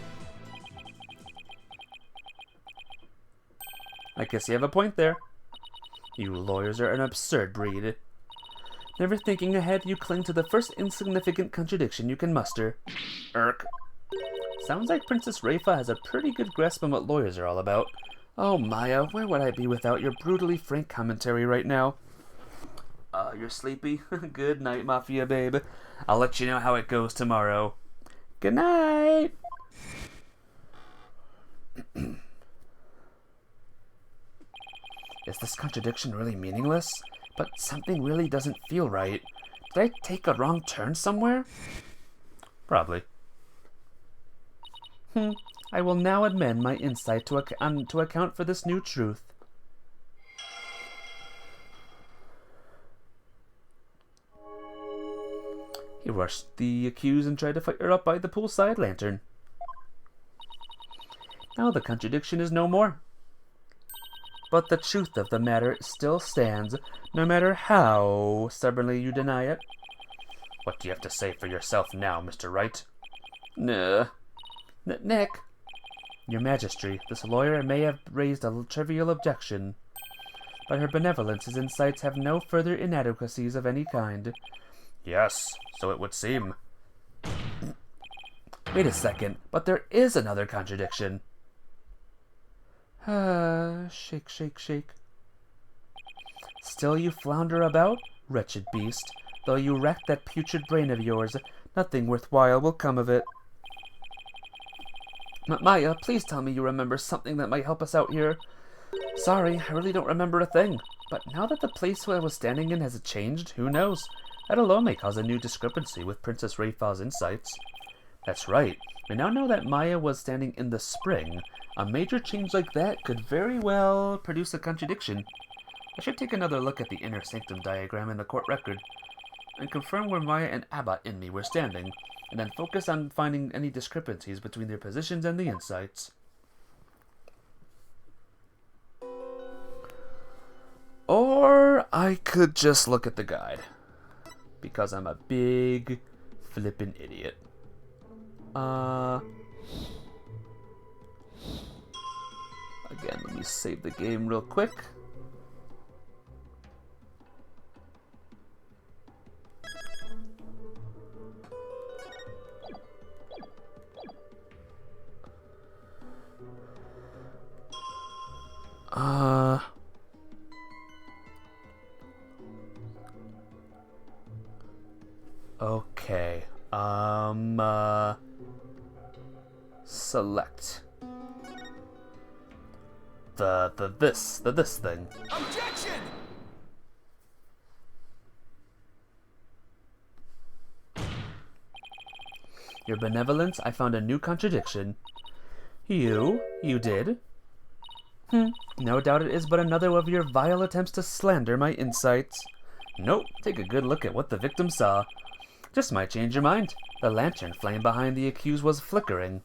I guess you have a point there. You lawyers are an absurd breed. Never thinking ahead, you cling to the first insignificant contradiction you can muster. Irk. Sounds like Princess Raifa has a pretty good grasp on what lawyers are all about. Oh, Maya, where would I be without your brutally frank commentary right now? You're sleepy? Good night, Mafia babe. I'll let you know how it goes tomorrow. Good night! Is this contradiction really meaningless? But something really doesn't feel right. Did I take a wrong turn somewhere? Probably. I will now amend my insight to account for this new truth. He rushed the accused and tried to fight her up by the poolside lantern. Now the contradiction is no more. But the truth of the matter still stands, no matter how stubbornly you deny it. What do you have to say for yourself now, Mr. Wright? Nick. Your Majesty, this lawyer may have raised a trivial objection, but her benevolence and insights have no further inadequacies of any kind. Yes, so it would seem. Wait a second, but there is another contradiction. Shake, shake, shake. Still you flounder about, wretched beast. Though you rack that putrid brain of yours, nothing worthwhile will come of it. Maya, please tell me you remember something that might help us out here. Sorry, I really don't remember a thing. But now that the place where I was standing in has changed, who knows? That alone may cause a new discrepancy with Princess Raifa's insights. That's right. We now know that Maya was standing in the spring. A major change like that could very well produce a contradiction. I should take another look at the inner sanctum diagram in the court record and confirm where Maya and Abbott Inmi were standing, and then focus on finding any discrepancies between their positions and the insights. Or I could just look at the guide, because I'm a big flippin' idiot. Again, let me save the game real quick. Okay. Select the this thing. Objection! Your benevolence, I found a new contradiction. You did. No doubt it is but another of your vile attempts to slander my insights. Nope, take a good look at what the victim saw. Just might change your mind. The lantern flame behind the accused was flickering.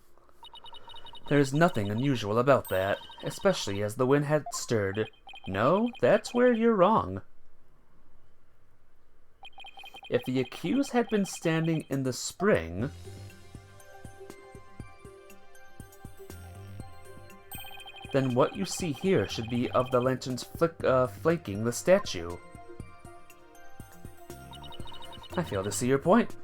There's nothing unusual about that, especially as the wind had stirred. No, that's where you're wrong. If the accused had been standing in the spring, then what you see here should be of the lanterns flanking the statue. I fail to see your point.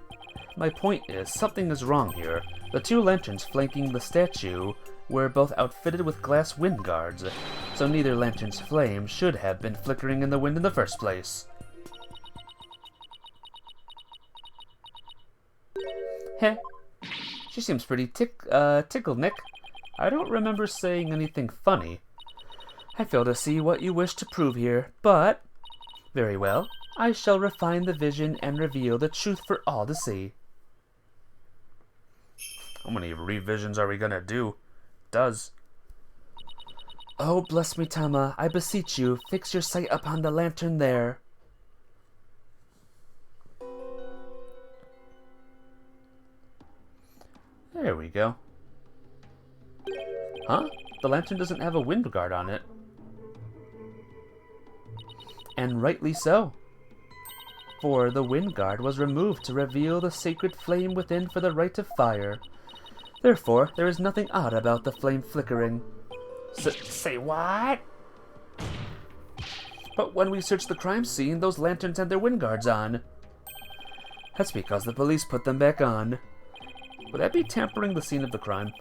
My point is, something is wrong here. The two lanterns flanking the statue were both outfitted with glass wind guards, so neither lantern's flame should have been flickering in the wind in the first place. Heh. She seems pretty tickled, Nick. I don't remember saying anything funny. I fail to see what you wish to prove here, but... Very well. I shall refine the vision and reveal the truth for all to see. How many revisions are we gonna do? Oh, bless me, Tama, I beseech you, fix your sight upon the lantern there. There we go. Huh? The lantern doesn't have a wind guard on it. And rightly so. For the wind guard was removed to reveal the sacred flame within for the right of fire. Therefore, there is nothing odd about the flame flickering. Say what? But when we searched the crime scene, those lanterns had their wind guards on. That's because the police put them back on. Would that be tampering the scene of the crime?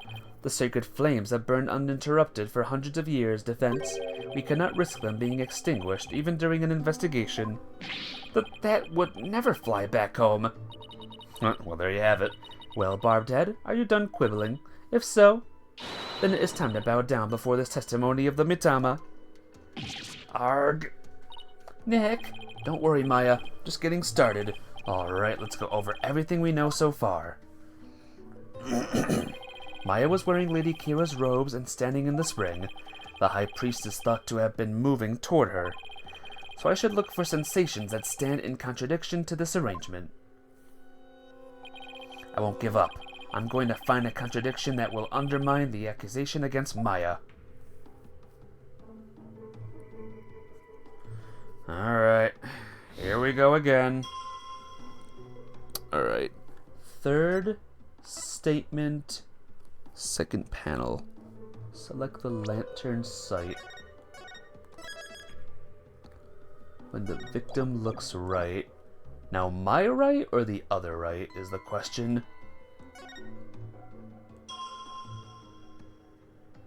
The sacred flames have burned uninterrupted for hundreds of years, Defense. We cannot risk them being extinguished, even during an investigation. That would never fly back home. Well, there you have it. Well, Barbed Head, are you done quibbling? If so, then it is time to bow down before this testimony of the Mitama. Arg. Nick, don't worry, Maya. Just getting started. Alright, let's go over everything we know so far. Maya was wearing Lady Kira's robes and standing in the spring. The High Priest is thought to have been moving toward her. So I should look for sensations that stand in contradiction to this arrangement. I won't give up. I'm going to find a contradiction that will undermine the accusation against Maya. Alright. Here we go again. Alright. Third statement. Second panel. Select the lantern sight. When the victim looks right. Now, my right or the other right is the question.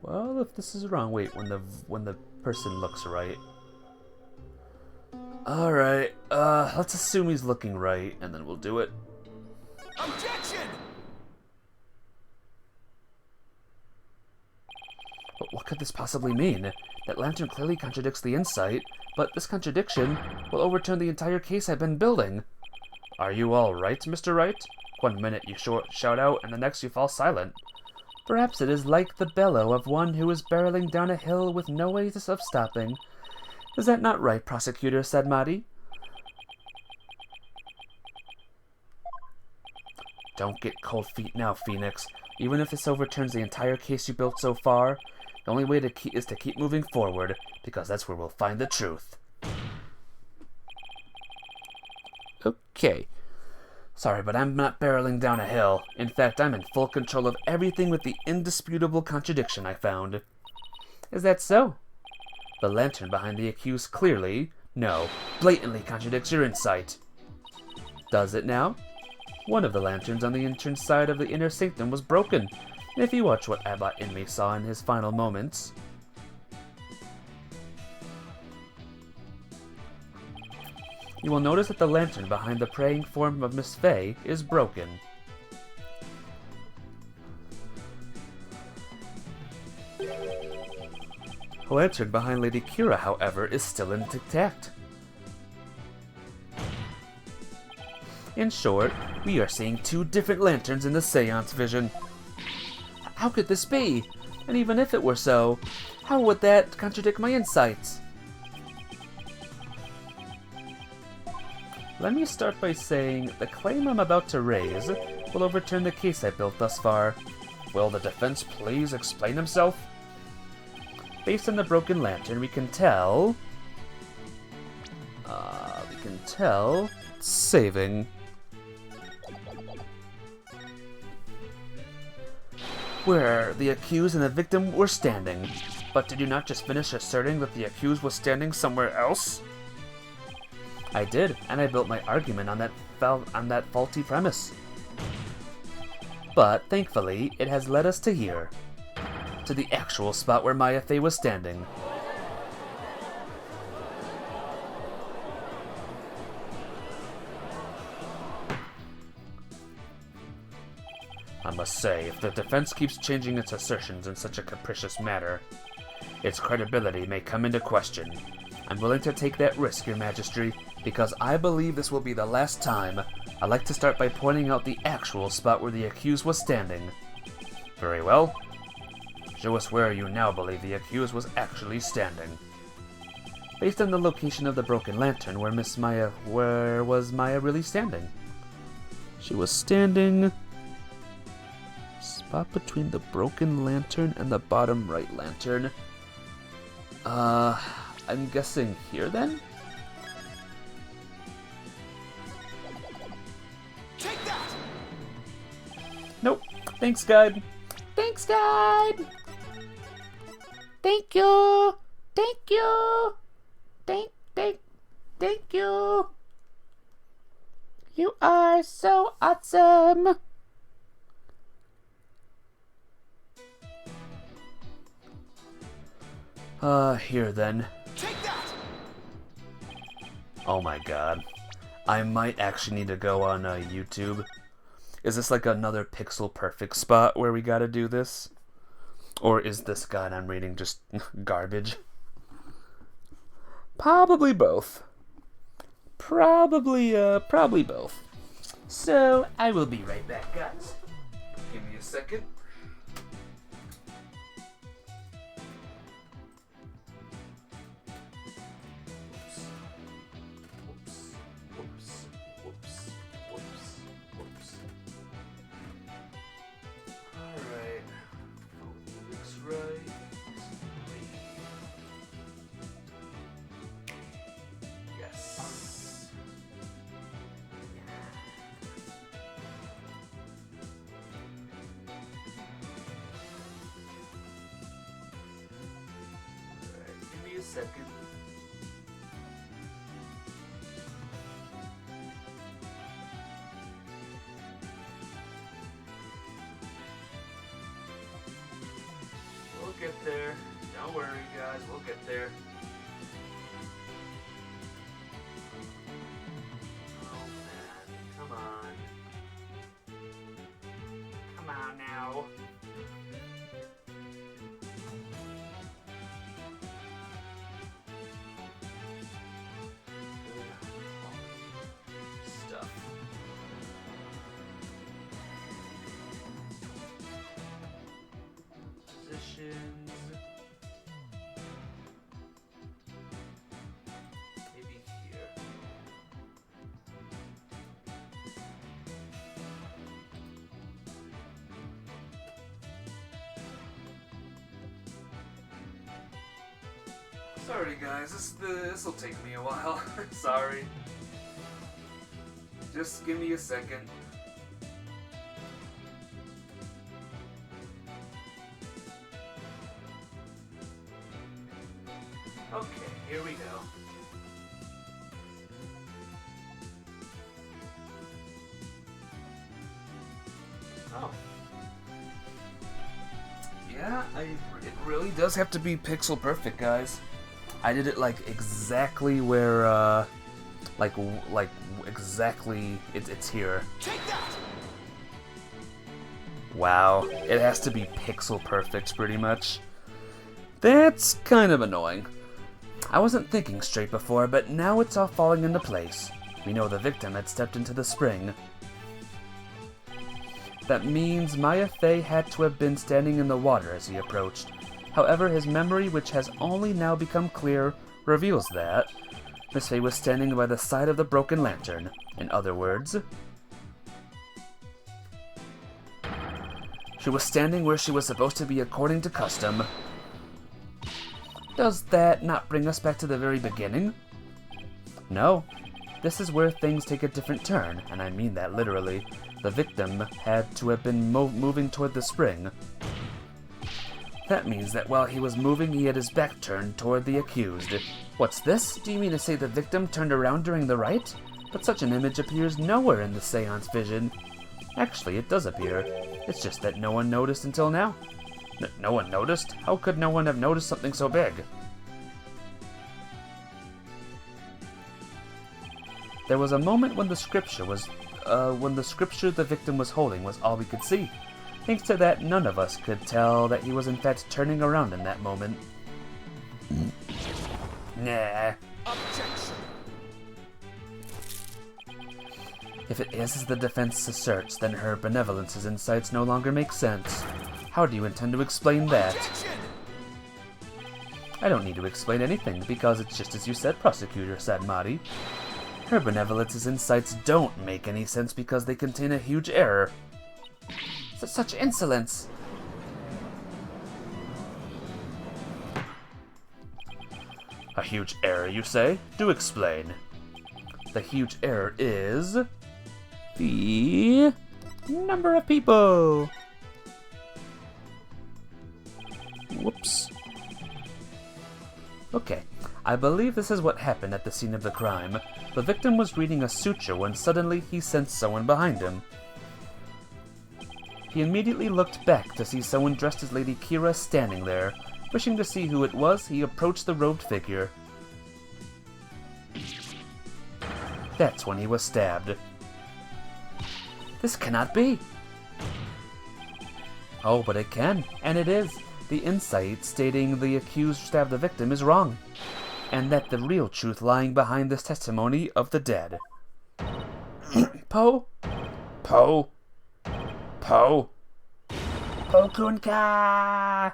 Well, if this is wrong, wait, when the person looks right. Alright, let's assume he's looking right, and then we'll do it. Objection! But what could this possibly mean? That lantern clearly contradicts the insight, but this contradiction will overturn the entire case I've been building. Are you all right, Mr. Wright? 1 minute you shout out, and the next you fall silent. Perhaps it is like the bellow of one who is barreling down a hill with no ways of stopping. Is that not right, Prosecutor Sadmati? Don't get cold feet now, Phoenix. Even if this overturns the entire case you built so far, the only way is to keep moving forward, because that's where we'll find the truth. Okay. Sorry, but I'm not barreling down a hill. In fact, I'm in full control of everything with the indisputable contradiction I found. Is that so? The lantern behind the accused clearly, no, blatantly contradicts your insight. Does it now? One of the lanterns on the entrance side of the inner sanctum was broken. If you watch what Abbot Inmei saw in his final moments, you will notice that the lantern behind the praying form of Miss Fey is broken. The lantern behind Lady Kira, however, is still intact. In short, we are seeing two different lanterns in the seance vision. How could this be? And even if it were so, How would that contradict my insights? Let me start by saying the claim I'm about to raise will overturn the case I built thus far. Will the defense please explain himself? Based on the broken lantern, we can tell... saving. Where the accused and the victim were standing. But did you not just finish asserting that the accused was standing somewhere else? I did, and I built my argument on that faulty premise. But thankfully, it has led us to here, to the actual spot where Maya Fey was standing. I must say, if the defense keeps changing its assertions in such a capricious manner, its credibility may come into question. I'm willing to take that risk, Your Majesty, because I believe this will be the last time. I'd like to start by pointing out the actual spot where the accused was standing. Very well. Show us where you now believe the accused was actually standing. Based on the location of the broken lantern, where was Maya really standing? She was standing... spot between the broken lantern and the bottom right lantern. I'm guessing here then? Take that! Nope. Thanks, guide. Thanks, guide! Thank you! Thank you! Thank you! You are so awesome! Here then. Take that! Oh my god. I might actually need to go on YouTube. Is this like another pixel perfect spot where we gotta do this? Or is this guide I'm reading just garbage? Probably both. Probably both. So, I will be right back, guys. Give me a second. Alright. Looks right. Yes. Alright, give me a second. We'll get there. Don't worry, guys. We'll get there. Oh, man. Come on. Come on now. Stuff. Positions. Maybe here. Sorry guys, this will take me a while. Sorry. Just give me a second. Okay, here we go. Oh. Yeah, it really does have to be pixel perfect, guys. I did it like exactly where, like exactly it's here. Take that! Wow, it has to be pixel perfect pretty much. That's kind of annoying. I wasn't thinking straight before, but now it's all falling into place. We know the victim had stepped into the spring. That means Maya Fey had to have been standing in the water as he approached. However, his memory, which has only now become clear, reveals that Miss Fey was standing by the side of the broken lantern. In other words, she was standing where she was supposed to be according to custom. Does that not bring us back to the very beginning? No. This is where things take a different turn, and I mean that literally. The victim had to have been moving toward the spring. That means that while he was moving, he had his back turned toward the accused. What's this? Do you mean to say the victim turned around during the rite? But such an image appears nowhere in the seance vision. Actually, it does appear. It's just that no one noticed until now. No one noticed? How could no one have noticed something so big? There was a moment when the scripture the victim was holding was all we could see. Thanks to that, none of us could tell that he was in fact turning around in that moment. Nah. Objection. If it is as the defense asserts, then her benevolence's insights no longer make sense. How do you intend to explain that? Objection. I don't need to explain anything, because it's just as you said, Prosecutor, said Madi. Her benevolence's insights don't make any sense because they contain a huge error. Such insolence! A huge error, you say? Do explain. The huge error is the number of people. Whoops. Okay, I believe this is what happened at the scene of the crime. The victim was reading a suture when suddenly he sensed someone behind him. He immediately looked back to see someone dressed as Lady Kira standing there. Wishing to see who it was, he approached the robed figure. That's when he was stabbed. This cannot be! Oh, but it can, and it is. The insight stating the accused stabbed the victim is wrong, and that the real truth lying behind this testimony of the dead. Poe? Poe? Poe? Pokunka!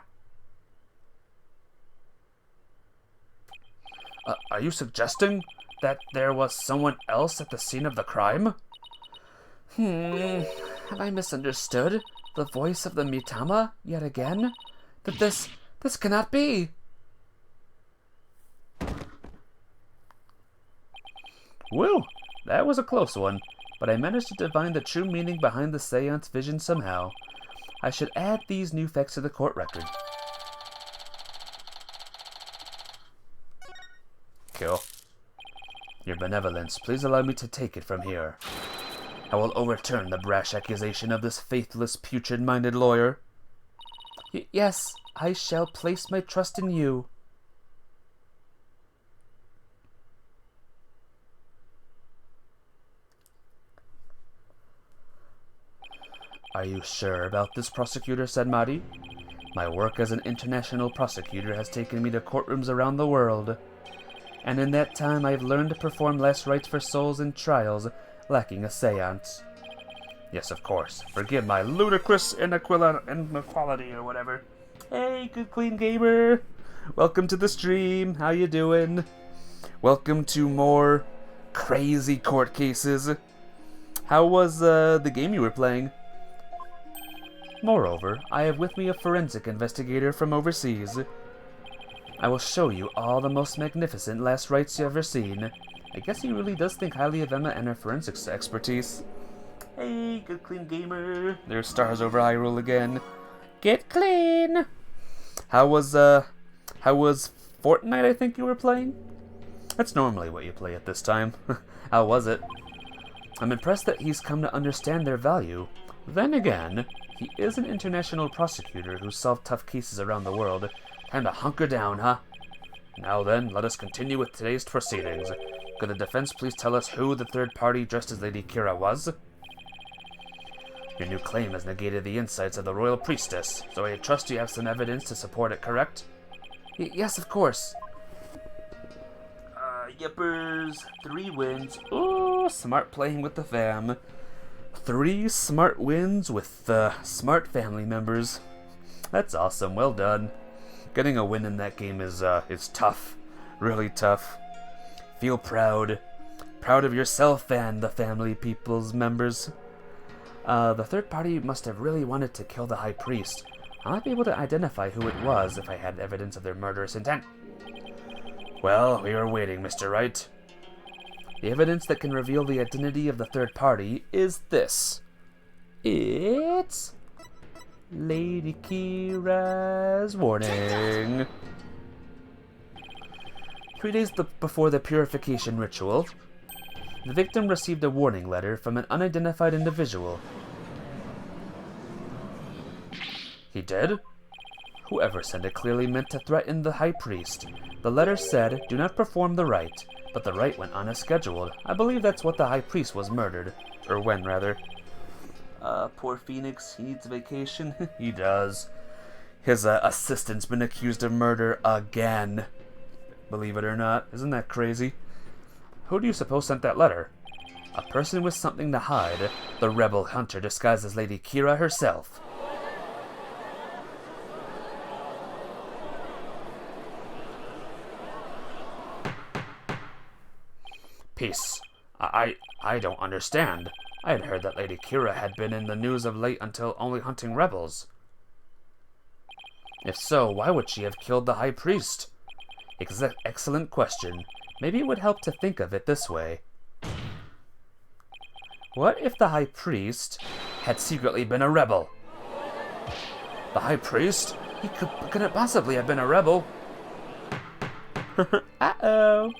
Are you suggesting that there was someone else at the scene of the crime? Have I misunderstood the voice of the Mitama yet again? That this cannot be! Woo! That was a close one, but I managed to divine the true meaning behind the seance vision somehow. I should add these new facts to the court record. Cool. Your benevolence, please allow me to take it from here. I will overturn the brash accusation of this faithless, putrid-minded lawyer. Yes, I shall place my trust in you. Are you sure about this, prosecutor? Said Madi. My work as an international prosecutor has taken me to courtrooms around the world, and in that time I've learned to perform last rites for souls in trials lacking a seance. Yes, of course. Forgive my ludicrous inequality or whatever. Hey, good clean gamer. Welcome to the stream. How you doing? Welcome to more crazy court cases. How was the game you were playing? Moreover, I have with me a forensic investigator from overseas. I will show you all the most magnificent last rites you've ever seen. I guess he really does think highly of Emma and her forensics expertise. Hey, good clean gamer. There's stars over Hyrule again. Get clean! How was Fortnite, I think you were playing? That's normally what you play at this time. How was it? I'm impressed that he's come to understand their value. Then again, he is an international prosecutor who solved tough cases around the world. Time to hunker down, huh? Now then, let us continue with today's proceedings. Could the defense please tell us who the third party dressed as Lady Kira was? Your new claim has negated the insights of the royal priestess, so I trust you have some evidence to support it, correct? Yes, of course. Yippers. 3 wins. Ooh, smart playing with the fam. 3 smart wins with smart family members. That's awesome, well done. Getting a win in that game is tough. Really tough. Feel proud. Proud of yourself and the family people's members. The third party must have really wanted to kill the High Priest. I might be able to identify who it was if I had evidence of their murderous intent. Well, we are waiting, Mr. Wright. The evidence that can reveal the identity of the third party is this. It's Lady Kira's warning. 3 days before the purification ritual, the victim received a warning letter from an unidentified individual. He did? Whoever sent it clearly meant to threaten the High Priest. The letter said, "Do not perform the rite," but the rite went on as scheduled. I believe that's what the High Priest was murdered. Or when, rather. Poor Phoenix, he needs a vacation. He does. His assistant's been accused of murder again. Believe it or not. Isn't that crazy? Who do you suppose sent that letter? A person with something to hide. The rebel hunter disguised as Lady Kira herself. Peace. I don't understand. I had heard that Lady Kira had been in the news of late until only hunting rebels. If so, why would she have killed the High Priest? Excellent question. Maybe it would help to think of it this way. What if the High Priest had secretly been a rebel? The High Priest? He couldn't possibly have been a rebel. Uh-oh.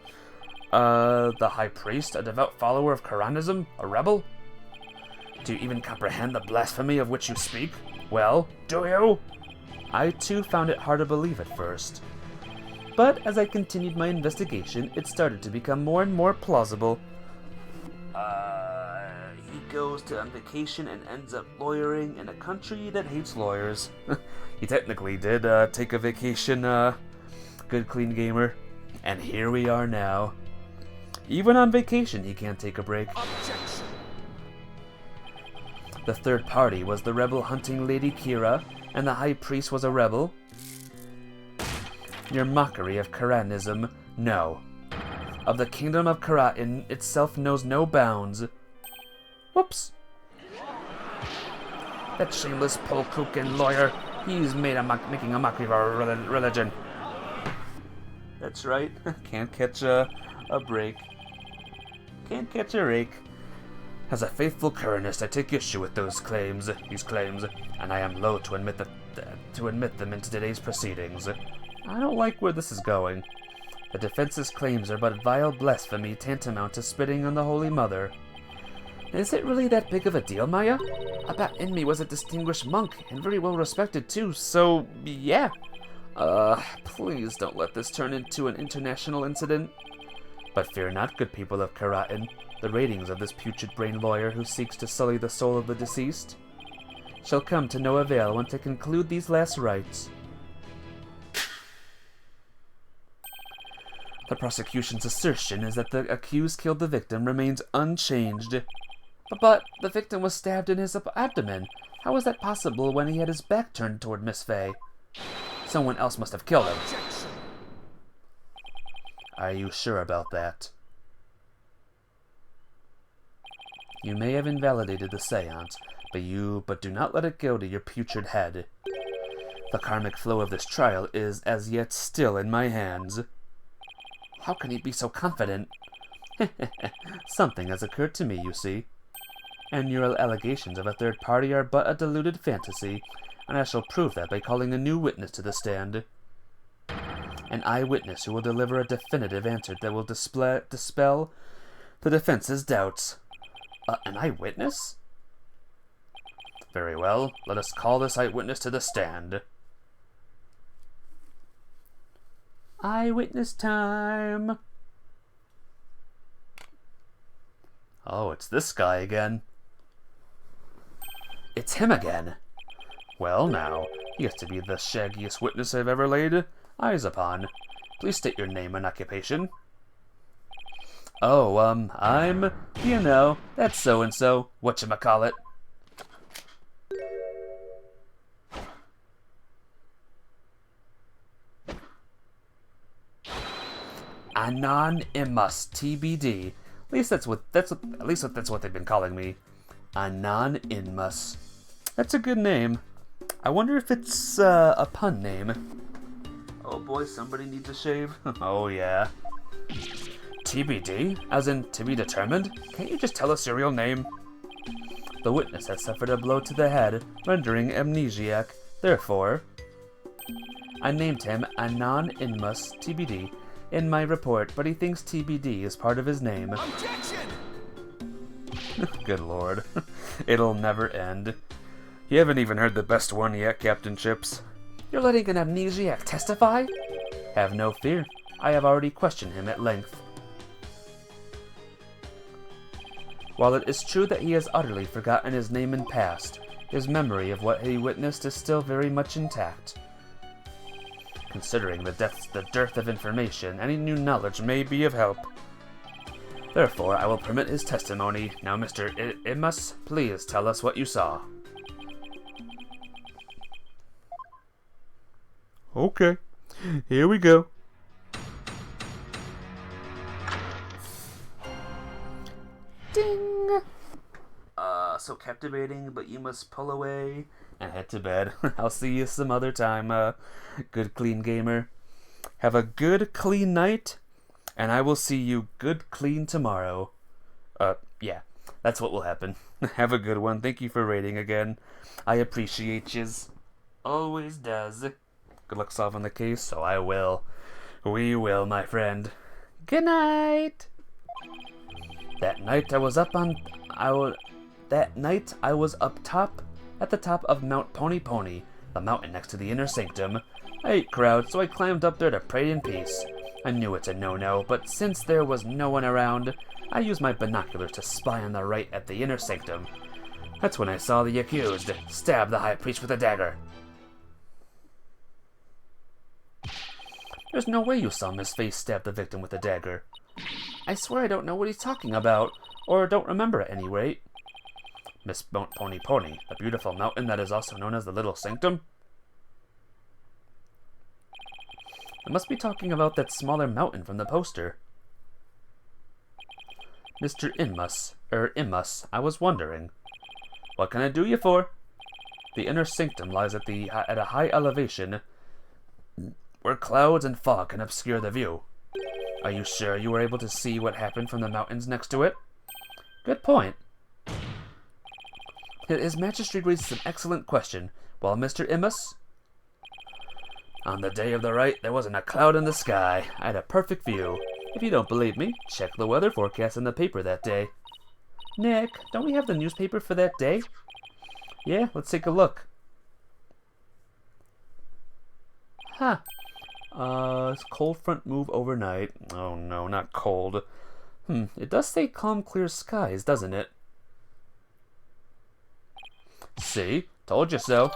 The High Priest, a devout follower of Quranism, a rebel? Do you even comprehend the blasphemy of which you speak? Well, do you? I too found it hard to believe at first. But as I continued my investigation, it started to become more and more plausible. He goes on vacation and ends up lawyering in a country that hates lawyers. He technically did take a vacation, good clean gamer. And here we are now. Even on vacation, he can't take a break. Objection. The third party was the rebel hunting Lady Kira, and the High Priest was a rebel. Your mockery of Quranism, no. Of the kingdom of Qur'an itself knows no bounds. Whoops. That shameless Polkukin lawyer, he's making a mockery of our religion. That's right. Can't catch a break. Can't catch a rake. As a faithful Quranist, I take issue with these claims, and I am loath to admit them into today's proceedings. I don't like where this is going. The defense's claims are but vile blasphemy tantamount to spitting on the Holy Mother. Is it really that big of a deal, Maya? Abat Enmi was a distinguished monk, and very well respected too, so yeah. Please don't let this turn into an international incident. But fear not, good people of Qur'an. The ratings of this putrid-brained lawyer who seeks to sully the soul of the deceased shall come to no avail when to conclude these last rites. The prosecution's assertion is that the accused killed the victim remains unchanged. But the victim was stabbed in his abdomen. How was that possible when he had his back turned toward Miss Faye? Someone else must have killed him. Objection. Are you sure about that? You may have invalidated the seance, but do not let it go to your putrid head. The karmic flow of this trial is as yet still in my hands. How can you be so confident? Something has occurred to me, you see. And your allegations of a third party are but a deluded fantasy, and I shall prove that by calling a new witness to the stand. An eyewitness who will deliver a definitive answer that will dispel the defense's doubts. An eyewitness? Very well, let us call this eyewitness to the stand. Eyewitness time! Oh, it's this guy again. It's him again. Well now, he has to be the shaggiest witness I've ever laid eyes upon. Please state your name and occupation. Oh, I'm, that's so-and-so, whatchamacallit. Anonymous TBD. At least that's what they've been calling me. Anonymous. That's a good name. I wonder if it's a pun name. Oh boy, somebody needs a shave. Oh yeah. TBD? As in to be determined? Can't you just tell us your real name? The witness has suffered a blow to the head, rendering amnesiac. Therefore, I named him Anonymous TBD in my report, but he thinks TBD is part of his name. Objection! Good lord. It'll never end. You haven't even heard the best one yet, Captain Chips. You're letting an amnesiac testify? Have no fear. I have already questioned him at length. While it is true that he has utterly forgotten his name and past, his memory of what he witnessed is still very much intact. Considering the dearth of information, any new knowledge may be of help. Therefore, I will permit his testimony. Now, Mr. Imus, please tell us what you saw. Okay, here we go. Ding! So captivating, but you must pull away and head to bed. I'll see you some other time, good clean gamer. Have a good clean night, and I will see you good clean tomorrow. Yeah, that's what will happen. Have a good one. Thank you for rating again. I appreciate yous. Always does. Good luck solving the case, so I will. We will, my friend. Good night. That night I was up top at the top of Mount Pony Pony, the mountain next to the inner sanctum. I ate crowd, so I climbed up there to pray in peace. I knew it's a no-no, but since there was no one around, I used my binoculars to spy on the right at the inner sanctum. That's when I saw the accused stab the high priest with a dagger. There's no way you saw Miss Face stab the victim with a dagger. I swear I don't know what he's talking about, or don't remember at any rate. Miss Mount Pony Pony, the beautiful mountain that is also known as the Little Sanctum? I must be talking about that smaller mountain from the poster. Mr. Immus, I was wondering. What can I do you for? The inner sanctum lies at a high elevation, where clouds and fog can obscure the view. Are you sure you were able to see what happened from the mountains next to it? Good point. His Majesty raises an excellent question. Well, Mr. Immus? On the day of the Wright, there wasn't a cloud in the sky. I had a perfect view. If you don't believe me, check the weather forecast in the paper that day. Nick, don't we have the newspaper for that day? Yeah, let's take a look. Huh. Cold front move overnight. Oh no, not cold. It does say calm, clear skies, doesn't it? See? Told you so.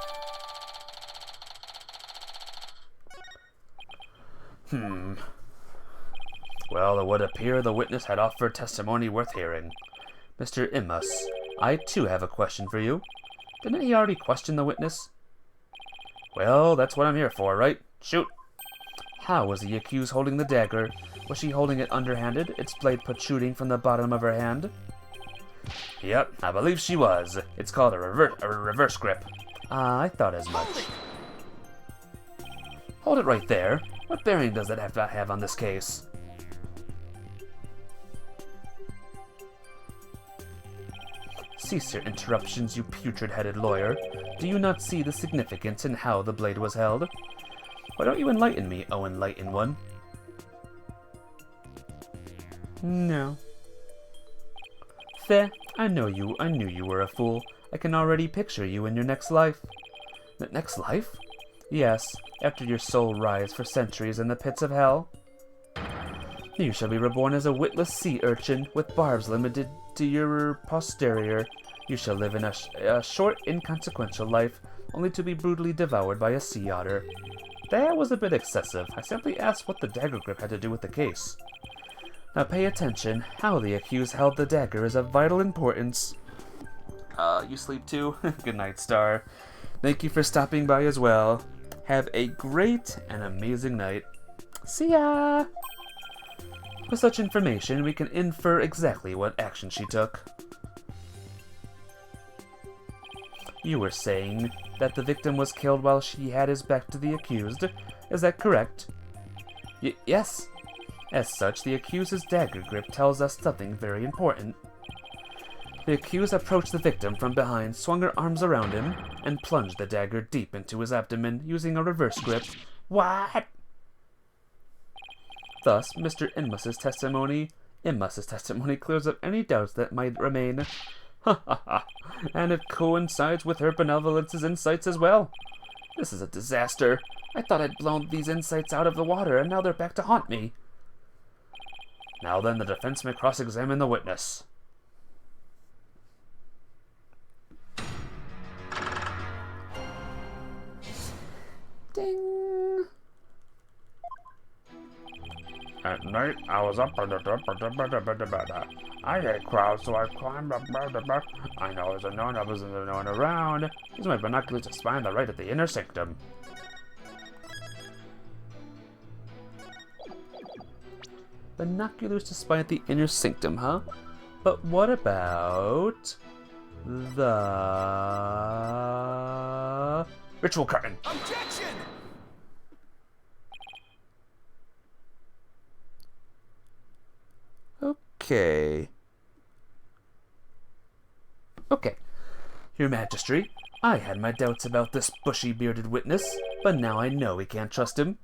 Well, it would appear the witness had offered testimony worth hearing. Mr. Immus, I too have a question for you. Didn't he already question the witness? Well, that's what I'm here for, right? Shoot! How was the accused holding the dagger? Was she holding it underhanded, its blade protruding from the bottom of her hand? Yep, I believe she was. It's called a reverse grip. I thought as much. Hold it right there. What bearing does that have on this case? Cease your interruptions, you putrid-headed lawyer. Do you not see the significance in how the blade was held? Why don't you enlighten me, oh enlightened one? No. Fair. I knew you were a fool. I can already picture you in your next life. Next life? Yes, after your soul rise for centuries in the pits of hell. You shall be reborn as a witless sea urchin with barbs limited to your posterior. You shall live in a short, inconsequential life, only to be brutally devoured by a sea otter. That was a bit excessive. I simply asked what the dagger grip had to do with the case. Now pay attention. How the accused held the dagger is of vital importance. You sleep too? Good night, Star. Thank you for stopping by as well. Have a great and amazing night. See ya! With such information, we can infer exactly what action she took. You were saying that the victim was killed while she had his back to the accused. Is that correct? Yes. As such, the accused's dagger grip tells us something very important. The accused approached the victim from behind, swung her arms around him, and plunged the dagger deep into his abdomen using a reverse grip. What? Thus, Mr. Inmus's testimony clears up any doubts that might remain. Ha ha ha. And it coincides with her benevolence's insights as well. This is a disaster. I thought I'd blown these insights out of the water, and now they're back to haunt me. Now then, the defense may cross-examine the witness. Ding! At night, I was up in the I hate crowds, so I climbed up. I know there's no one around. Use my binoculars to spy on the right at the inner sanctum. Binoculars to spy at the inner sanctum, huh? But what about the Ritual curtain. Objection! Okay. Your Majesty, I had my doubts about this bushy-bearded witness, but now I know we can't trust him.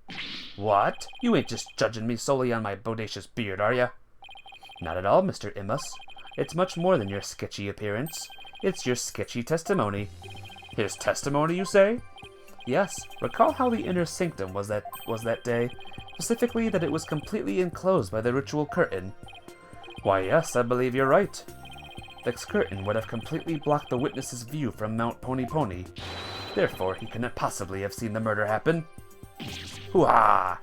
What? You ain't just judging me solely on my bodacious beard, are ya? Not at all, Mr. Immus. It's much more than your sketchy appearance. It's your sketchy testimony. His testimony, you say? Yes. Recall how the inner sanctum was that day. Specifically, that it was completely enclosed by the ritual curtain. Why, yes, I believe you're right. This curtain would have completely blocked the witness's view from Mount Pony Pony. Therefore, he couldn't possibly have seen the murder happen. Hoo-ha!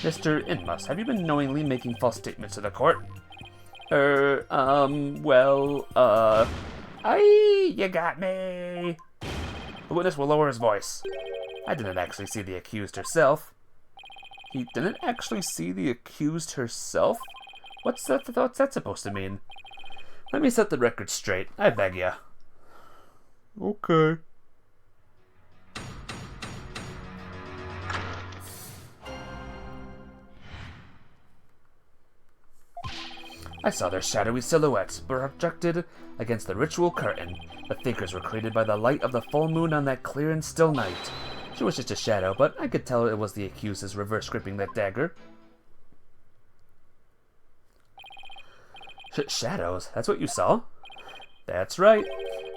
Mr. Inmus, have you been knowingly making false statements to the court? You got me! The witness will lower his voice. I didn't actually see the accused herself. He didn't actually see the accused herself? What's that supposed to mean? Let me set the record straight, I beg ya. Okay. I saw their shadowy silhouettes projected against the ritual curtain. The figures were created by the light of the full moon on that clear and still night. She was just a shadow, but I could tell it was the accused's reverse gripping that dagger. Shadows? That's what you saw? That's right.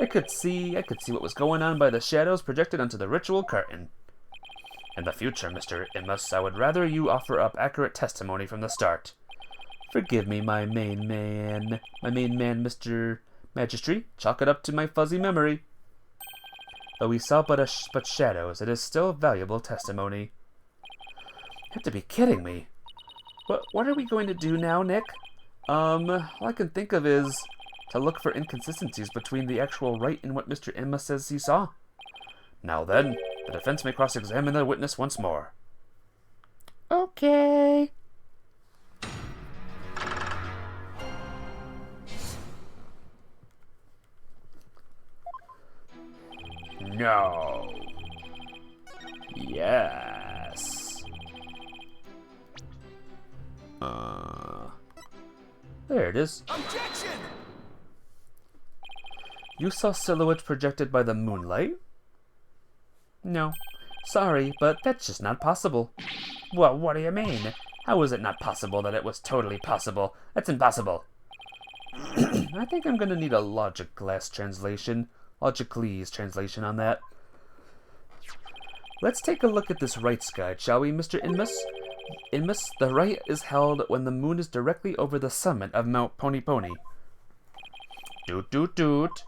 I could see what was going on by the shadows projected onto the ritual curtain. In the future, Mr. Immus, I would rather you offer up accurate testimony from the start. Forgive me, my main man, Mr. Magistrate. Chalk it up to my fuzzy memory. Though we saw but shadows, it is still valuable testimony. You have to be kidding me. What are we going to do now, Nick? All I can think of is to look for inconsistencies between the actual Wright and what Mr. Immus says he saw. Now then, the defense may cross-examine the witness once more. Okay. No. Yes. There it is. Objection! You saw silhouettes projected by the moonlight? No. Sorry, but that's just not possible. Well, what do you mean? How is it not possible that it was totally possible? That's impossible. I think I'm gonna need a Logiclease translation on that. Let's take a look at this Wright's guide, shall we, Mr. Inmus? Inmus, the Wright is held when the moon is directly over the summit of Mount Pony Pony. Doot doot doot.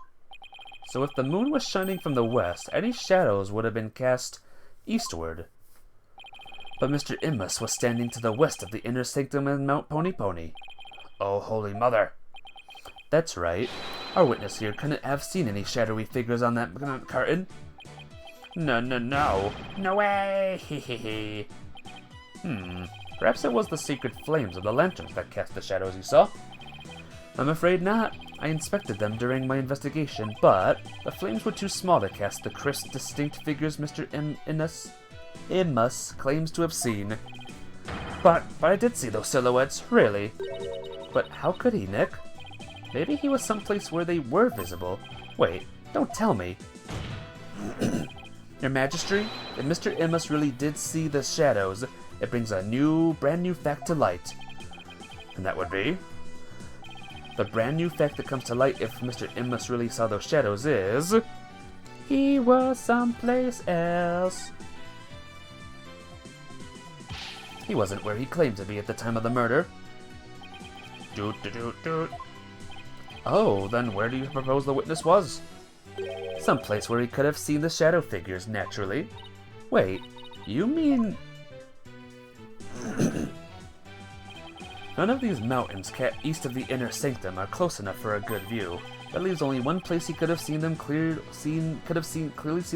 So if the moon was shining from the west, any shadows would have been cast eastward. But Mr. Immus was standing to the west of the inner sanctum of Mount Pony Pony. Oh, holy mother. That's right. Our witness here couldn't have seen any shadowy figures on that curtain. No way. Perhaps it was the secret flames of the lanterns that cast the shadows you saw. I'm afraid not. I inspected them during my investigation, but the flames were too small to cast the crisp, distinct figures Mr. Immus claims to have seen. But I did see those silhouettes, really. But how could he, Nick? Maybe he was someplace where they were visible. Wait, don't tell me. Your Majesty, if Mr. Immus really did see the shadows, it brings a brand new fact to light. And that would be? The brand new fact that comes to light if Mr. Immus really saw those shadows is... he was someplace else. He wasn't where he claimed to be at the time of the murder. Oh, then where do you propose the witness was? Someplace where he could have seen the shadow figures, naturally. Wait, you mean... None of these mountains east of the inner sanctum are close enough for a good view. That leaves only one place he could have clearly seen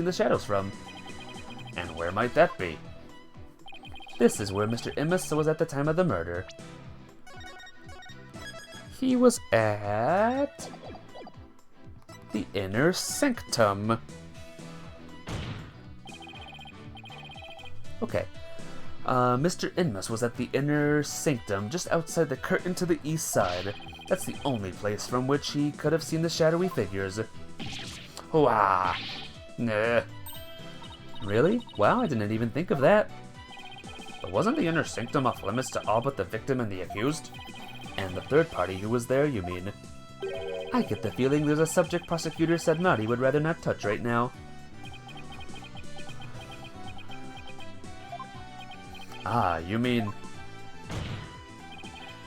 the shadows from. And where might that be? This is where Mr. Immus was at the time of the murder. He was at... the inner sanctum. Okay. Mr. Immus was at the inner sanctum, just outside the curtain to the east side. That's the only place from which he could have seen the shadowy figures. Hooah! Nah. Really? Wow, I didn't even think of that. But wasn't the inner sanctum off limits to all but the victim and the accused? And the third party who was there, you mean? I get the feeling there's a subject Prosecutor said Marty would rather not touch right now. Ah, you mean...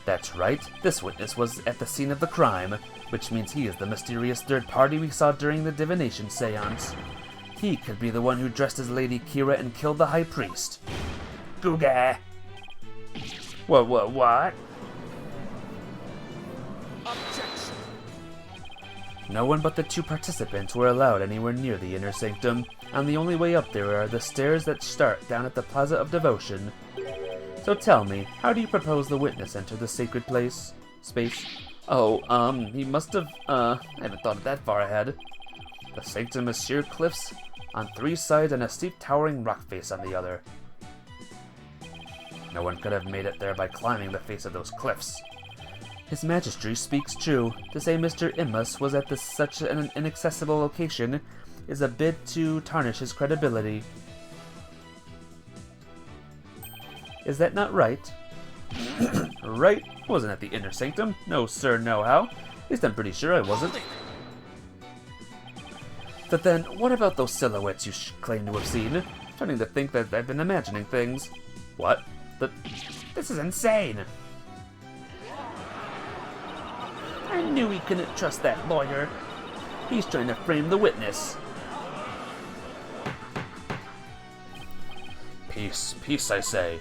That's right, this witness was at the scene of the crime, which means he is the mysterious third party we saw during the divination seance. He could be the one who dressed as Lady Kira and killed the High Priest. Googa! What? Objection! No one but the two participants were allowed anywhere near the inner sanctum, and the only way up there are the stairs that start down at the Plaza of Devotion. So tell me, how do you propose the witness enter the sacred space? Oh, he must have, I haven't thought that far ahead. The sanctum is sheer cliffs on three sides and a steep towering rock face on the other. No one could have made it there by climbing the face of those cliffs. His Majesty speaks true. To say Mr. Immus was at such an inaccessible location is a bit to tarnish his credibility. Is that not right? Right? I wasn't at the inner sanctum. No, sir, no how. At least I'm pretty sure I wasn't. But then, what about those silhouettes you claim to have seen? I'm starting to think that I've been imagining things. What? This is insane! I knew he couldn't trust that lawyer. He's trying to frame the witness. Peace, peace, I say.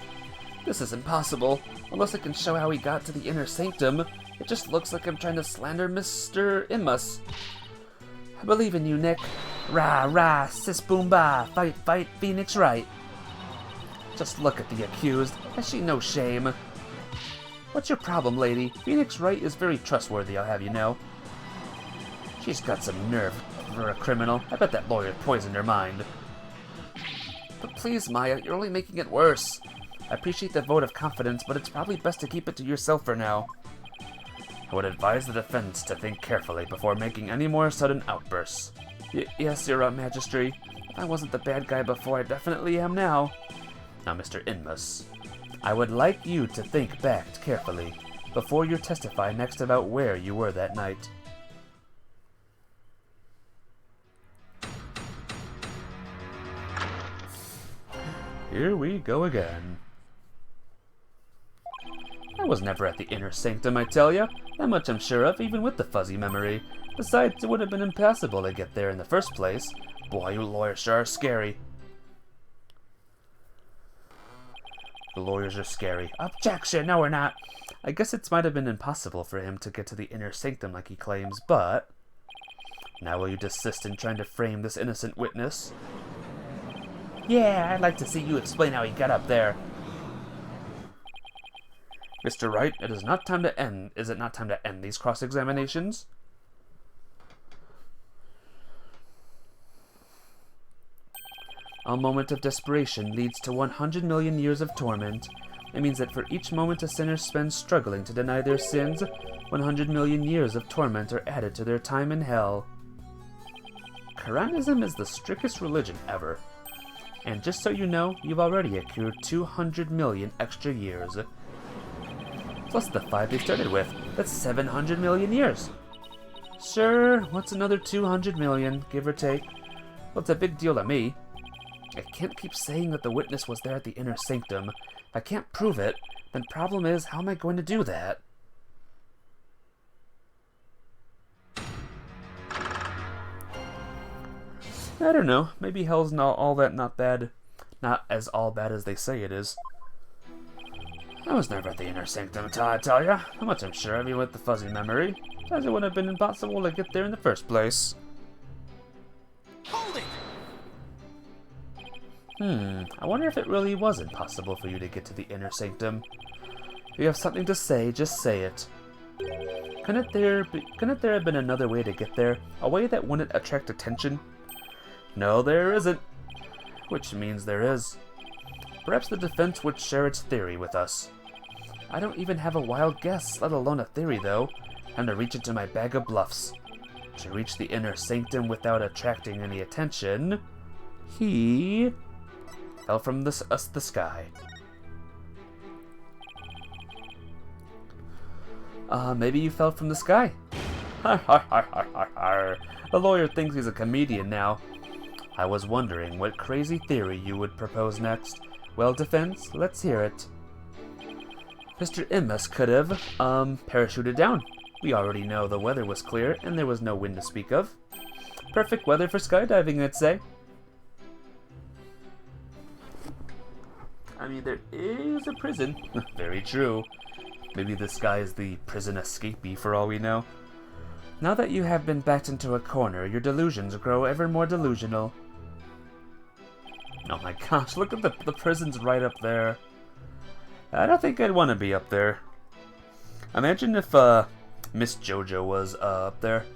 This is impossible. Unless I can show how he got to the inner sanctum, it just looks like I'm trying to slander Mr. Immus. I believe in you, Nick. Rah, rah, sis boom ba, fight, fight, Phoenix Wright. Just look at the accused. Has she no shame? What's your problem, lady? Phoenix Wright is very trustworthy, I'll have you know. She's got some nerve for a criminal. I bet that lawyer poisoned her mind. But please, Maya, you're only making it worse. I appreciate the vote of confidence, but it's probably best to keep it to yourself for now. I would advise the defense to think carefully before making any more sudden outbursts. Yes, Your Majesty. If I wasn't the bad guy before, I definitely am now. Now, Mr. Immus, I would like you to think back carefully before you testify next about where you were that night. Here we go again. I was never at the inner sanctum, I tell ya. That much I'm sure of, even with the fuzzy memory. Besides, it would have been impossible to get there in the first place. Boy, you lawyers sure are scary. The lawyers are scary. Objection! No, we're not. I guess it might have been impossible for him to get to the inner sanctum like he claims, but... Now will you desist in trying to frame this innocent witness? Yeah, I'd like to see you explain how he got up there. Mr. Wright, it is not time to end. Is it not time to end these cross-examinations? A moment of desperation leads to 100 million years of torment. It means that for each moment a sinner spends struggling to deny their sins, 100 million years of torment are added to their time in hell. Quranism is the strictest religion ever. And just so you know, you've already accrued 200 million extra years. Plus the 5 they started with. That's 700 million years. Sure, what's another 200 million, give or take? Well, it's a big deal to me. I can't keep saying that the witness was there at the inner sanctum. If I can't prove it, then problem is, how am I going to do that? I don't know. Maybe hell's not all that not bad. Not as all bad as they say it is. I was never at the inner sanctum, I tell ya. How much I'm sure of you with the fuzzy memory. As it would have been impossible to get there in the first place. Hold it! I wonder if it really was impossible for you to get to the inner sanctum. If you have something to say, just say it. Couldn't there have been another way to get there? A way that wouldn't attract attention? No, there isn't. Which means there is. Perhaps the defense would share its theory with us. I don't even have a wild guess, let alone a theory, though. Time to reach into my bag of bluffs. To reach the inner sanctum without attracting any attention, he fell from the sky. Maybe you fell from the sky. Har har har har har har. The lawyer thinks he's a comedian now. I was wondering what crazy theory you would propose next. Well, defense, let's hear it. Mr. Immus could have, parachuted down. We already know the weather was clear and there was no wind to speak of. Perfect weather for skydiving, I'd say. I mean, there is a prison. Very true. Maybe this guy is the prison escapee for all we know. Now that you have been backed into a corner, your delusions grow ever more delusional. Oh my gosh, look at the prison's right up there. I don't think I'd want to be up there. Imagine if Miss Jojo was up there.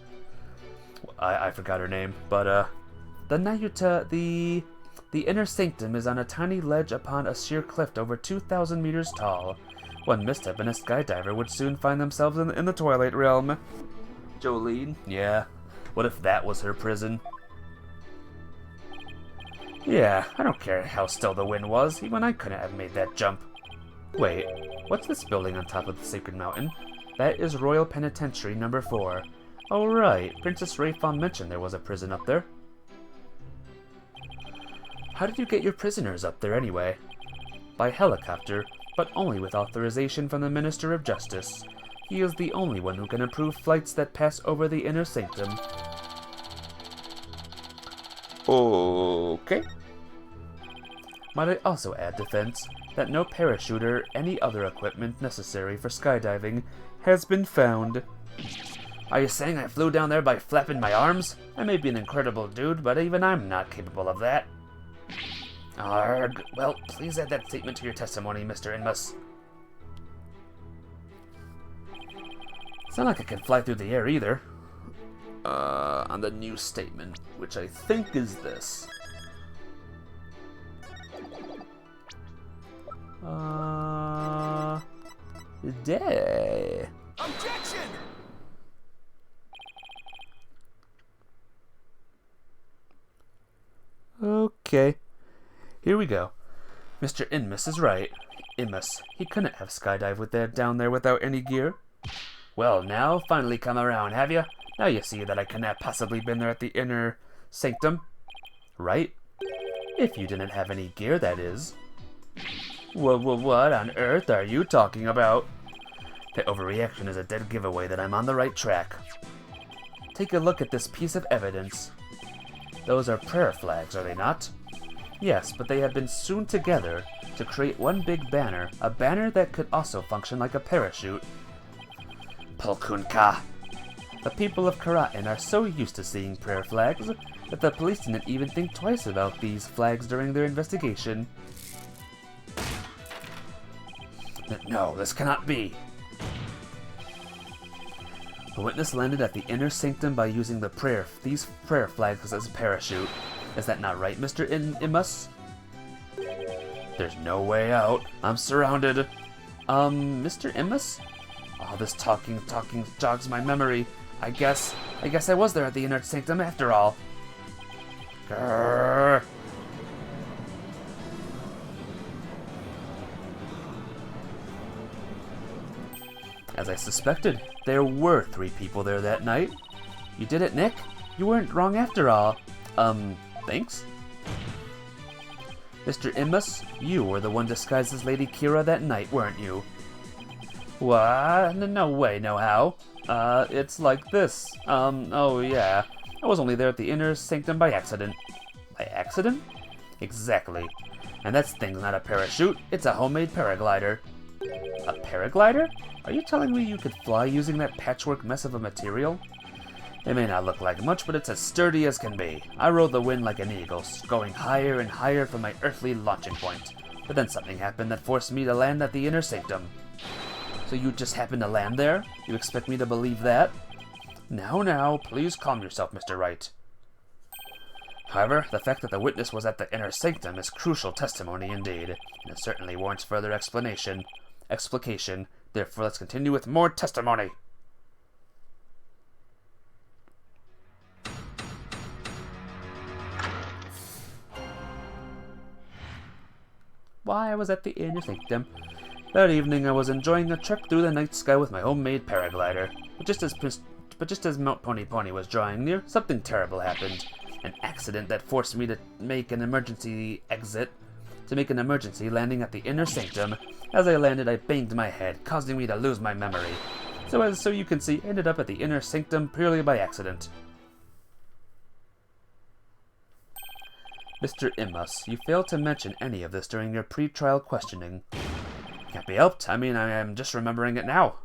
I forgot her name, but the Nayuta, the inner sanctum is on a tiny ledge upon a sheer cliff over 2,000 meters tall. One misstep and a skydiver would soon find themselves in the Twilight Realm. Jolene? Yeah. What if that was her prison? Yeah, I don't care how still the wind was. Even I couldn't have made that jump. Wait, what's this building on top of the Sacred Mountain? That is Royal Penitentiary number 4. Oh right, Princess Rayfawn mentioned there was a prison up there. How did you get your prisoners up there anyway? By helicopter, but only with authorization from the Minister of Justice. He is the only one who can approve flights that pass over the inner sanctum. Okay. Might I also add, defense, that no parachute or any other equipment necessary for skydiving has been found. Are you saying I flew down there by flapping my arms? I may be an incredible dude, but even I'm not capable of that. Arrgh. Well, please add that statement to your testimony, Mr. Inmus. It's not like I can fly through the air either. On the new statement, which I think is this. Day. Objection! Okay. Here we go. Mr. Inmus is right. Inmus, he couldn't have skydived with that down there without any gear. Well, now, finally come around, have you? Now you see that I couldn't have possibly been there at the inner sanctum. Right? If you didn't have any gear, that is. What on earth are you talking about? The overreaction is a dead giveaway that I'm on the right track. Take a look at this piece of evidence. Those are prayer flags, are they not? Yes, but they have been sewn together to create one big banner, a banner that could also function like a parachute. Polkunka! The people of Karatin are so used to seeing prayer flags that the police didn't even think twice about these flags during their investigation. No, this cannot be. The witness landed at the inner sanctum by using these prayer flags as a parachute. Is that not right, Mr. Immus? There's no way out. I'm surrounded. Mr. Immus? Oh, this talking jogs my memory. I guess I was there at the inner sanctum after all. Grrr. As I suspected, there were 3 people there that night. You did it, Nick. You weren't wrong after all. Thanks? Mr. Immus, you were the one disguised as Lady Kira that night, weren't you? What? No way, no how. It's like this. Oh yeah. I was only there at the inner sanctum by accident. By accident? Exactly. And that thing's not a parachute, it's a homemade paraglider. A paraglider? Are you telling me you could fly using that patchwork mess of a material? It may not look like much, but it's as sturdy as can be. I rode the wind like an eagle, going higher and higher from my earthly launching point. But then something happened that forced me to land at the inner sanctum. So you just happened to land there? You expect me to believe that? Now, please calm yourself, Mr. Wright. However, the fact that the witness was at the inner sanctum is crucial testimony indeed, and it certainly warrants further explication. Therefore, let's continue with more testimony. Why, I was at the inner sanctum. That evening, I was enjoying a trek through the night sky with my homemade paraglider. But just as Mount Pony Pony was drawing near, something terrible happened. An accident that forced me to make an emergency landing at the inner sanctum. As I landed, I banged my head, causing me to lose my memory. So you can see, I ended up at the inner sanctum purely by accident. Mr. Immus, you failed to mention any of this during your pre-trial questioning. Can't be helped. I mean, I am just remembering it now.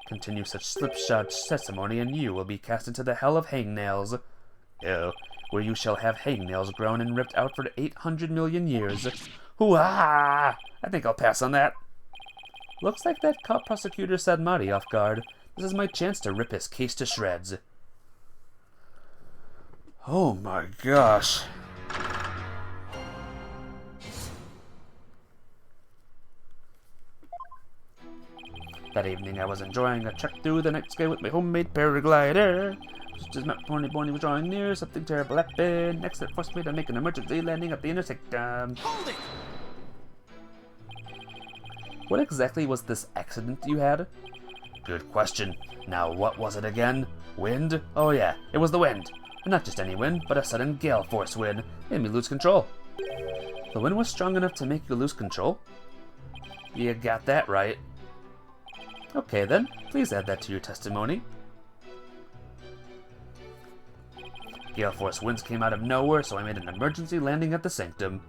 Continue such slipshod testimony, and you will be cast into the hell of hangnails. Ew, where you shall have hangnails grown and ripped out for 800 million years. Hoo-ha! I think I'll pass on that. Looks like that cop prosecutor set Marty off guard. This is my chance to rip his case to shreds. Oh my gosh. That evening I was enjoying a trek through the night sky with my homemade paraglider. Just as Mount Pony Pony was drawing near, something terrible happened. Next, it forced me to make an emergency landing at the inner sanctum. Hold it! What exactly was this accident you had? Good question. Now, what was it again? Wind? Oh yeah, it was the wind. And not just any wind, but a sudden gale force wind. Made me lose control. The wind was strong enough to make you lose control? You got that right. Okay then, please add that to your testimony. Gale force winds came out of nowhere, so I made an emergency landing at the sanctum.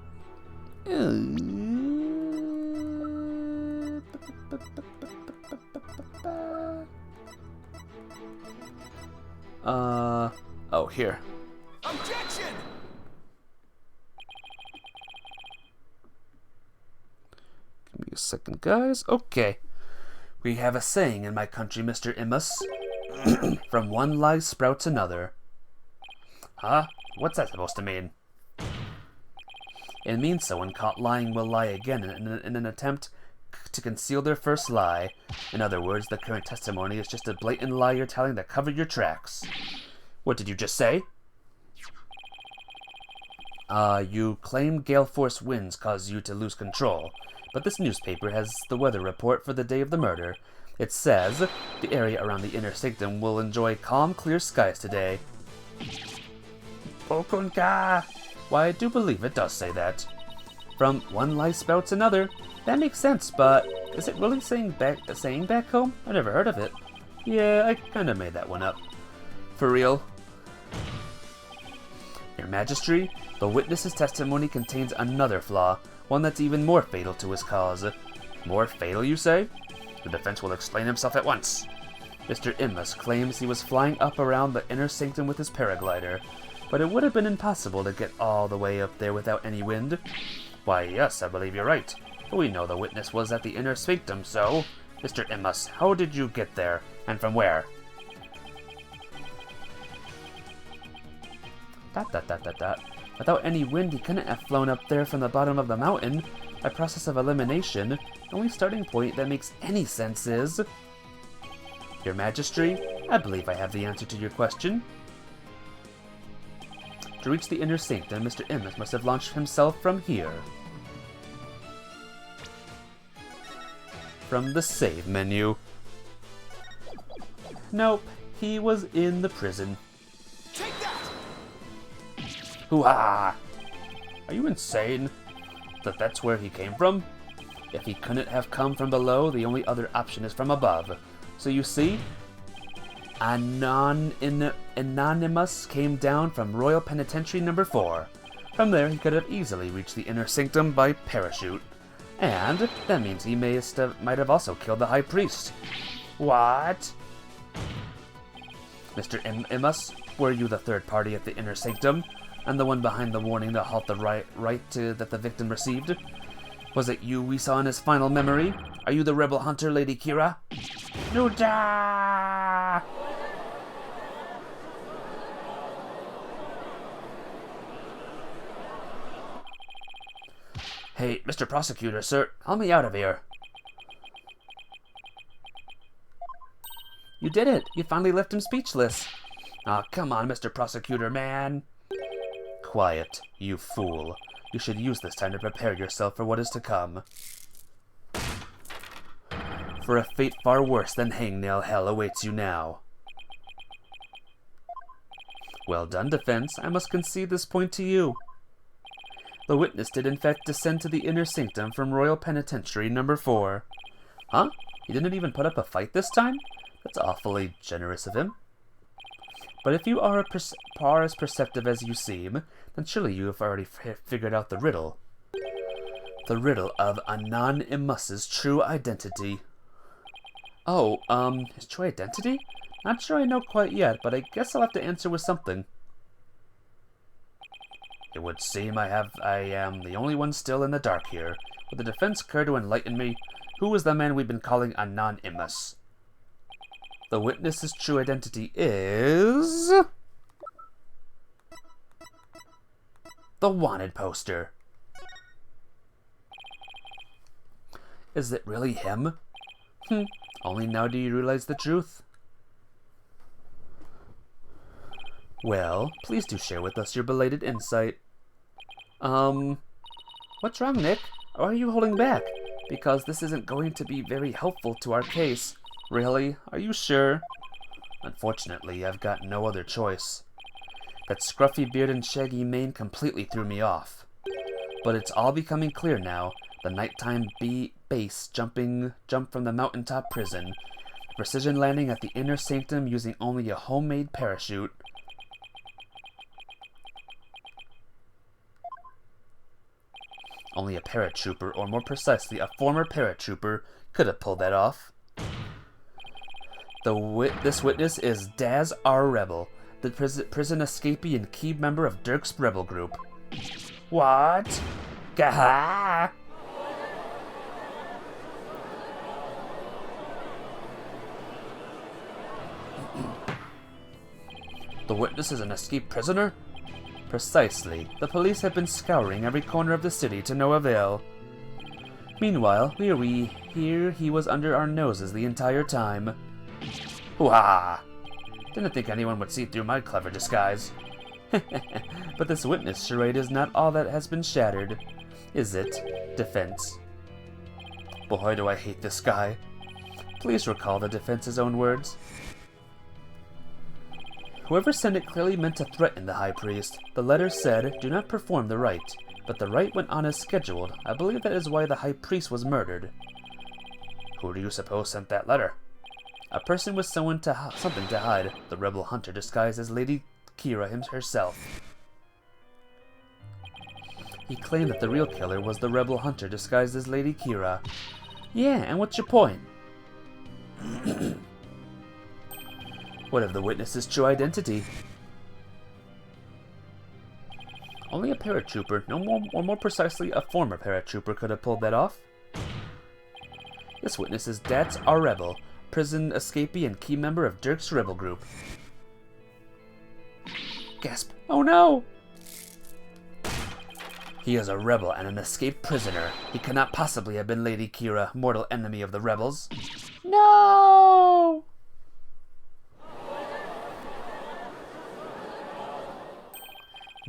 Oh, here. Objection! Give me a second, guys. Okay. We have a saying in my country, Mr. Immus. From one lie sprouts another. Huh? What's that supposed to mean? It means someone caught lying will lie again in an attempt to conceal their first lie. In other words, the current testimony is just a blatant lie you're telling to cover your tracks. What did you just say? You claim gale force winds cause you to lose control, but this newspaper has the weather report for the day of the murder. It says, the area around the inner sanctum will enjoy calm, clear skies today. Bokunka! Why, I do believe it does say that. From one lie sprouts another. That makes sense, but is it really saying back home? I never heard of it. Yeah, I kinda made that one up. For real? Your Majesty, the witness's testimony contains another flaw, one that's even more fatal to his cause. More fatal, you say? The defense will explain himself at once. Mr. Immus claims he was flying up around the inner sanctum with his paraglider, but it would have been impossible to get all the way up there without any wind. Why, yes, I believe you're right. But we know the witness was at the inner sanctum, so... Mr. Immus, how did you get there? And from where? Without any wind, he couldn't have flown up there from the bottom of the mountain. By process of elimination, the only starting point that makes any sense is... Your Majesty, I believe I have the answer to your question. To reach the inner sanctum, Mr. Immus must have launched himself from here. From the save menu. Nope, he was in the prison. Take that! Hoo-ha! Are you insane? That's where he came from? If he couldn't have come from below, the only other option is from above. So you see, Anonymous came down from Royal Penitentiary number 4. From there, he could have easily reached the inner sanctum by parachute. And that means he might have also killed the High Priest. What? Mr. Immus, were you the third party at the inner sanctum? And the one behind the warning to halt the right that the victim received? Was it you we saw in his final memory? Are you the rebel hunter, Lady Kira? Nuda! Hey, Mr. Prosecutor, sir, help me out of here. You did it! You finally left him speechless. Aw, come on, Mr. Prosecutor, man. Quiet, you fool. You should use this time to prepare yourself for what is to come. For a fate far worse than hangnail hell awaits you now. Well done, defense. I must concede this point to you. The witness did in fact descend to the inner sanctum from Royal Penitentiary number 4. Huh? He didn't even put up a fight this time? That's awfully generous of him. But if you are as perceptive as you seem, then surely you have already figured out the riddle. The riddle of Anonymous's true identity. Oh, his true identity? Not sure I know quite yet, but I guess I'll have to answer with something. It would seem I am the only one still in the dark here. Would the defense care to enlighten me? Who is the man we've been calling Anonymous? The witness's true identity is... the wanted poster. Is it really him? Only now do you realize the truth? Well, please do share with us your belated insight. What's wrong, Nick? Or are you holding back? Because this isn't going to be very helpful to our case. Really? Are you sure? Unfortunately, I've got no other choice. That scruffy beard and shaggy mane completely threw me off. But it's all becoming clear now. The nighttime base jump from the mountaintop prison. The precision landing at the inner sanctum using only a homemade parachute. Only a paratrooper, or more precisely, a former paratrooper, could have pulled that off. This witness is Daz R. Rebel, the prison escapee and key member of Dirk's rebel group. What? Gah! The witness is an escaped prisoner? Precisely. The police have been scouring every corner of the city to no avail. Meanwhile, here he was under our noses the entire time. Hoo-ha! Didn't think anyone would see through my clever disguise. But this witness charade is not all that has been shattered, is it, defense? Boy, do I hate this guy. Please recall the defense's own words. Whoever sent it clearly meant to threaten the High Priest. The letter said, "Do not perform the rite." But the rite went on as scheduled. I believe that is why the High Priest was murdered. Who do you suppose sent that letter? A person with something to hide. The rebel hunter disguised as Lady Kira herself. He claimed that the real killer was the rebel hunter disguised as Lady Kira. Yeah, and what's your point? What of the witness's true identity? Only a paratrooper, or more precisely, a former paratrooper, could have pulled that off. This witness is Dats our rebel, prison escapee and key member of Dirk's rebel group. Gasp. Oh no! He is a rebel and an escaped prisoner. He cannot possibly have been Lady Kira, mortal enemy of the rebels. No!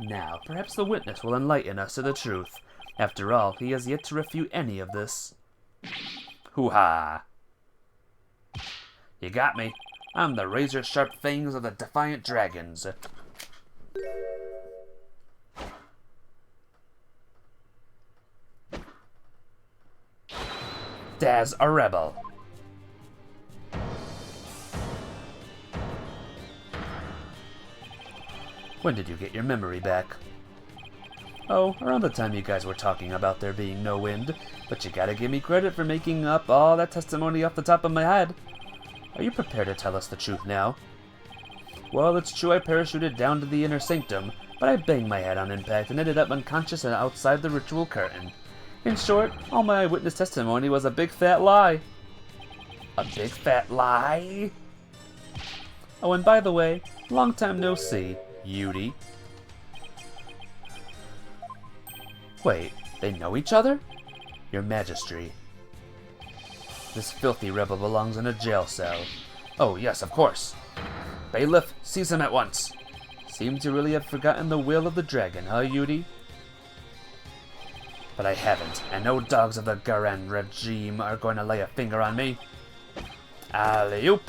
Now, perhaps the witness will enlighten us to the truth. After all, he has yet to refute any of this. Hoo-ha! You got me. I'm the razor-sharp fangs of the defiant dragons. Daz a rebel. When did you get your memory back? Oh, around the time you guys were talking about there being no wind, but you gotta give me credit for making up all that testimony off the top of my head. Are you prepared to tell us the truth now? Well, it's true I parachuted down to the inner sanctum, but I banged my head on impact and ended up unconscious and outside the ritual curtain. In short, all my eyewitness testimony was a big fat lie. A big fat lie? Oh, and by the way, long time no see, Yudi. Wait, they know each other? Your Majesty. This filthy rebel belongs in a jail cell. Oh, yes, of course. Bailiff, seize him at once. Seem to really have forgotten the will of the dragon, huh, Yudi? But I haven't, and no dogs of the Garan regime are going to lay a finger on me. Alley-oop!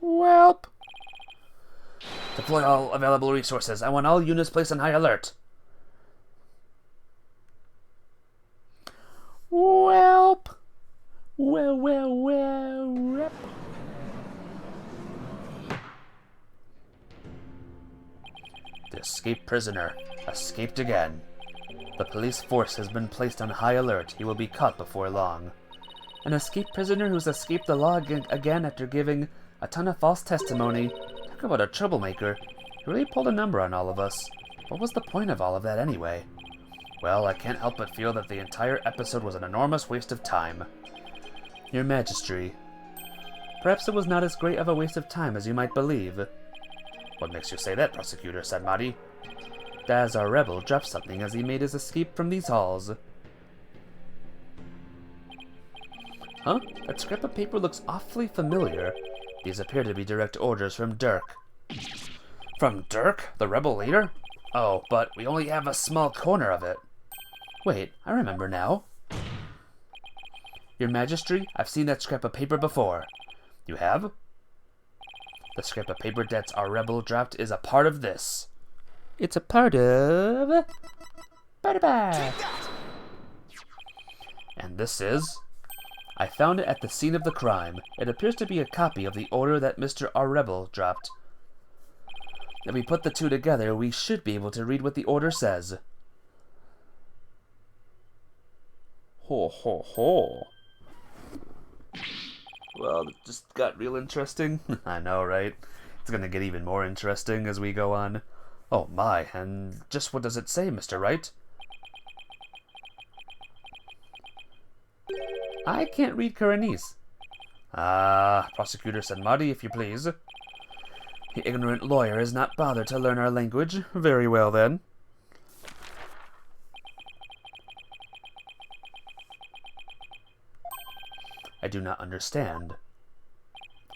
Welp! Deploy all available resources. I want all units placed on high alert. Welp! Well. The escaped prisoner escaped again. The police force has been placed on high alert. He will be caught before long. An escaped prisoner who's escaped the law again after giving a ton of false testimony. Talk about a troublemaker. He really pulled a number on all of us. What was the point of all of that anyway? Well, I can't help but feel that the entire episode was an enormous waste of time. Your Majesty, perhaps it was not as great of a waste of time as you might believe. What makes you say that, Prosecutor? Said Madi. Daz, our rebel, dropped something as he made his escape from these halls. Huh? That scrap of paper looks awfully familiar. These appear to be direct orders from Dirk. From Dirk, the rebel leader? Oh, but we only have a small corner of it. Wait, I remember now. Your Majesty, I've seen that scrap of paper before. You have? The scrap of paper that our rebel dropped is a part of this. It's a part of... And this is... I found it at the scene of the crime. It appears to be a copy of the order that Mr. Our rebel dropped. If we put the two together, we should be able to read what the order says. Ho ho ho. Well, it just got real interesting. I know, right? It's gonna get even more interesting as we go on. Oh my, and just what does it say, Mr. Wright? I can't read Kuranese. Prosecutor said Madi, if you please. The ignorant lawyer is not bothered to learn our language. Very well, then. I do not understand.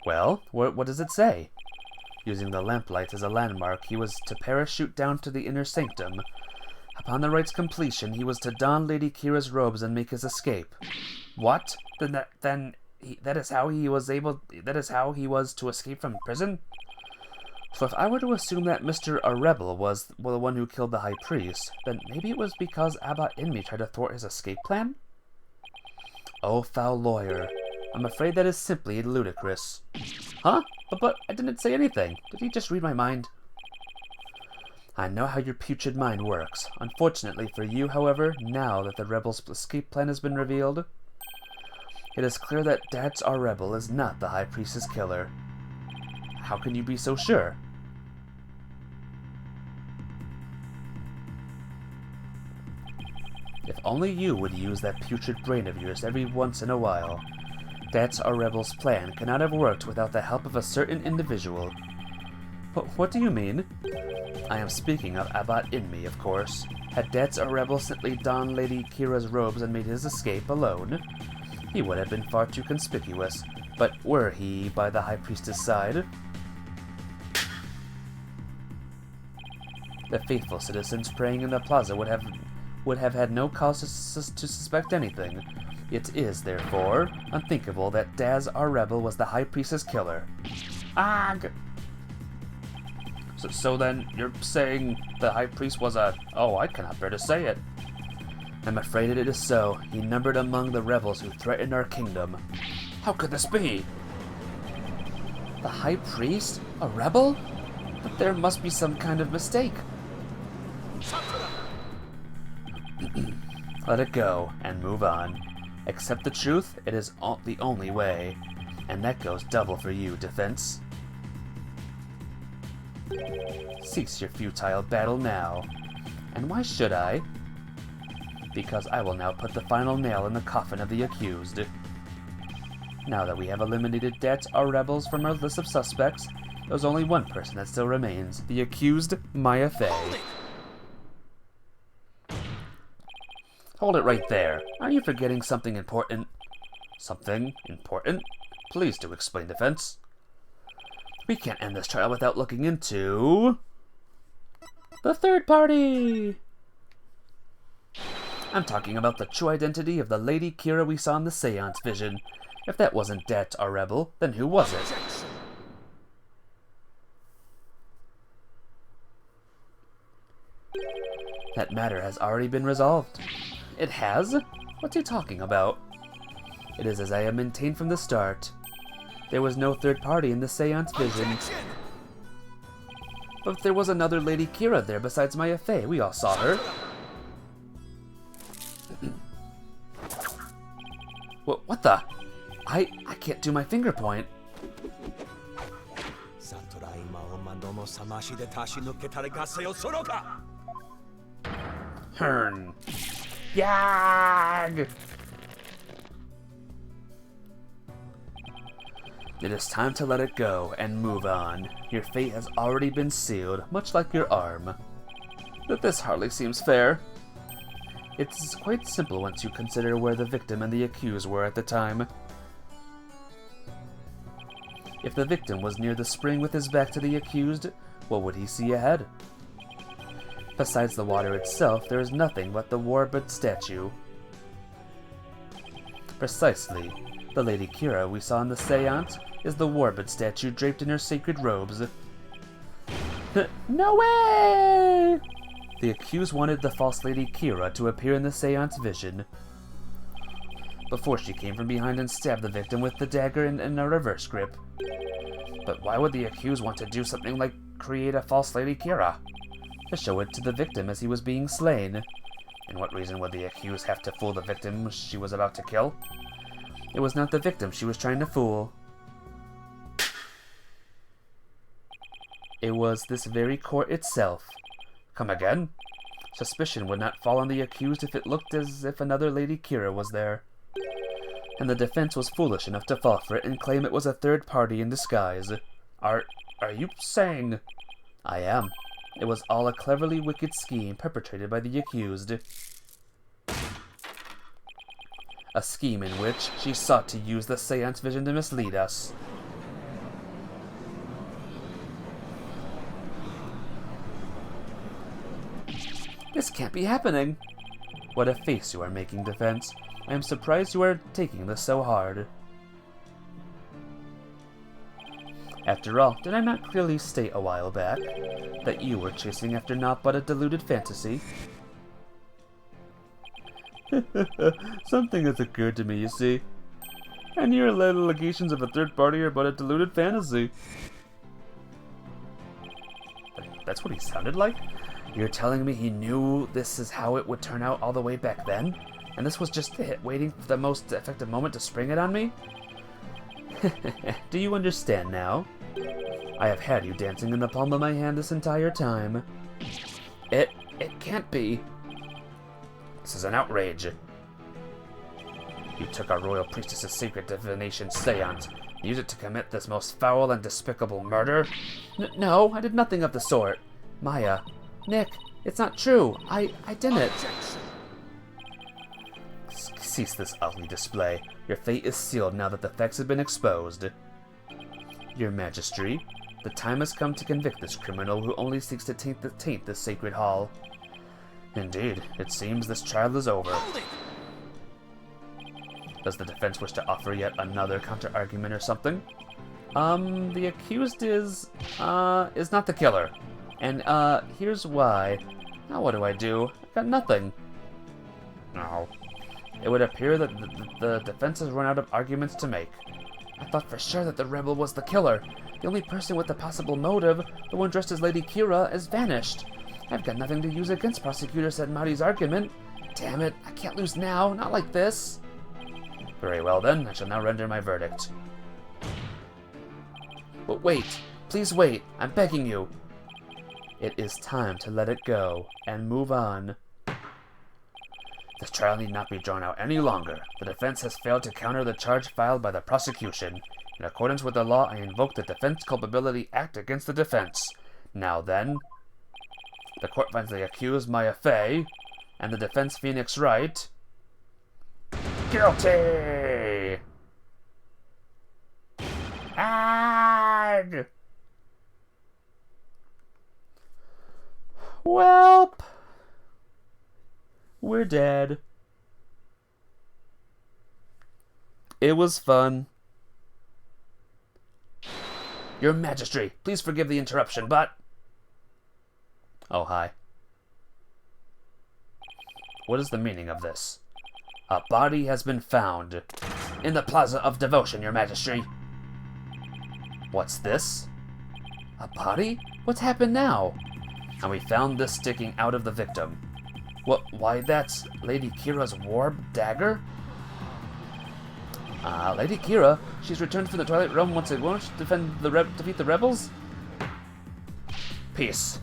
Well, what does it say? Using the lamplight as a landmark, he was to parachute down to the inner sanctum. Upon the rite's completion, he was to don Lady Kira's robes and make his escape. What? That is how he was to escape from prison? So if I were to assume that Mr. A Rebel was the one who killed the High Priest, then maybe it was because Abba Inmi tried to thwart his escape plan? Oh, foul lawyer. I'm afraid that is simply ludicrous. Huh? But I didn't say anything. Did he just read my mind? I know how your putrid mind works. Unfortunately for you, however, now that the rebel's escape plan has been revealed, it is clear that Dats our rebel is not the High Priestess killer. How can you be so sure? If only you would use that putrid brain of yours every once in a while. That's our rebel's plan cannot have worked without the help of a certain individual. What do you mean? I am speaking of Abbot Inmi, of course. Had Dats our rebel simply donned Lady Kira's robes and made his escape alone, he would have been far too conspicuous. But were he by the High Priestess' side, the faithful citizens praying in the plaza would have had no cause to suspect anything. It is, therefore, unthinkable that Daz, our rebel, was the High Priestess' killer. Ag! So then, you're saying the High Priest was a... Oh, I cannot bear to say it. I'm afraid it is so. He numbered among the rebels who threatened our kingdom. How could this be? The High Priest? A rebel? But there must be some kind of mistake. Let it go, and move on. Accept the truth, it is the only way. And that goes double for you, Defense. Cease your futile battle now. And why should I? Because I will now put the final nail in the coffin of the accused. Now that we have eliminated Dats, our rebels, from our list of suspects, there's only one person that still remains. The accused, Maya Fey. Hold it right there. Are you forgetting something important? Something important? Please do explain, Defense. We can't end this trial without looking into... the third party! I'm talking about the true identity of the Lady Kira we saw in the seance vision. If that wasn't Dat, our rebel, then who was it? That matter has already been resolved. It has? What's he talking about? It is as I have maintained from the start. There was no third party in the seance vision. But there was another Lady Kira there besides Maya Fey. We all saw her. What the? I can't do my finger point. Hern. Yag! It is time to let it go and move on. Your fate has already been sealed, much like your arm. But this hardly seems fair. It's quite simple once you consider where the victim and the accused were at the time. If the victim was near the spring with his back to the accused, what would he see ahead? Besides the water itself, there is nothing but the warbird statue. Precisely. The Lady Kira we saw in the seance is the warbird statue draped in her sacred robes. No way! The accused wanted the false Lady Kira to appear in the seance vision before she came from behind and stabbed the victim with the dagger in a reverse grip. But why would the accused want to do something like create a false Lady Kira? To show it to the victim as he was being slain. And what reason would the accused have to fool the victim she was about to kill? It was not the victim she was trying to fool. It was this very court itself. Come again? Suspicion would not fall on the accused if it looked as if another Lady Kira was there. And the defense was foolish enough to fall for it and claim it was a third party in disguise. Are you saying... I am. It was all a cleverly wicked scheme perpetrated by the accused. A scheme in which she sought to use the seance vision to mislead us. This can't be happening. What a face you are making, Defense. I am surprised you are taking this so hard. After all, did I not clearly state a while back that you were chasing after naught but a deluded fantasy? Something has occurred to me, you see. And your allegations of a third party are but a deluded fantasy. That's what he sounded like? You're telling me he knew this is how it would turn out all the way back then? And this was just it, waiting for the most effective moment to spring it on me? Do you understand now? I have had you dancing in the palm of my hand this entire time. It can't be. This is an outrage. You took our royal priestess's secret divination seance and used it to commit this most foul and despicable murder? No, I did nothing of the sort. Maya, Nick, it's not true. I didn't. Objection. Cease this ugly display. Your fate is sealed now that the facts have been exposed. Your Majesty, the time has come to convict this criminal who only seeks to taint this sacred hall. Indeed, it seems this trial is over. Hold it! Does the defense wish to offer yet another counter-argument or something? The accused is not the killer. And, here's why. Now what do? I got nothing. No. It would appear that the defense has run out of arguments to make. I thought for sure that the rebel was the killer. The only person with the possible motive, the one dressed as Lady Kira, has vanished. I've got nothing to use against Prosecutor Sedmati's argument. Damn it, I can't lose now, not like this. Very well then, I shall now render my verdict. But wait, please wait, I'm begging you. It is time to let it go and move on. This trial need not be drawn out any longer. The defense has failed to counter the charge filed by the prosecution. In accordance with the law, I invoke the Defense Culpability Act against the defense. Now then, the court finds the accused Maya Fey and the defense Phoenix Wright guilty. And welp, we're dead. It was fun. Your Majesty, please forgive the interruption, but... Oh, hi. What is the meaning of this? A body has been found in the Plaza of Devotion, Your Majesty. What's this? A body? What's happened now? And we found this sticking out of the victim. Why, that's Lady Kira's war dagger? Lady Kira, she's returned from the Twilight Realm once again to defeat the rebels? Peace.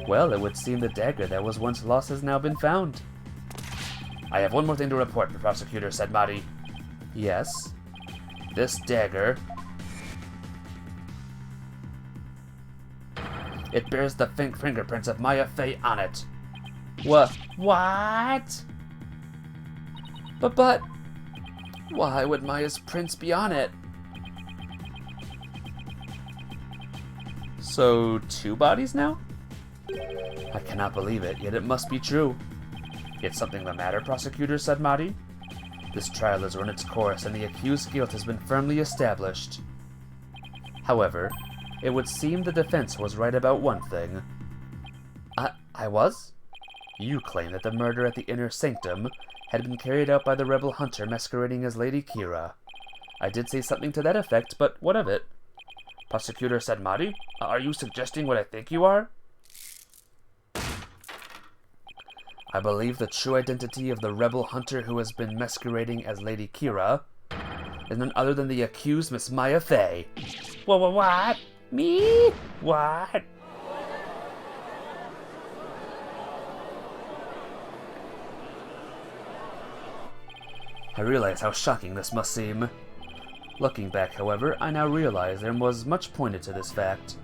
Well, it would seem the dagger that was once lost has now been found. I have one more thing to report, Prosecutor Sedmati. Yes? This dagger... it bears the fingerprints of Maya Fey on it. What? But... why would Maya's prints be on it? So, 2 bodies now? I cannot believe it, yet it must be true. Yet something the matter, Prosecutor Sedmati? This trial has run its course, and the accused's guilt has been firmly established. However, it would seem the defense was right about one thing. I was? You claim that the murder at the Inner Sanctum had been carried out by the rebel hunter masquerading as Lady Kira. I did say something to that effect, but what of it? Prosecutor Sedmati, are you suggesting what I think you are? I believe the true identity of the rebel hunter who has been masquerading as Lady Kira is none other than the accused Miss Maya Fey. What? Me? What? I realize how shocking this must seem. Looking back, however, I now realize there was much pointed to this fact.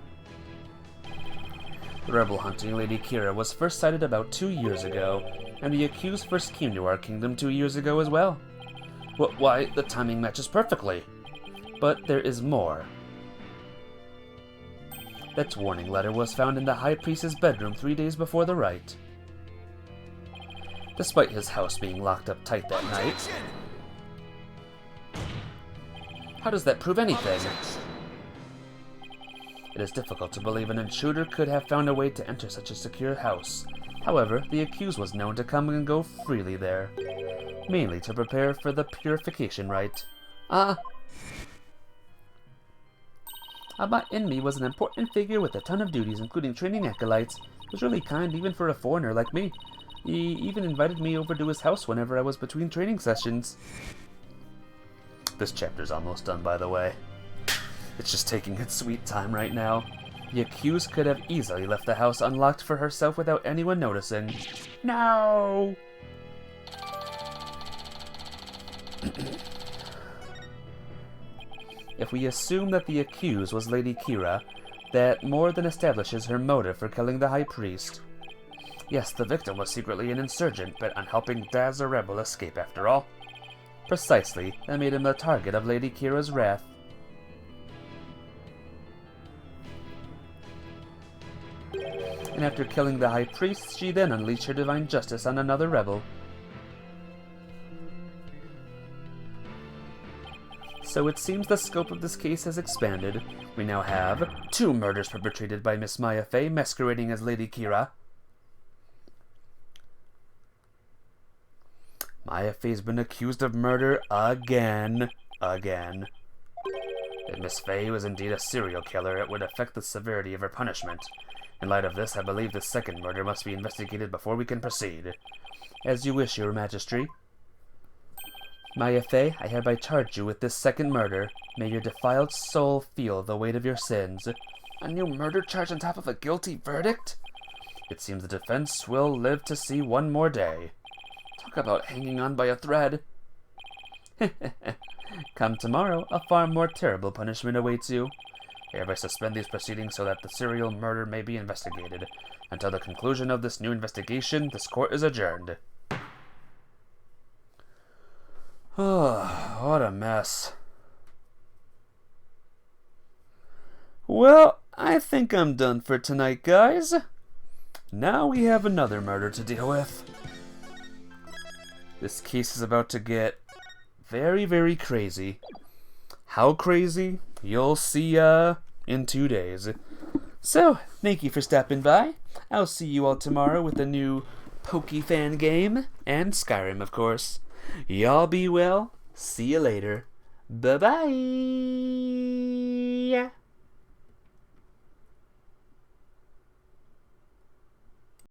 The rebel hunting Lady Kira was first sighted about 2 years ago, and the accused first came to our kingdom 2 years ago as well. Why, the timing matches perfectly. But there is more. That warning letter was found in the High Priest's bedroom 3 days before the rite. Despite his house being locked up tight that night, how does that prove anything? It is difficult to believe an intruder could have found a way to enter such a secure house. However, the accused was known to come and go freely there, mainly to prepare for the purification rite. Abba Inmi was an important figure with a ton of duties, including training acolytes. He was really kind, even for a foreigner like me. He even invited me over to his house whenever I was between training sessions. This chapter's almost done, by the way. It's just taking its sweet time right now. The accused could have easily left the house unlocked for herself without anyone noticing. No! If we assume that the accused was Lady Kira, that more than establishes her motive for killing the High Priest. Yes, the victim was secretly an insurgent, bent on helping Daz a rebel escape after all. Precisely, that made him the target of Lady Kira's wrath. And after killing the High Priest, she then unleashed her divine justice on another rebel. So it seems the scope of this case has expanded. We now have 2 murders perpetrated by Miss Maya Fey masquerading as Lady Kira. Maya Fey's been accused of murder again. If Miss Fey was indeed a serial killer, it would affect the severity of her punishment. In light of this, I believe the second murder must be investigated before we can proceed. As you wish, Your Majesty. Maya Fey, I hereby charge you with this second murder. May your defiled soul feel the weight of your sins. A new murder charge on top of a guilty verdict? It seems the defense will live to see one more day. Talk about hanging on by a thread. Come tomorrow, a far more terrible punishment awaits you. I hereby suspend these proceedings so that the serial murder may be investigated. Until the conclusion of this new investigation, this court is adjourned. Oh, what a mess. Well, I think I'm done for tonight, guys. Now we have another murder to deal with. This case is about to get very, very crazy. How crazy? You'll see in 2 days. So, thank you for stopping by. I'll see you all tomorrow with a new Pokefan game and Skyrim, of course. Y'all be well. See you later. Bye-bye.